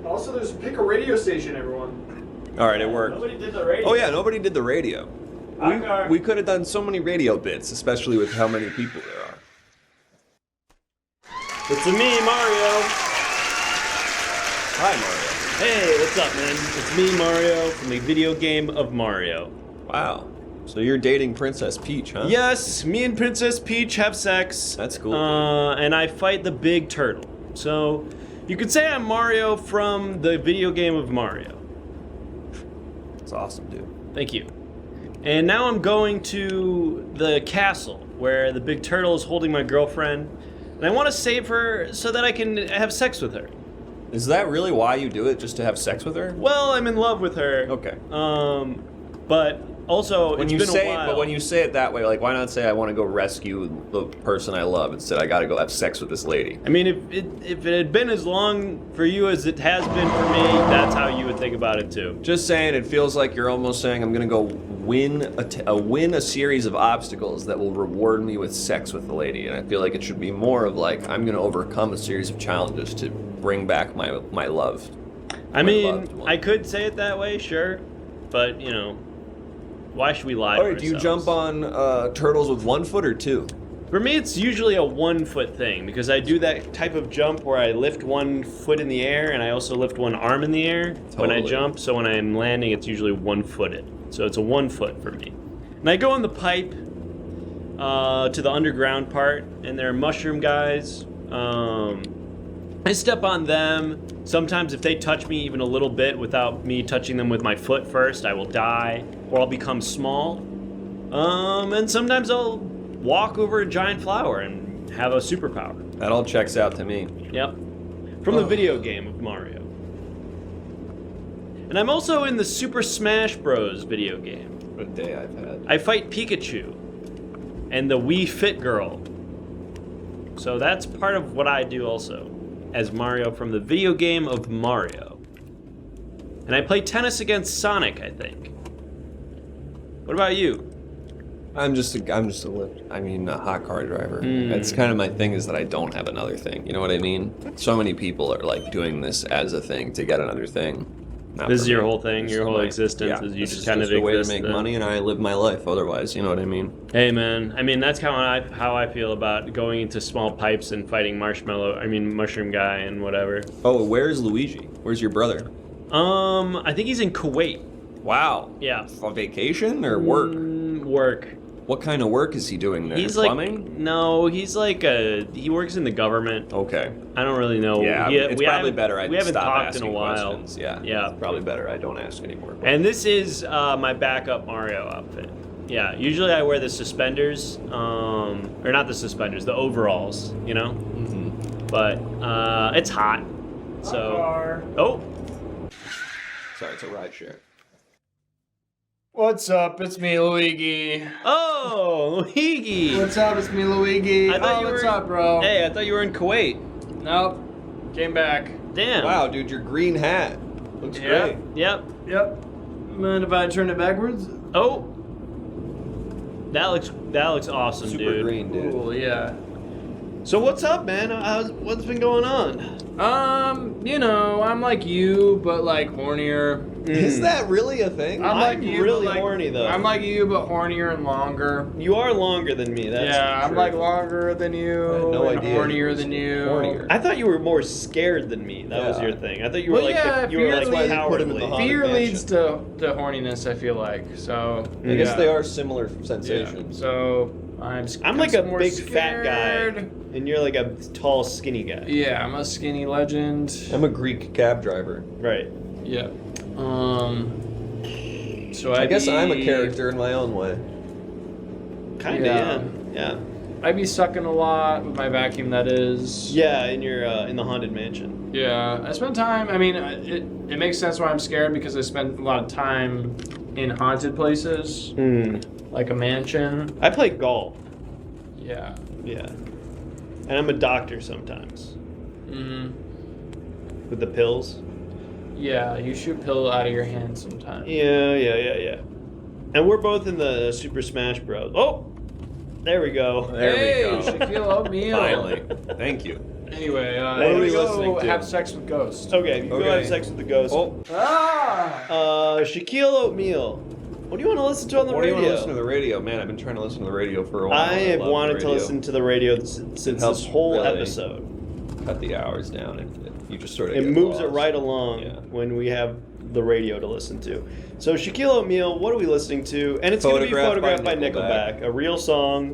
Also, there's pick a radio station, everyone. All right, it worked. Nobody did the radio. Oh yeah, nobody did the radio. Akar. We could have done so many radio bits, especially with how many people there are. It's me, Mario. Hi, Mario. Hey, what's up, man? It's me, Mario, from the video game of Mario. Wow. So you're dating Princess Peach, huh? Yes, me and Princess Peach have sex. That's cool. And I fight the big turtle. So, you could say I'm Mario from the video game of Mario. That's awesome, dude. Thank you. And now I'm going to the castle where the big turtle is holding my girlfriend. And I want to save her so that I can have sex with her. Is that really why you do it, just to have sex with her? Well, I'm in love with her. Okay. But Also, When it's you been say a it, while. but when you say it that way, like, why not say I want to go rescue the person I love instead? I got to go have sex with this lady. I mean, if it had been as long for you as it has been for me, that's how you would think about it too. Just saying, it feels like you're almost saying I'm gonna go win a series of obstacles that will reward me with sex with the lady, and I feel like it should be more of like I'm gonna overcome a series of challenges to bring back my love. I mean, I could say it that way, sure, but you know, why should we lie? All to right, do you ourselves? jump on turtles with 1 foot or 2? For me, it's usually a 1 foot thing because I do that type of jump where I lift 1 foot in the air and I also lift 1 arm in the air when I Totally. jump. So when I'm landing, it's usually 1 footed. So it's a 1 foot for me. And I go on the pipe to the underground part, and there are mushroom guys. I step on them. Sometimes if they touch me even a little bit without me touching them with my foot first, I will die or I'll become small. And sometimes I'll walk over a giant flower and have a superpower. That all checks out to me. Yep. From the video game of Mario. And I'm also in the Super Smash Bros. Video game. What a day I've had. I fight Pikachu and the Wii Fit Girl. So that's part of what I do also as Mario from the video game of Mario. And I play tennis against Sonic, I think. What about you? I'm just a hot car driver. That's kind of my thing, is that I don't have another thing. You know what I mean? So many people are like doing this as a thing to get another thing. Not This for is your me. whole thing, This your is whole my- existence yeah, is you this just is kind of a way to exist make then. money, and I live my life otherwise. You know what I mean? Hey man, I mean that's how I feel about going into small pipes and fighting mushroom guy and whatever. Oh, where's Luigi? Where's your brother? I think he's in Kuwait. Wow. Yeah. On vacation or work? Work. What kind of work is he doing there? He's Plumbing? he's like he works in the government. Okay. I don't really know. Yeah, it's we probably haven't- better I we haven't stop talked asking in a while. questions. Yeah. Yeah. It's probably better I don't ask anymore. And this is my backup Mario outfit. Yeah, usually I wear the suspenders, or not the suspenders, the overalls, you know? Mm-hmm. But it's hot, so... Oh! Sorry, it's a RideShare. What's up? It's me, Luigi. Oh, Luigi! What's up? It's me, Luigi. I thought you What's were- up, bro? Hey, I thought you were in Kuwait. Nope. Came back. Damn. Wow, dude, your green hat looks great. Yep. Yep. Mind if I turn it backwards? Oh! That looks awesome, Super dude. green, dude. Cool, yeah. So what's up, man? What's been going on? You know, I'm like you, but like hornier. Is that really a thing? I'm like I'm you, really but like, horny, though. I'm like you, but hornier and longer. You are longer than me. That's yeah, I'm true. like longer than you. I had no and idea hornier he than was you. hornier. I thought you were more scared than me. That was Yeah. your thing. I thought you were Well, like yeah, you were fear like leads- put him in the cowardly. haunted Fear mansion. leads to horniness, I feel like. So I guess yeah. they are similar Yeah. sensations. So I'm like a more big fat guy, scared. and you're like a tall, skinny guy. Yeah, I'm a skinny legend. I'm a Greek cab driver. Right. Yeah. So I I'd guess I'm a be- character in my own way. Kinda. Yeah. Yeah. I'd be sucking a lot with my vacuum. That is. Yeah. In your in the haunted mansion. Yeah, I spend time. I mean, it makes sense why I'm scared because I spend a lot of time in haunted places, like a mansion. I play golf. Yeah. Yeah. And I'm a doctor sometimes Hmm. with the pills. Yeah, you shoot pill out of your hand sometimes. Yeah. And we're both in the Super Smash Bros. Oh, there we go. There Hey, we go. Shaquille O'Neal. Finally. Thank you. Anyway, What here are we go listening to? Have sex with ghosts. Okay, you go Okay. have sex with the ghost. Oh, Ah! Shaquille O'Neal. What do you want to listen to on the what do you radio? want to listen to the radio? Man, I've been trying to listen to the radio for a while. I have love wanted the to radio. listen to the radio since helps this whole really episode. Cut the hours down, and you just sort of. It get moves it lost. right along Yeah. when we have the radio to listen to. So Shaquille O'Neal, what are we listening to? And it's going to be Photographed by Nickelback, a real song.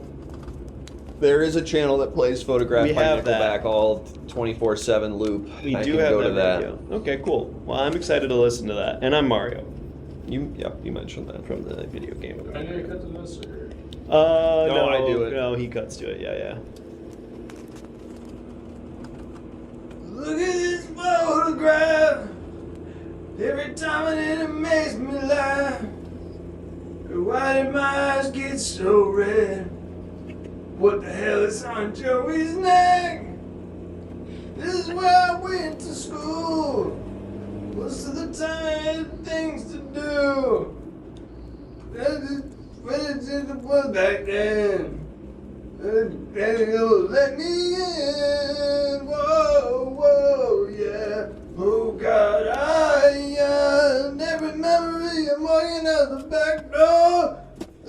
There is a channel that plays Photographed We by have that. Nickelback all 24/7 loop. We I do can have go that to that. radio. Okay, cool. Well, I'm excited to listen to that. And I'm Mario You mentioned that. from the video game. I need to cut to this. No, I do it. No, he cuts to it. Yeah. Look at this photograph. Every time it makes me laugh. Why did my eyes get so red? What the hell is on Joey's neck? This is where I went to school. Most of the time I had things to do. It was back then. Let me in. Whoa, whoa, yeah. Oh God, I never memory. I'm walking out the back door.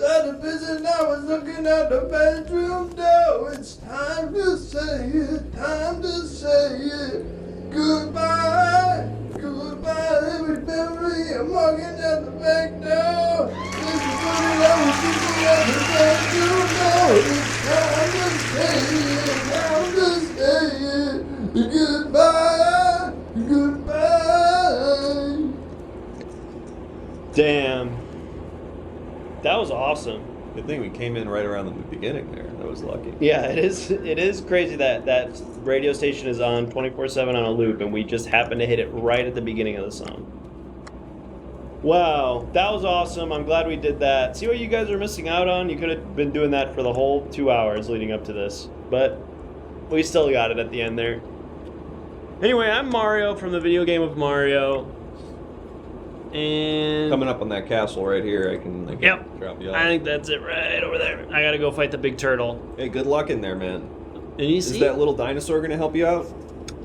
At the visit, I was looking out the bedroom door. It's time to say it, time to say it. Goodbye, goodbye, every memory. I'm walking out the back door. This is what I was looking at the bedroom door. It's time to say it, time to say it. Goodbye, goodbye. Damn. That was awesome. Good thing we came in right around the beginning there. That was lucky. Yeah, it is crazy that that radio station is on 24/7 on a loop, and we just happened to hit it right at the beginning of the song. Wow, that was awesome. I'm glad we did that. See what you guys are missing out on? You could have been doing that for the whole 2 hours leading up to this, but we still got it at the end there. Anyway, I'm Mario from the video game of Mario. And Coming up on that castle right here, I can drop you off. I think that's it right over there. I gotta go fight the big turtle. Hey, good luck in there, man. And you see? Is that little dinosaur gonna help you out?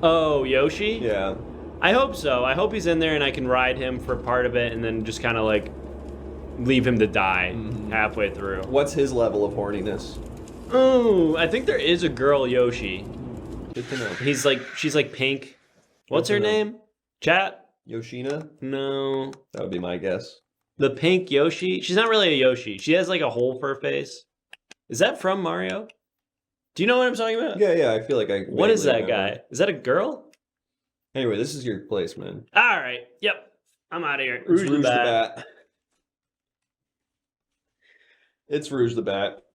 Oh, Yoshi? Yeah. I hope so. I hope he's in there and I can ride him for part of it and then just kind of like leave him to die halfway through. What's his level of horniness? Oh, I think there is a girl Yoshi. Good to know. She's like pink. What's her name? Chat? Yoshina? No. That would be my guess. The pink Yoshi? She's not really a Yoshi. She has like a hole for her face. Is that from Mario? Do you know what I'm talking about? Yeah, I feel like I... What is that remember. guy? Is that a girl? Anyway, this is your place, man. All right. Yep. I'm out of here. It's Rouge the Bat. It's Rouge the Bat.